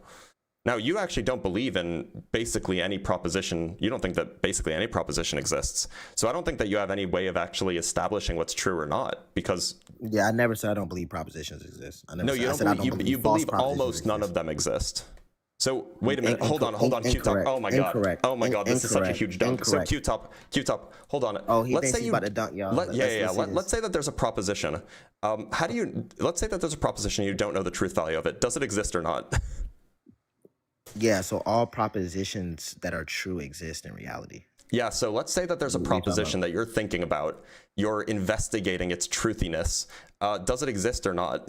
Now, you actually don't believe in basically any proposition. You don't think that basically any proposition exists. So I don't think that you have any way of actually establishing what's true or not, because... Yeah, I never said I don't believe propositions exist. I never No, said, you I don't said I believe, don't you false believe propositions almost none exist. of them exist. So wait a minute, hold on, Incorrect. Q-Top. Oh my god. Incorrect. Oh my god, this is such a Incorrect. huge dunk. So Incorrect. Q-Top, hold on. Oh, he let's thinks say he's you about to dunk, y'all. Let's say that there's a proposition. Let's say that there's a proposition you don't know the truth value of it. Does it exist or not? Yeah, so all propositions that are true exist in reality. Yeah, so let's say that there's a What are you talking proposition that you're thinking about. You're investigating its truthiness. Does it exist or not?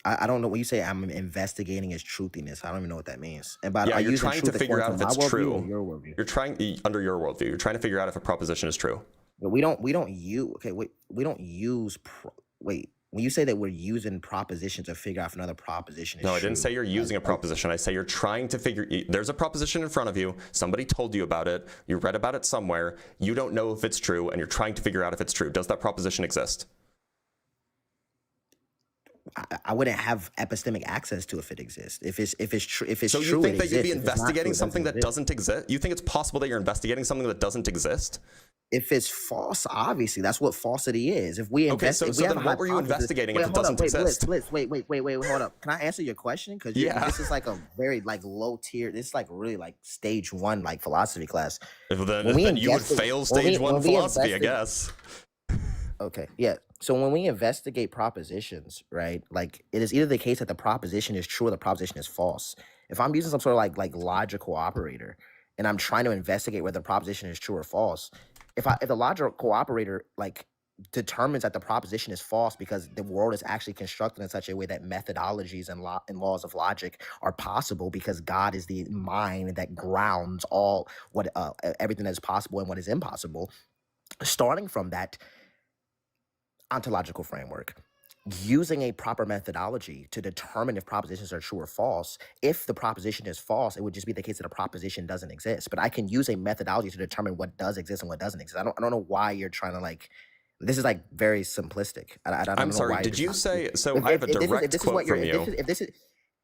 I don't know when you say I'm investigating its truthiness. I don't even know what that means. And by Yeah, are you're using trying truth to figure out according if to it's my worldview true. or your worldview. You're trying, under your worldview, you're trying to figure out if a proposition is true. But we don't use when you say that we're using proposition to figure out if another proposition is No, true. I didn't say you're using a proposition. I say you're trying to figure... There's a proposition in front of you. Somebody told you about it. You read about it somewhere. You don't know if it's true, and you're trying to figure out if it's true. Does that proposition exist? I wouldn't have epistemic access to if it exists. If it's true, So true, you think it that you'd be exists. If it's not investigating true, it something that doesn't doesn't exist? You think it's possible that you're investigating something that doesn't exist? If it's false, obviously that's what falsity is. If we Okay, so then what were you investigating if it doesn't exist? Blitz, wait, hold up. Can I answer your question? Because this is like a very low tier. This is like really like stage 1 like philosophy class. Then you would fail stage 1 philosophy, I guess. Okay, yeah. So when we investigate propositions, right, like it is either the case that the proposition is true or the proposition is false. If I'm using some sort of like logical operator and I'm trying to investigate whether the proposition is true or false, if the logical operator like determines that the proposition is false because the world is actually constructed in such a way that methodologies and laws of logic are possible because God is the mind that grounds all what everything that is possible and what is impossible. Starting from that ontological framework, using a proper methodology to determine if propositions are true or false. If the proposition is false, it would just be the case that a proposition doesn't exist. But I can use a methodology to determine what does exist and what doesn't exist. I don't know why you're trying to like. This is like very simplistic. I don't I'm know sorry. why Did you say? So if, I have a if direct this is quote what you're from you.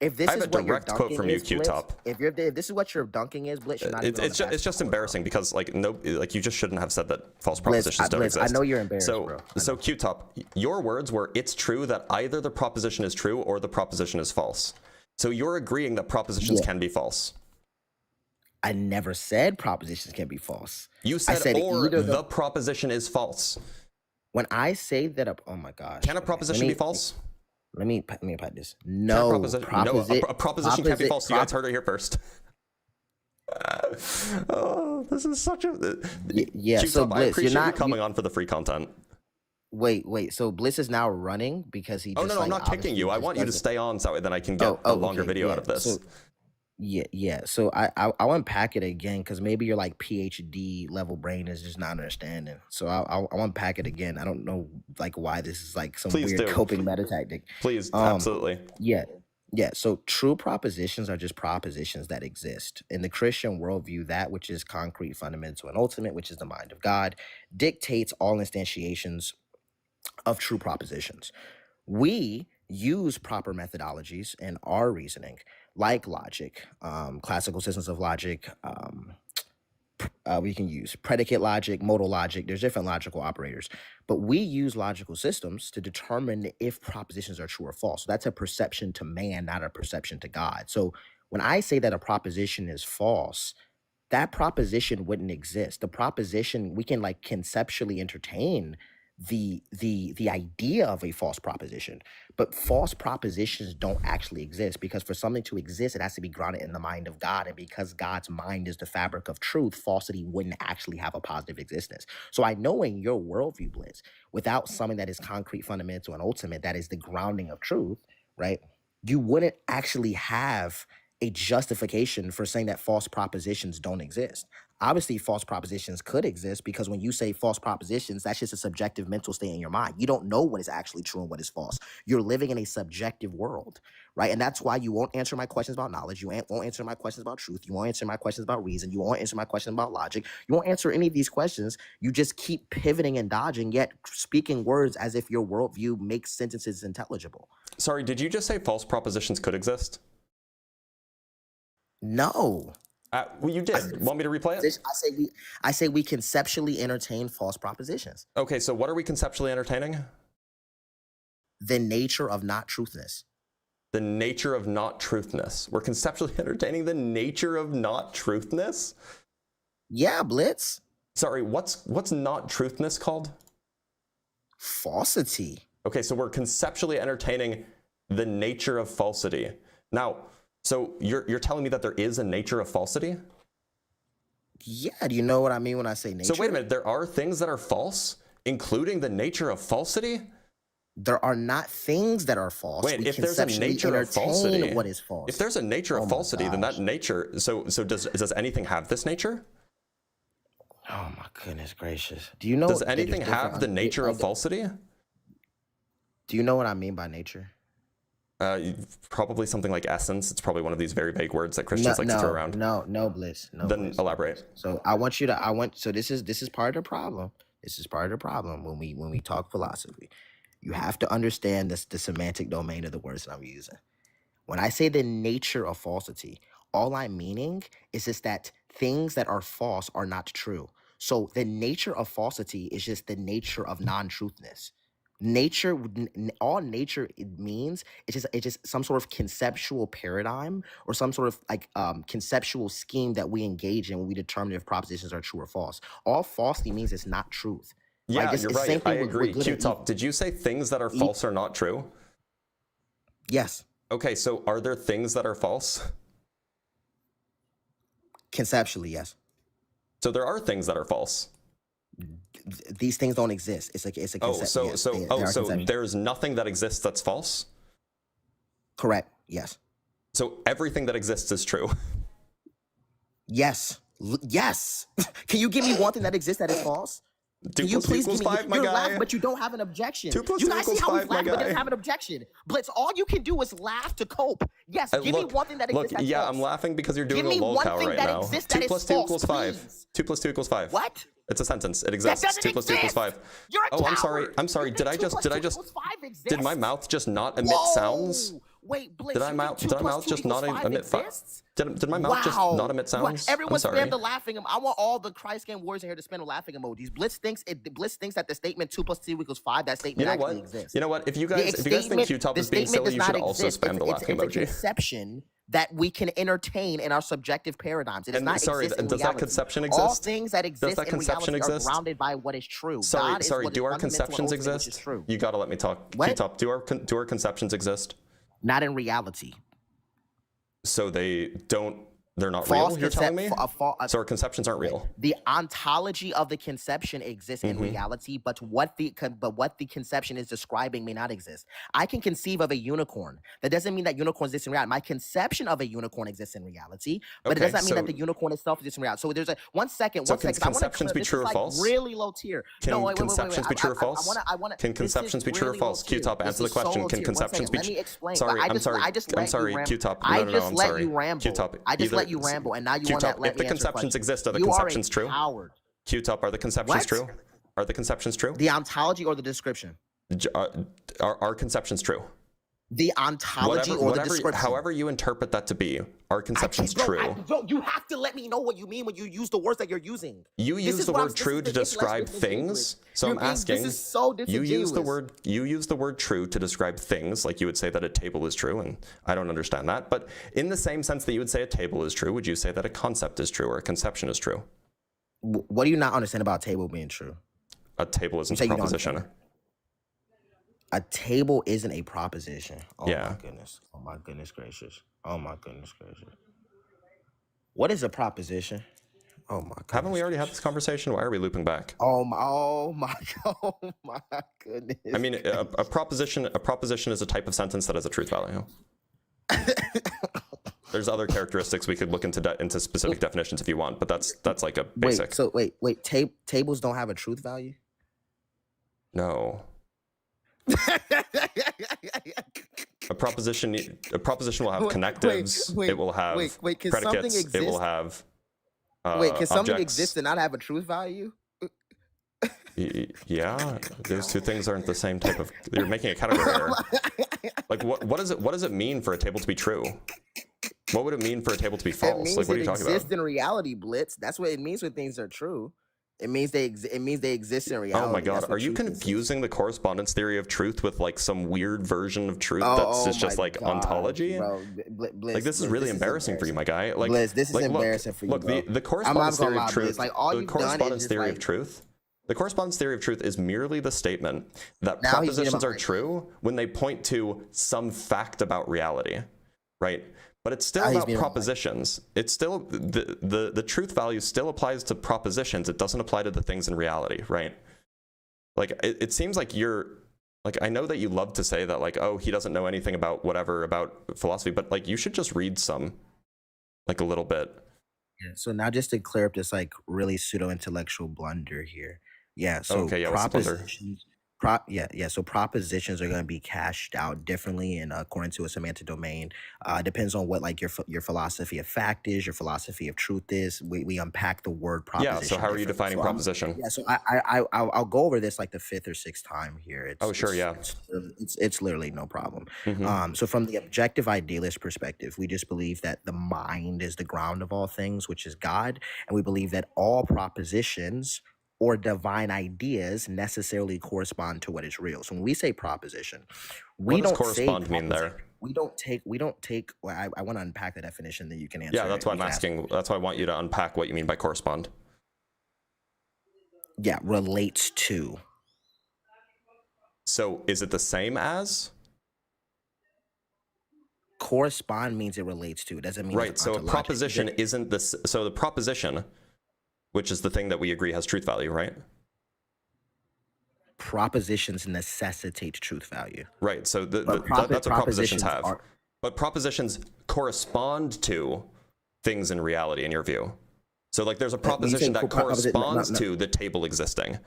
if this I have is a what your direct quote dunking from you, is, Blitz, Q-Top. if this is what your dunking is, Blitz, you're not even on the It's just embarrassing because like you just shouldn't have said that false Blitz, propositions don't Blitz, exist. I know you're embarrassed, so, bro. So Q-Top, your words were it's true that either the proposition is true or the proposition is false. So you're agreeing that propositions can be false. I never said propositions can be false. You said, or the proposition is false. When I say that, oh my gosh, can a proposition be false? Let me put this. No, a proposition can't be false. You guys heard it here first. Oh, this is such a yeah. So Blitz, I appreciate you're not you coming on for the free content. Wait. So Bliss is now running because he. Oh just, no, I'm not kicking you. I want you to stay on so then I can get a longer video out of this. So, yeah. So I'll unpack it again because maybe your like PhD level brain is just not understanding. So I'll unpack it again. I don't know like why this is like some weird coping meta tactic. Please, absolutely. Yeah. So true propositions are just propositions that exist. In the Christian worldview, that which is concrete, fundamental, and ultimate, which is the mind of God, dictates all instantiations of true propositions. We use proper methodologies in our reasoning, like logic, classical systems of logic. We can use predicate logic, modal logic. There's different logical operators, but we use logical systems to determine if propositions are true or false. So that's a perception to man, not a perception to God. So when I say that a proposition is false, that proposition wouldn't exist. The proposition, we can like conceptually entertain the idea of a false proposition, but false propositions don't actually exist because for something to exist, it has to be grounded in the mind of God. And because God's mind is the fabric of truth, falsity wouldn't actually have a positive existence. So I know in your worldview, Blitz, without something that is concrete, fundamental, and ultimate, that is the grounding of truth, right? You wouldn't actually have a justification for saying that false propositions don't exist. Obviously, false propositions could exist because when you say false propositions, that's just a subjective mental state in your mind. You don't know what is actually true and what is false. You're living in a subjective world, right? And that's why you won't answer my questions about knowledge. You won't answer my questions about truth. You won't answer my questions about reason. You won't answer my questions about logic. You won't answer any of these questions. You just keep pivoting and dodging, yet speaking words as if your worldview makes sentences intelligible. Sorry, did you just say false propositions could exist? No. Well, you did. Want me to replay it? I say we conceptually entertain false propositions. Okay, so what are we conceptually entertaining? The nature of not truthness. The nature of not truthness. We're conceptually entertaining the nature of not truthness? Yeah, Blitz. Sorry, what's not truthness called? Falsity. Okay, so we're conceptually entertaining the nature of falsity. Now, so you're telling me that there is a nature of falsity? Yeah, do you know what I mean when I say nature? So wait a minute, there are things that are false, including the nature of falsity? There are not things that are false. Wait, if there's a nature of falsity, what is false? If there's a nature of falsity, then that nature, so does anything have this nature? Oh my goodness gracious. Do you know does anything have the nature of falsity? Do you know what I mean by nature? Probably something like essence. It's probably one of these very vague words that Christians like to throw around. No, Bliss. No. Then Bliss. Elaborate. So so this is part of the problem. This is part of the problem when we talk philosophy. You have to understand the semantic domain of the words that I'm using. When I say the nature of falsity, all I'm meaning is just that things that are false are not true. So the nature of falsity is just the nature of non-truthness. Nature, all nature it means it's just some sort of conceptual paradigm or some sort of like conceptual scheme that we engage in when we determine if propositions are true or false. All falsity means it's not truth. Yeah, like, you're right. I agree. Q-Top, did you say things that are false are not true? Yes. Okay, so are there things that are false? Conceptually, yes. So there are things that are false. These things don't exist. It's a Oh, concept. so Yes, so they oh, are so conceptual. there's nothing that exists that's false? Correct. Yes. So everything that exists is true. Yes. Yes. Can you give me one thing that exists that is false? 2 Can you plus 2 please equals give me? 5, my You're guy. laughing, but you don't have an objection. 2 plus You 2 guys see equals how he's 5, my laughing, but doesn't guy. have an objection. Blitz, all you can do is laugh to cope. Yes, give me one thing that exists that's yeah, false. I'm laughing because you're Give doing me a lol one cow thing right that now. exists 2 that plus is 2 false, equals 5. please. 2 plus 2 equals 5. What? It's a sentence. It That exists. doesn't 2 plus 2 equals exist. 5. You're a Oh, I'm sorry. coward. I'm sorry. You Did think I just 2 plus 2 equals 5 did my exists? mouth just not emit Whoa! sounds? Wait, Blitz, Did I you think mouth 2 did my plus mouth 2 just equals not 5 emit exists? Did my mouth just not emit sounds? I'm Everyone sorry. spam the laughing. I want all the Christ game warriors in here to spam the laughing emojis. Blitz thinks that the statement 2 plus 2 equals 5, that You statement know actually what? exists. You know what? If you guys think Q-Top is being silly, you should also spam the laughing It's a emoji. conception that we can entertain in our subjective paradigms. It does not sorry, exist in does that reality. conception All exist? things that exist that in conception reality exist? are grounded by what is true. Sorry, God is what is do our fundamental and conceptions ultimate, which is exist? true. You gotta let me talk. What? Q-Top, do our conceptions exist? Not in reality. So they're not False real, you're telling me? concept- So our conceptions aren't real. The ontology of the conception exists in reality, but what the conception is describing may not exist. I can conceive of a unicorn. That doesn't mean that unicorn exists in reality. My conception of a unicorn exists in reality, but Okay, it doesn't mean that so- the unicorn itself exists in reality. So there's a one second. So can conceptions be true or false? Really low tier. Can No, wait. conceptions be true or false? Can conceptions be true or false? Q-Top, answer the question. Can conceptions be Let me explain? explain. Sorry, I I'm just sorry. let I'm you sorry, ramble. Q-Top. I No, just I'm let sorry. you ramble. Q-Top, I just either- let you ramble, and now you want Q-Top, to let if the me answer conceptions questions. exist, are the You conceptions are a true? coward. Q-Top, are the conceptions What? true? Are the conceptions true? The ontology or the description? Are conceptions true? The ontology or the description? However you interpret that to be, are conceptions true? You have to let me know what you mean when you use the words that you're using. You This use is the what I'm- word this true is to the describe intellectual things. So I'm disingenuous. asking. This is so you use the disingenuous. word true to describe things, like you would say that a table is true, and I don't understand that. But in the same sense that you would say a table is true, would you say that a concept is true or a conception is true? What do you not understand about table being true? A table isn't say a you don't proposition. understand. A table isn't a proposition. Oh Yeah. my goodness. Oh my goodness gracious. Oh my goodness gracious. What is a proposition? Oh my goodness. Haven't we already had this conversation? Why are we looping back? Oh my goodness. I mean, a proposition is a type of sentence that has a truth value. There's other characteristics we could look into specific definitions if you want, but that's like a basic. Wait. Tables don't have a truth value? No. A proposition will have connectives. It will have can predicates. something It will exist? have Can something objects. exist and not have a truth value? Yeah, those two things aren't the same type of. You're making a category error. Like what does it mean for a table to be true? What would it mean for a table to be It false? means Like what are it you talking exists about? in reality, Blitz. That's what it means when things are true. It means they exist in reality. Oh my That's god, what are you truth is. confusing the correspondence theory of truth with like some weird version of truth Oh that's just my like God, ontology? bro. Blitz, Like this is Blitz, really this embarrassing for you, my guy. Like Blitz, this is like, embarrassing for you, Look, bro. the correspondence gonna theory lie, of truth. Blitz. Like, all The you've done is correspondence just, theory like- of truth. The correspondence theory of truth is merely the statement that Now he's being propositions are behind. true when they point to some fact about reality, right? But it's still Now he's about being behind. propositions. It's still the truth value still applies to propositions. It doesn't apply to the things in reality, right? Like it seems like you're like, I know that you love to say that like, oh, he doesn't know anything about whatever about philosophy, but like you should just read some, like a little bit. Yeah, so now just to clear up this like really pseudo intellectual blunder here. Yeah, so Okay, yeah, what's the blunder? propositions so propositions are going to be cashed out differently and according to a semantic domain. Depends on what like your philosophy of fact is, your philosophy of truth is. We unpack the word proposition. Yeah, so how are you differently. defining So proposition? Yeah, so I'll go over this like the 5th or 6th time here. Oh, sure, yeah. It's literally no problem. Mhm. So from the objective idealist perspective, we just believe that the mind is the ground of all things, which is God, and we believe that all propositions or divine ideas necessarily correspond to what is real. So when we say proposition, we What does don't correspond say mean there? We don't take. Well, I want to unpack the definition that you can answer. Yeah, that's why I'm You can ask- asking. That's why I want you to unpack what you mean by correspond. Yeah, relates to. So is it the same as? correspond means it relates to. It doesn't mean Right. it's So a ontological. proposition isn't this. So the proposition, which is the thing that we agree has truth value, right? Propositions necessitate truth value. Right. So But that's what propositions propositions have. are But propositions correspond to things in reality, in your view. So like there's a when you say proposition that corresponds no. to the table existing.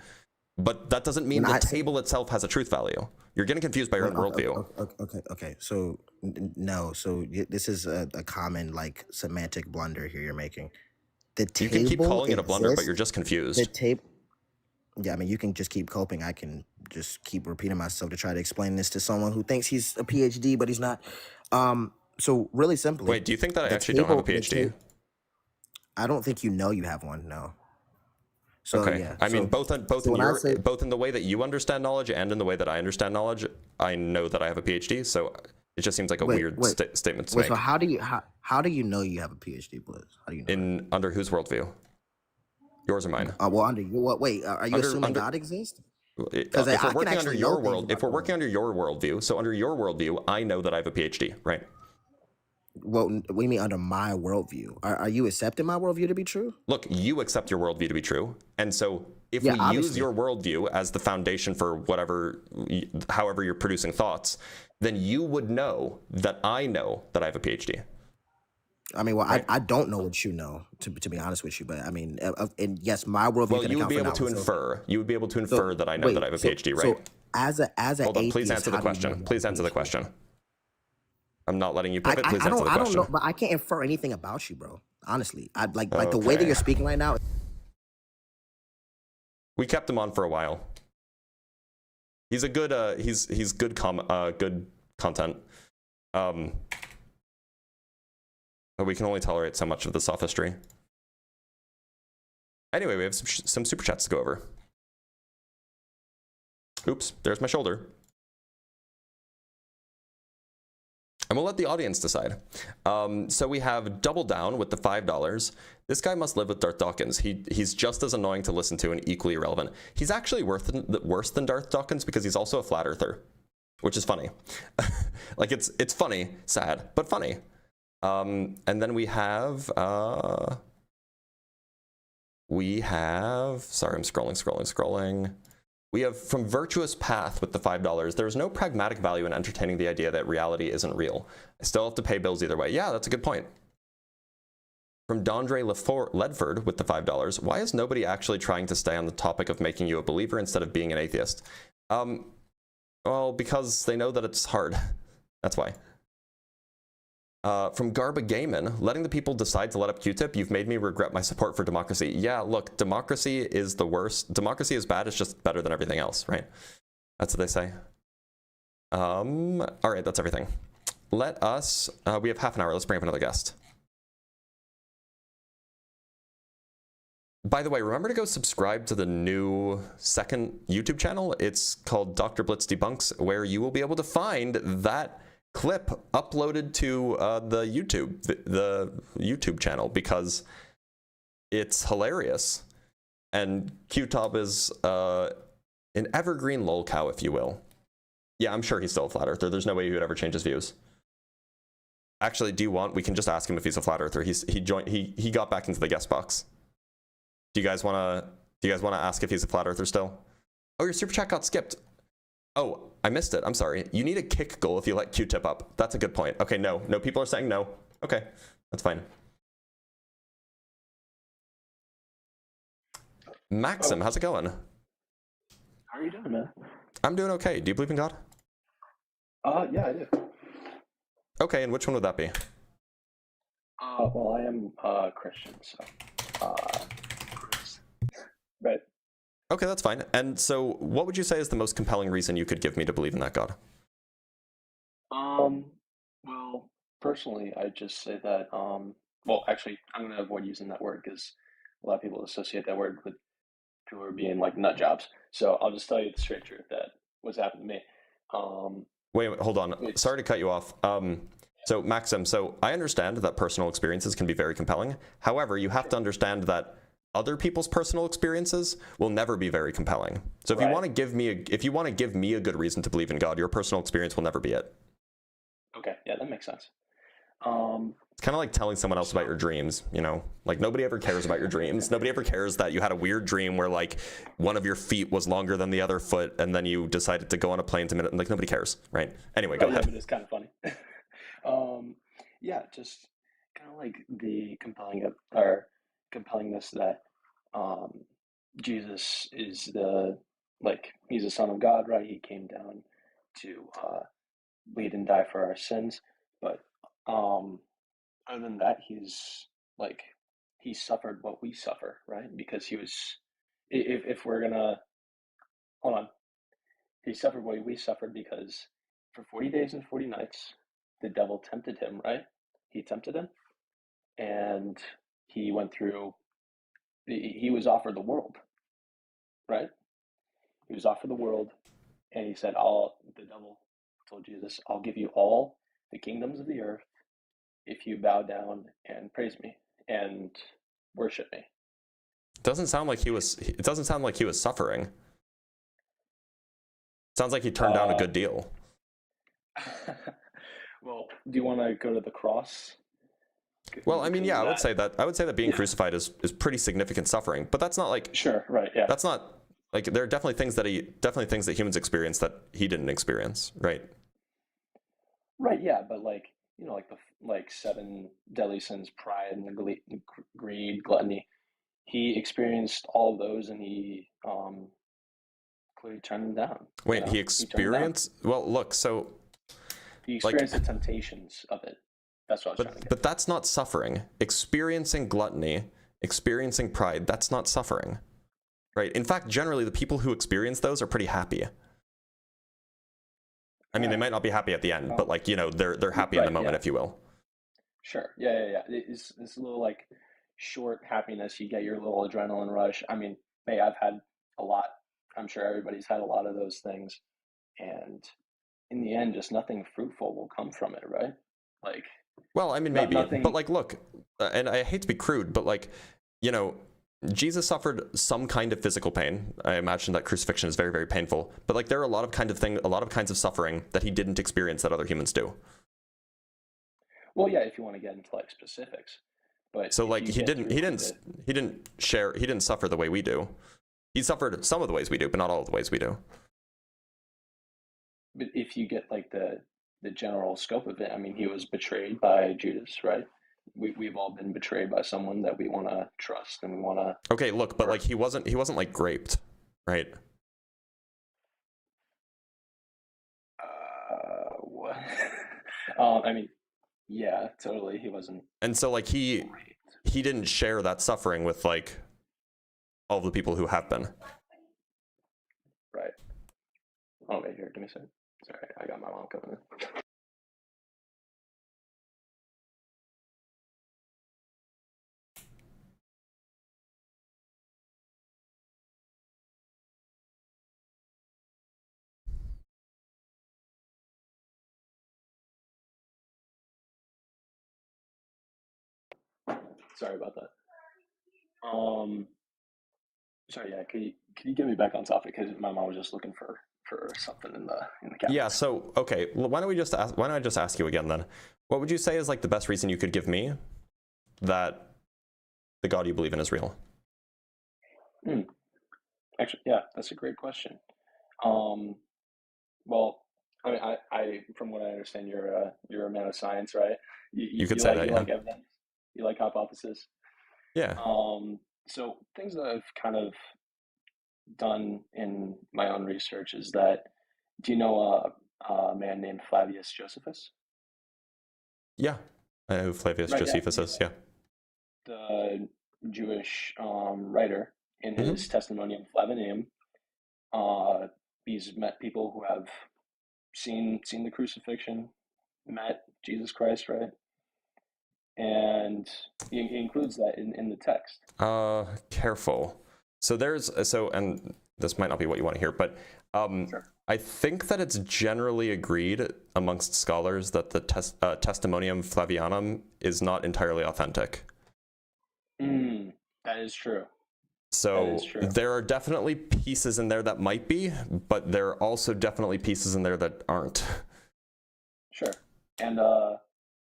But that doesn't mean When the I say- table itself has a truth value. You're getting confused by your own worldview. Okay. So no. So this is a common like semantic blunder here you're making. The You table can keep calling it a blunder, but exists- you're just confused. The table. Yeah, I mean, you can just keep coping. I can just keep repeating myself to try to explain this to someone who thinks he's a PhD, but he's not. So really simply. Wait, do you think that I the actually don't have a the PhD? I don't think you know you have one. No. So Okay. yeah. I mean, so- both so when I say- both in the way that you understand knowledge and in the way that I understand knowledge, I know that I have a PhD. So it just seems like a weird statement to Wait, make. so how do you know you have a PhD, Blitz? How do you know? Under whose worldview? Yours or mine? Well, under what? Wait, are you assuming under- God exists? If I we're can working under actually your know things world, if about we're the working under your worldview, so under your worldview, I know that I have a PhD, right? Well, what do you mean under my worldview? Are you accepting my worldview to be true? Look, you accept your worldview to be true, and so if Yeah, we use obviously. your worldview as the foundation for whatever, however you're producing thoughts, then you would know that I know that I have a PhD. I mean, well, Right. I don't know what you know, to be honest with you, but I mean, and yes, my worldview Well, can you would account be for able knowledge, to so- infer. You would be able to infer that I know wait, that I have a so- PhD, so right? as an Hold on, please atheist, answer the how do you know question. you Please have a answer the PhD? question. I'm not letting you I, pivot. I, Please I answer don't the I don't question. know, but I can't infer anything about you, bro. Honestly, I like the way that Okay. you're speaking right now. We kept him on for a while. He's a good he's good good content. But we can only tolerate so much of the sophistry. Anyway, we have some super chats to go over. Oops, there's my shoulder. And we'll let the audience decide. So we have Double Down with the $5. This guy must live with Darth Dawkins. He's just as annoying to listen to and equally irrelevant. He's actually worse than Darth Dawkins because he's also a flat earther, which is funny. Like it's funny, sad, but funny. And then we have sorry, I'm scrolling. We have from Virtuous Path with the $5. There's no pragmatic value in entertaining the idea that reality isn't real. I still have to pay bills either way. Yeah, that's a good point. From Dondre Ledford with the $5. Why is nobody actually trying to stay on the topic of making you a believer instead of being an atheist? Well, because they know that it's hard. That's why. From Garba Gaiman, letting the people decide to let up Q-tip, you've made me regret my support for democracy. Yeah, look, democracy is the worst. Democracy is bad, it's just better than everything else, right? That's what they say. All right, that's everything. Let us, we have half an hour, let's bring up another guest. By the way, remember to go subscribe to the new second YouTube channel. It's called Dr. Blitz Debunks, where you will be able to find that clip uploaded to the YouTube channel because it's hilarious. And Q-Top is an evergreen lolcow, if you will. Yeah, I'm sure he's still a flat earther. There's no way he would ever change his views. Actually, we can just ask him if he's a flat earther. He got back into the guest box. Do you guys want to ask if he's a flat earther still? Oh, your super chat got skipped. Oh, I missed it. I'm sorry. You need a kick goal if you let Q-tip up. That's a good point. Okay, no, people are saying no. Okay, that's fine. Maxim, how's it going? How are you doing, man? I'm doing okay. Do you believe in God? Yeah, I do. Okay, and which one would that be? Well, I am Christian, so. Right. Okay, that's fine. And so, what would you say is the most compelling reason you could give me to believe in that God? Well, personally, I just say that, well, actually, I'm going to avoid using that word because a lot of people associate that word with people who are being like nut jobs. So I'll just tell you the straight truth that what's happened to me. Wait, hold on. Sorry to cut you off. So, Maxim, I understand that personal experiences can be very compelling. However, you have to understand that other people's personal experiences will never be very compelling. So if you want to give me a good reason to believe in God, your personal experience will never be it. Okay, yeah, that makes sense. It's kind of like telling someone else about your dreams, you know? Like, nobody ever cares about your dreams. Nobody ever cares that you had a weird dream where, like, one of your feet was longer than the other foot, and then you decided to go on a plane to minute. Like, nobody cares, right? Anyway, go ahead. Yeah, but it's kind of funny. Yeah, just kind of like the compellingness that Jesus is he's the Son of God, right? He came down to bleed and die for our sins, but other than that, he suffered what we suffer, right? Because if we're gonna hold on, he suffered what we suffered because for 40 days and 40 nights, the devil tempted him, right? He tempted him, and he went through. He was offered the world, right? He was offered the world, and he said, the devil told Jesus, I'll give you all the kingdoms of the earth if you bow down and praise me and worship me. It doesn't sound like he was suffering. It sounds like he turned down a good deal. Well, do you want to go to the cross? Well, I mean, yeah, I would say that being crucified is pretty significant suffering, but that's not like, sure, right, yeah. That's not like, there are definitely things that humans experience that he didn't experience, right? Right, yeah, but like, you know, like 7 deadly sins, pride and greed, gluttony. He experienced all of those, and he clearly turned them down. Wait, he experienced? Well, look, so he experienced the temptations of it. That's what I was trying to get. But that's not suffering. Experiencing gluttony, experiencing pride, that's not suffering, right? In fact, generally, the people who experience those are pretty happy. I mean, they might not be happy at the end, but like, you know, they're happy in the moment, if you will. Sure. Yeah. It's a little like short happiness. You get your little adrenaline rush. I mean, hey, I've had a lot. I'm sure everybody's had a lot of those things. And in the end, just nothing fruitful will come from it, right? Like, well, I mean, maybe, but like, look, and I hate to be crude, but like, you know, Jesus suffered some kind of physical pain. I imagine that crucifixion is very, very painful, but like, there are a lot of kinds of suffering that he didn't experience that other humans do. Well, yeah, if you want to get into like specifics, but so like, he didn't suffer the way we do. He suffered some of the ways we do, but not all of the ways we do. But if you get like the general scope of it, I mean, he was betrayed by Judas, right? We've all been betrayed by someone that we want to trust and we want to. Okay, look, but like, he wasn't like graped, right? What? I mean, yeah, totally. He wasn't. And so like, he didn't share that suffering with like all the people who have been. Right. Oh, wait, here, give me a second. Sorry, I got my mom coming in. Sorry about that. Sorry, yeah, could you get me back on topic? Because my mom was just looking for something in the cabinet. Yeah, so okay, why don't I just ask you again then? What would you say is like the best reason you could give me that the God you believe in is real? Actually, yeah, that's a great question. Well, I mean, I from what I understand, you're a man of science, right? You could say that, you yeah. like evidence, you like hypothesis. Yeah. So things that I've kind of done in my own research is that, do you know a man named Flavius Josephus? Yeah, I know who Flavius Josephus is, yeah. The Jewish writer, in his Testimonium Flavianum, he's met people who have seen the crucifixion, met Jesus Christ, right? And he includes that in the text. Careful. So and this might not be what you want to hear, but Sure. I think that it's generally agreed amongst scholars that the Testimonium Flavianum is not entirely authentic. That is true. So there are definitely pieces in there that might be, but there are also definitely pieces in there that aren't. Sure. And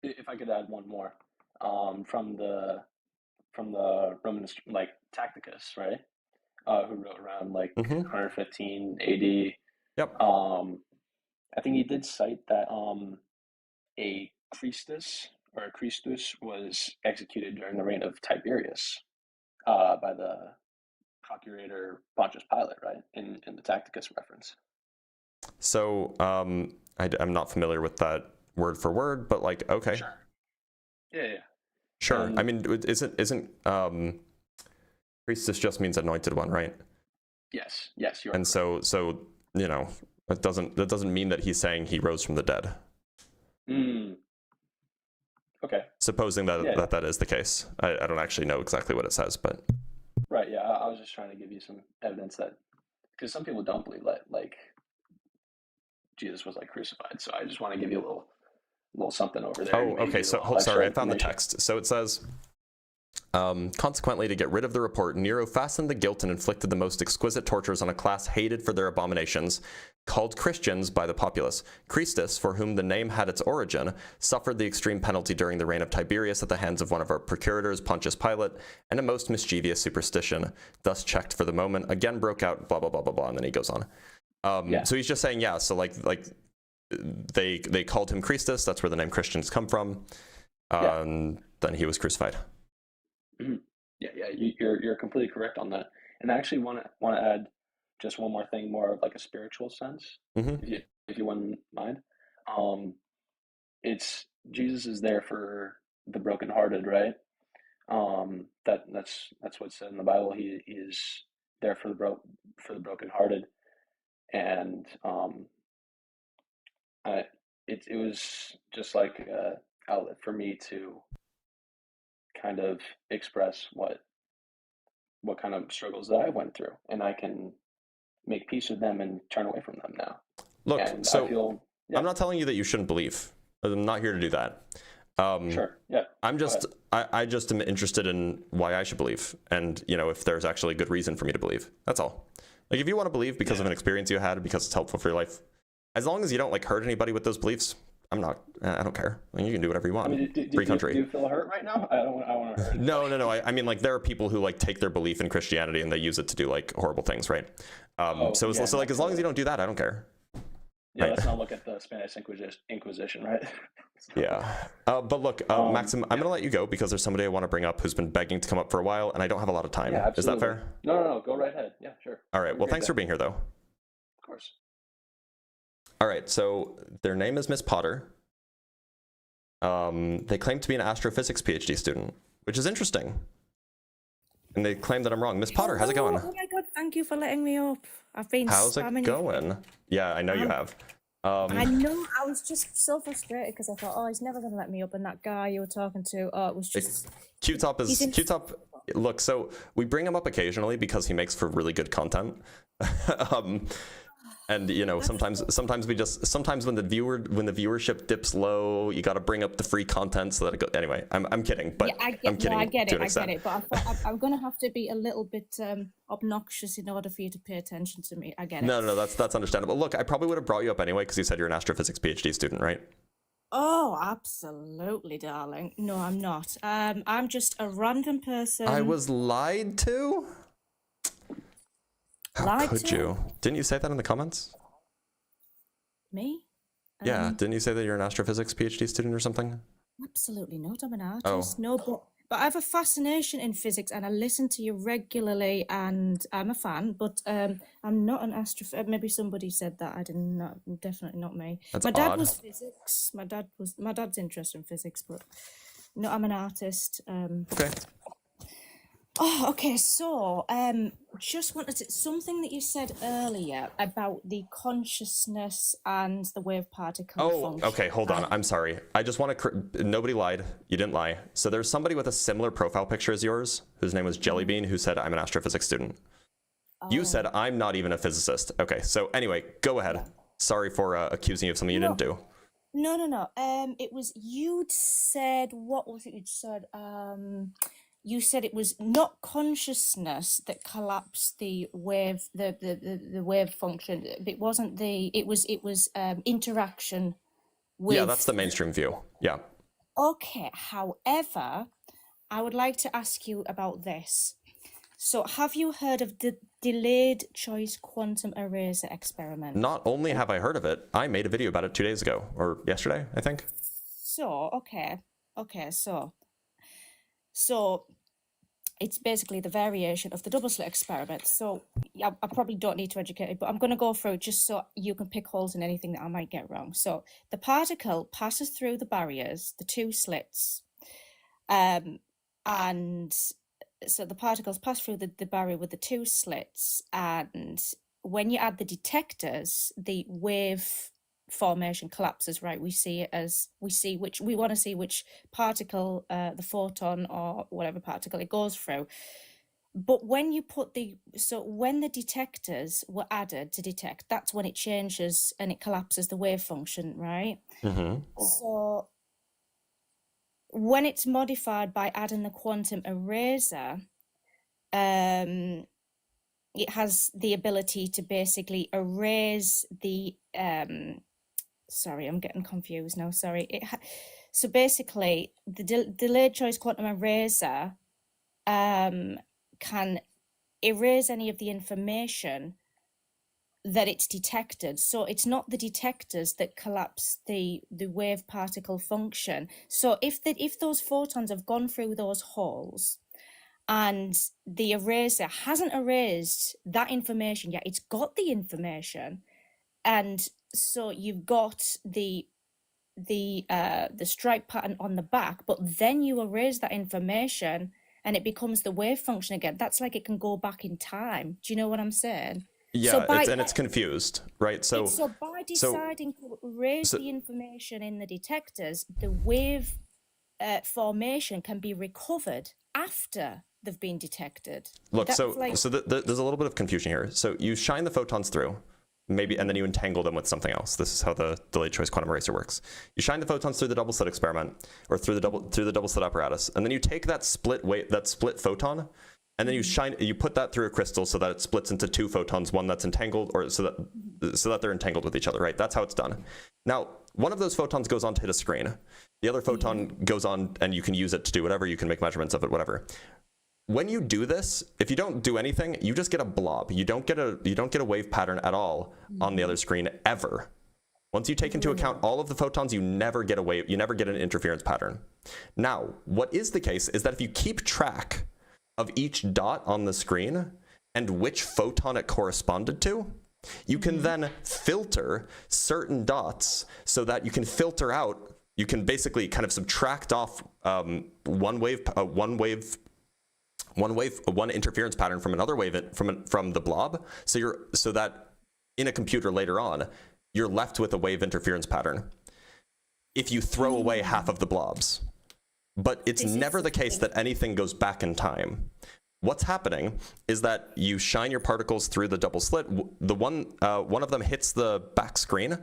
if I could add one more, from the Roman, like Tacticus, right? Who wrote around like 115 AD. Yep. I think he did cite that a Christus was executed during the reign of Tiberius by the procurator Pontius Pilate, right? In the Tacticus reference. So I'm not familiar with that word for word, but like, okay. Sure. Yeah. Sure. I mean, isn't Christus just means anointed one, right? Yes, you're and correct. so you know, that doesn't mean that he's saying he rose from the dead. Okay. Supposing that that is the case. I don't actually know exactly what it says, but right, yeah, I was just trying to give you some evidence that, because some people don't believe that like Jesus was like crucified, so I just want to give you a little something over there. Oh, okay. So sorry, I found the text. So it says, consequently, to get rid of the report, Nero fastened the guilt and inflicted the most exquisite tortures on a class hated for their abominations, called Christians by the populace. Christus, for whom the name had its origin, suffered the extreme penalty during the reign of Tiberius at the hands of one of our procurators, Pontius Pilate, and a most mischievous superstition, thus checked for the moment, again broke out, blah, blah, blah, blah, blah, and then he goes on. So he's just saying, yeah, so like they called him Christus, that's where the name Christians come from, then he was crucified. Yeah, you're completely correct on that. And I actually want to add just one more thing, more of like a spiritual sense, if you wouldn't mind. It's Jesus is there for the brokenhearted, right? That's what's said in the Bible. He is there for the brokenhearted, and it was just like an outlet for me to kind of express what kind of struggles that I went through, and I can make peace with them and turn away from them now. Look, and so I feel, I'm not telling you that you shouldn't believe. I'm not here to do that. Sure. Yeah. I'm just I just am interested in why I should believe, and if there's actually a good reason for me to believe. That's all. Like if you want to believe because of an experience you had, because it's helpful for your life, as long as you don't like hurt anybody with those beliefs, I don't care. I mean, you can do whatever you want. I mean, Free country. Do you feel hurt right now? I want to hurt. No. I mean, like there are people who like take their belief in Christianity and they use it to do like horrible things, right? So like as long as you don't do that, I don't care. Yeah, right. Let's not look at the Spanish Inquisition, right? Yeah. But look, Maxim, I'm going to let you go because there's somebody I want to bring up who's been begging to come up for a while, and I don't have a lot of time. Yeah, is that fair? No. Go right ahead. Yeah, sure. All right. Well, thanks for being here, though. Of course. All right. So their name is Miss Potter. They claim to be an astrophysics PhD student, which is interesting. And they claim that I'm wrong. Miss Potter, how's it going? Oh my God, thank you for letting me up. I've been How's it going? Yeah, I know you have. I know, I was just so frustrated because I thought, oh, he's never going to let me up. And that guy you were talking to, it was just... Q-Top, look, so we bring him up occasionally because he makes for really good content. And sometimes when the viewership dips low, you got to bring up the free content so that it goes. Anyway, I'm kidding, but I get it. But I'm going to have to be a little bit obnoxious in order for you to pay attention to me. I get it. No, that's understandable. Look, I probably would have brought you up anyway because you said you're an astrophysics PhD student, right? Oh, absolutely, darling. No, I'm not. I'm just a random person. I was lied to? How could you? Didn't you say that in the comments? Me? Yeah, didn't you say that you're an astrophysics PhD student or something? Absolutely not. I'm an artist. No, but I have a fascination in physics, and I listen to you regularly, and I'm a fan. But I'm not an astrophysicist. Maybe somebody said that. I did not. Definitely not me. That's my dad odd. was physics. My dad's interested in physics, but no, I'm an artist. Okay. Oh, okay. So, just wanted to, something that you said earlier about the consciousness and the wave particle function. Okay. Hold on. I'm sorry. I just want to. Nobody lied. You didn't lie. So there's somebody with a similar profile picture as yours, whose name was Jellybean, who said I'm an astrophysics student. You said I'm not even a physicist. Okay. So anyway, go ahead. Sorry for accusing you of something you didn't do. No. It was you'd said. What was it you'd said? You said it was not consciousness that collapsed the wave, the wave function. It wasn't it was interaction with. Yeah, that's the mainstream view. Yeah. Okay, however, I would like to ask you about this. So, have you heard of the delayed choice quantum eraser experiment? Not only have I heard of it, I made a video about it 2 days ago, or yesterday, I think. So, okay, so it's basically the variation of the double slit experiment. So I probably don't need to educate you, but I'm going to go through it just so you can pick holes in anything that I might get wrong. So the particle passes through the barriers, the two slits, and so the particles pass through the barrier with the two slits, and when you add the detectors, the wave formation collapses, right? We want to see which particle, the photon or whatever particle it goes through. But when you put when the detectors were added to detect, that's when it changes and it collapses the wave function, right? Mm-hmm. So when it's modified by adding the quantum eraser, it has the ability to basically erase the sorry, I'm getting confused now. Sorry. So basically, the delayed choice quantum eraser can erase any of the information that it's detected. So it's not the detectors that collapse the wave particle function. So if those photons have gone through those holes and the eraser hasn't erased that information yet, it's got the information, and so you've got the stripe pattern on the back, but then you erase that information and it becomes the wave function again. That's like it can go back in time. Do you know what I'm saying? Yeah, So it's confused, right? So by deciding to erase the information in the detectors, the wave formation can be recovered after they've been detected. Look, there's a little bit of confusion here. So you shine the photons through, maybe, and then you entangle them with something else. This is how the delayed choice quantum eraser works. You shine the photons through the double slit experiment, or through the double slit apparatus, and then you take that split photon, and then you put that through a crystal so that it splits into two photons, one that's entangled, or so that they're entangled with each other, right? That's how it's done. Now, one of those photons goes on to hit a screen. The other photon goes on, and you can use it to do whatever. You can make measurements of it, whatever. When you do this, if you don't do anything, you just get a blob. You don't get a wave pattern at all on the other screen ever. Once you take into account all of the photons, you never get a wave. You never get an interference pattern. Now, what is the case is that if you keep track of each dot on the screen and which photon it corresponded to, you can then filter certain dots so that you can filter out. You can basically kind of subtract off one interference pattern from another wave from the blob, so that in a computer later on you're left with a wave interference pattern if you throw away half of the blobs. But it's never the case that anything goes back in time. What's happening is that you shine your particles through the double slit. The one of them hits the back screen.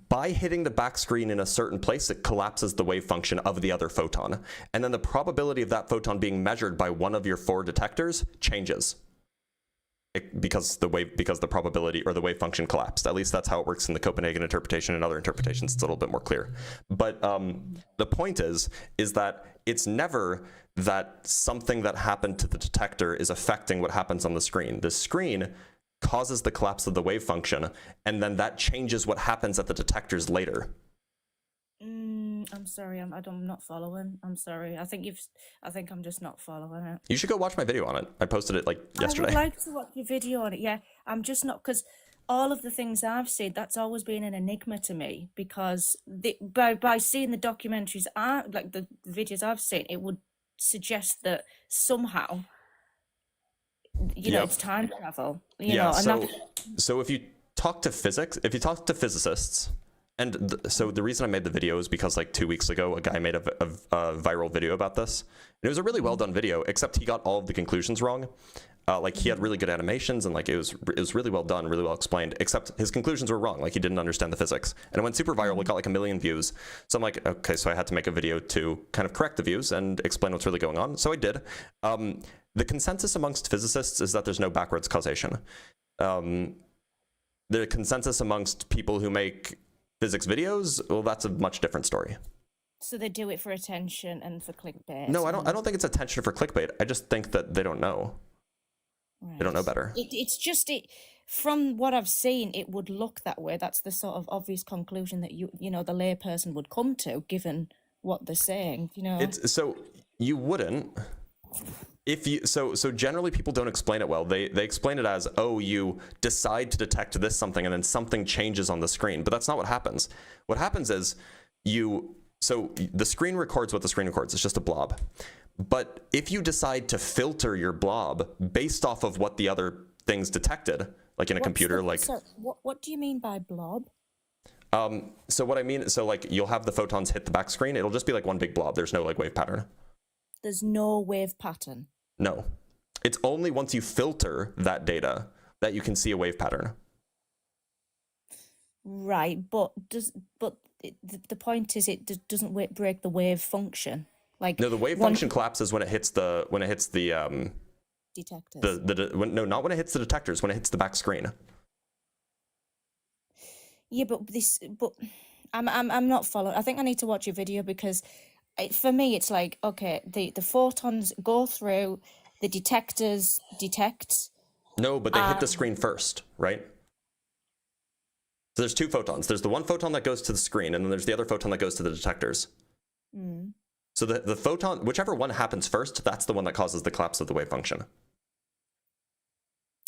By hitting the back screen in a certain place, it collapses the wave function of the other photon. And then the probability of that photon being measured by one of your 4 detectors changes. Because the probability or the wave function collapsed. At least that's how it works in the Copenhagen interpretation. And other interpretations, it's a little bit more clear. But the point is that it's never that something that happened to the detector is affecting what happens on the screen. The screen causes the collapse of the wave function, and then that changes what happens at the detectors later. I'm sorry, I'm not following. I'm sorry. I think I'm just not following it. You should go watch my video on it. I posted it yesterday. I would like to watch your video on it. Yeah, I'm just not, because all of the things I've seen, that's always been an enigma to me, because by seeing the documentaries, like the videos I've seen, it would suggest that somehow, it's time travel. So if you talk to physicists, and so the reason I made the video is because like 2 weeks ago, a guy made a viral video about this. And it was a really well done video, except he got all of the conclusions wrong. Like he had really good animations, and like it was really well done, really well explained, except his conclusions were wrong. Like he didn't understand the physics, and it went super viral. It got like 1 million views. So I'm like, okay, so I had to make a video to kind of correct the views and explain what's really going on. So I did. The consensus amongst physicists is that there's no backwards causation. The consensus amongst people who make physics videos, well, that's a much different story. So they do it for attention and for clickbait. No, I don't think it's attention for clickbait. I just think that they don't know. They don't know better. It's just from what I've seen, it would look that way. That's the sort of obvious conclusion that you know the layperson would come to, given what they're saying. You know, It's so you wouldn't. If you so generally people don't explain it well. They explain it as, oh, you decide to detect this something and then something changes on the screen. But that's not what happens. What happens is the screen records what the screen records. It's just a blob. But if you decide to filter your blob based off of what the other things detected, like in a computer, So what do you mean by blob? So what I mean, so like you'll have the photons hit the back screen. It'll just be like one big blob. There's no like wave pattern. There's no wave pattern. No, it's only once you filter that data that you can see a wave pattern. Right, but the point is it doesn't break the wave function. Like No, the wave function collapses when it hits the detectors. Not when it hits the detectors, when it hits the back screen. Yeah, but I'm not following. I think I need to watch your video because for me it's like, okay, the photons go through, the detectors detect. No, but they hit the screen first, right? So there's two photons. There's the one photon that goes to the screen, and then there's the other photon that goes to the detectors. Mm. So the photon, whichever one happens first, that's the one that causes the collapse of the wave function.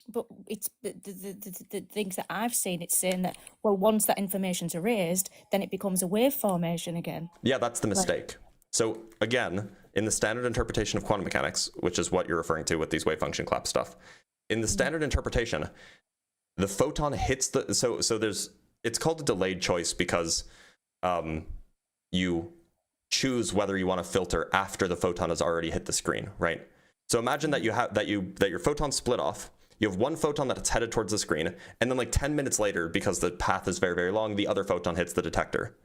But it's the things that I've seen, it's saying that, well, once that information's erased, then it becomes a wave formation again. Yeah, that's the mistake. So again, in the standard interpretation of quantum mechanics, which is what you're referring to with these wave function collapse stuff, in the standard interpretation, the photon hits the, so it's called a delayed choice because you choose whether you want to filter after the photon has already hit the screen, right? So imagine that your photons split off. You have one photon that's headed towards the screen, and then like 10 minutes later, because the path is very, very long, the other photon hits the detector.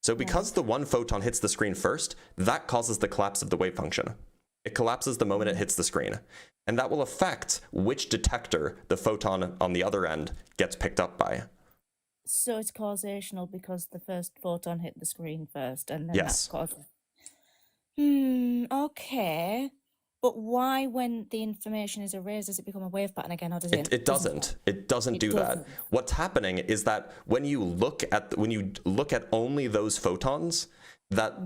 So because the one photon hits the screen first, that causes the collapse of the wave function. It collapses the moment it hits the screen. And that will affect which detector the photon on the other end gets picked up by. So it's causational because the first photon hit the screen first, and then Yes. that causes. Okay. But why, when the information is erased, does it become a wave pattern again, or does it? It doesn't. It doesn't do that. What's happening is that when you look at only those photons, that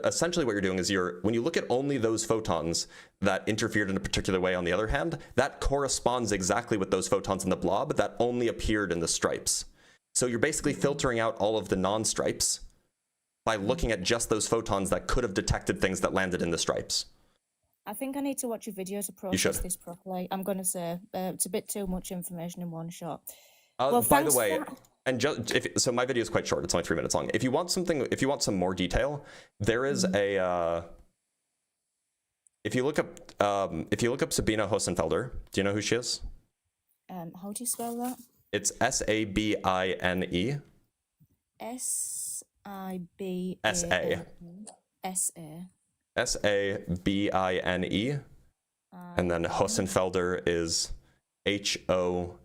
essentially what you're doing is when you look at only those photons that interfered in a particular way, on the other hand, that corresponds exactly with those photons in the blob that only appeared in the stripes. So you're basically filtering out all of the non-stripes by looking at just those photons that could have detected things that landed in the stripes. I think I need to watch a video to process this properly. I'm going to say it's a bit too much information in one shot. Well, by the way, so my video is quite short. It's only 3 minutes long. If you want some more detail, there is a. If you look up Sabine Hosenfelder, do you know who she is? How do you spell that? It's Sabine. Sabine. Sabine. And then Hosenfelder is Hossenfelder.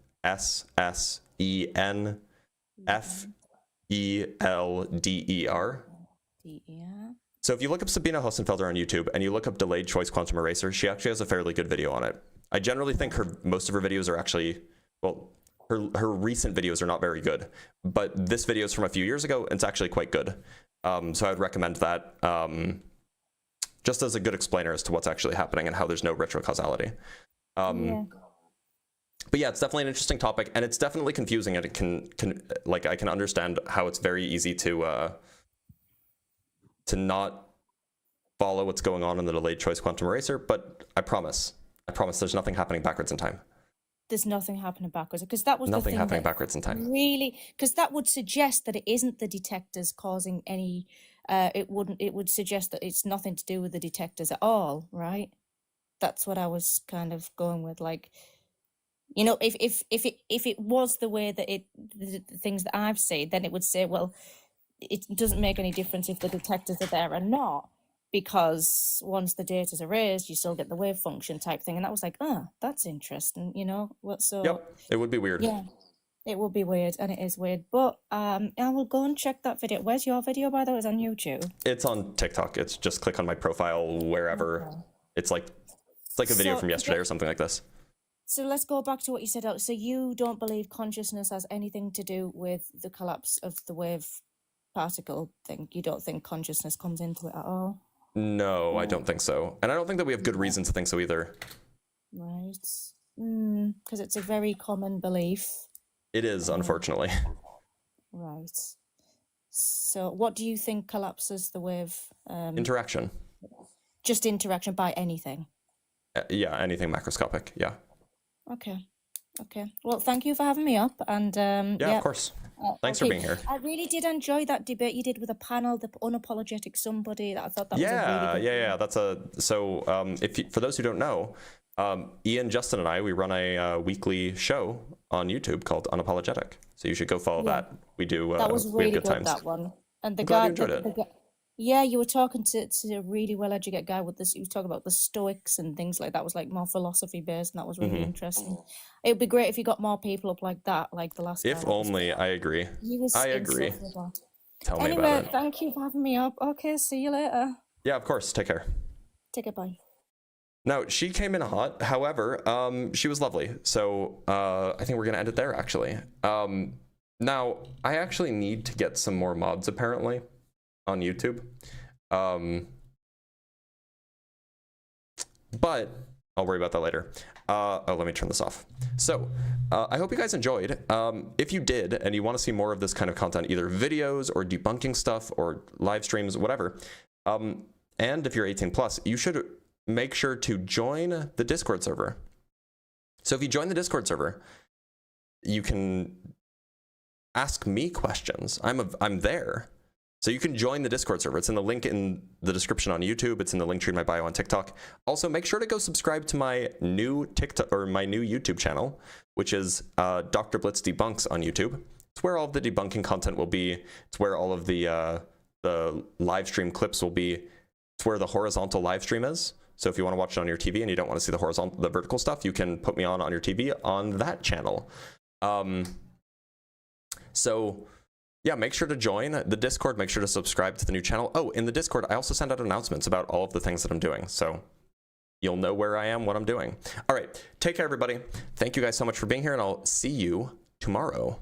So if you look up Sabine Hosenfelder on YouTube and you look up delayed choice quantum eraser, she actually has a fairly good video on it. I generally think most of her videos are actually, well, her recent videos are not very good, but this video is from a few years ago and it's actually quite good. So I would recommend that just as a good explainer as to what's actually happening and how there's no retrocausality. But yeah, it's definitely an interesting topic, and it's definitely confusing, and it can I can understand how it's very easy to not follow what's going on in the delayed choice quantum eraser. But I promise there's nothing happening backwards in time. There's nothing happening backwards, because that was nothing the thing happening backwards in time. Really, because that would suggest that it isn't the detectors causing any. It would suggest that it's nothing to do with the detectors at all, right? That's what I was kind of going with, like. You know, if it was the way that the things that I've seen, then it would say, well, it doesn't make any difference if the detectors are there or not, because once the data's erased, you still get the wave function type thing. And that was like, oh, that's interesting, you know? So yep, it would be weird. Yeah. It would be weird, and it is weird. But I will go and check that video. Where's your video, by the way? It's on YouTube. It's on TikTok. It's just click on my profile wherever. Okay. It's like a video So from yesterday or something like this. So let's go back to what you said. So you don't believe consciousness has anything to do with the collapse of the wave particle thing? You don't think consciousness comes into it at all? No, I don't think so. And I don't think that we have good reason to think so either. Right. Because it's a very common belief. It is, unfortunately. Right. So what do you think collapses the wave? Interaction. Just interaction by anything? Yeah, anything macroscopic, yeah. Okay. Well, thank you for having me up. And yeah, of course. Thanks for being here. I really did enjoy that debate you did with a panel, the unapologetic somebody. I thought that was a really good yeah. That's for those who don't know, Ian, Justin, and I, we run a weekly show on YouTube called Unapologetic. So you should go follow that. We do. That was we really have good good, times. that one. And the I'm glad guy, you enjoyed it. yeah, you were talking to a really well-educated guy with this. He was talking about the Stoics and things like that. Was like more philosophy-based, and that was really interesting. It would be great if you got more people up like that, like the last guy. If only. I agree. I agree. Tell me anyway, about it. thank you for having me up. Okay, see you later. Yeah, of course. Take care. Take it, bye. Now, she came in hot. However, she was lovely. So I think we're going to end it there, actually. Now, I actually need to get some more mods, apparently, on YouTube. But I'll worry about that later. Let me turn this off. So I hope you guys enjoyed. If you did, and you want to see more of this kind of content, either videos or debunking stuff or live streams, whatever, and if you're 18 plus, you should make sure to join the Discord server. So if you join the Discord server, you can ask me questions. I'm there. So you can join the Discord server. It's in the link in the description on YouTube. It's in the link tree in my bio on TikTok. Also, make sure to go subscribe to my new TikTok or my new YouTube channel, which is Dr. Blitz Debunks on YouTube. It's where all of the debunking content will be. It's where all of the live stream clips will be. It's where the horizontal live stream is. So if you want to watch it on your TV and you don't want to see the vertical stuff, you can put me on your TV on that channel. So yeah, make sure to join the Discord. Make sure to subscribe to the new channel. Oh, in the Discord, I also send out announcements about all of the things that I'm doing. So you'll know where I am, what I'm doing. All right, take care, everybody. Thank you guys so much for being here, and I'll see you tomorrow.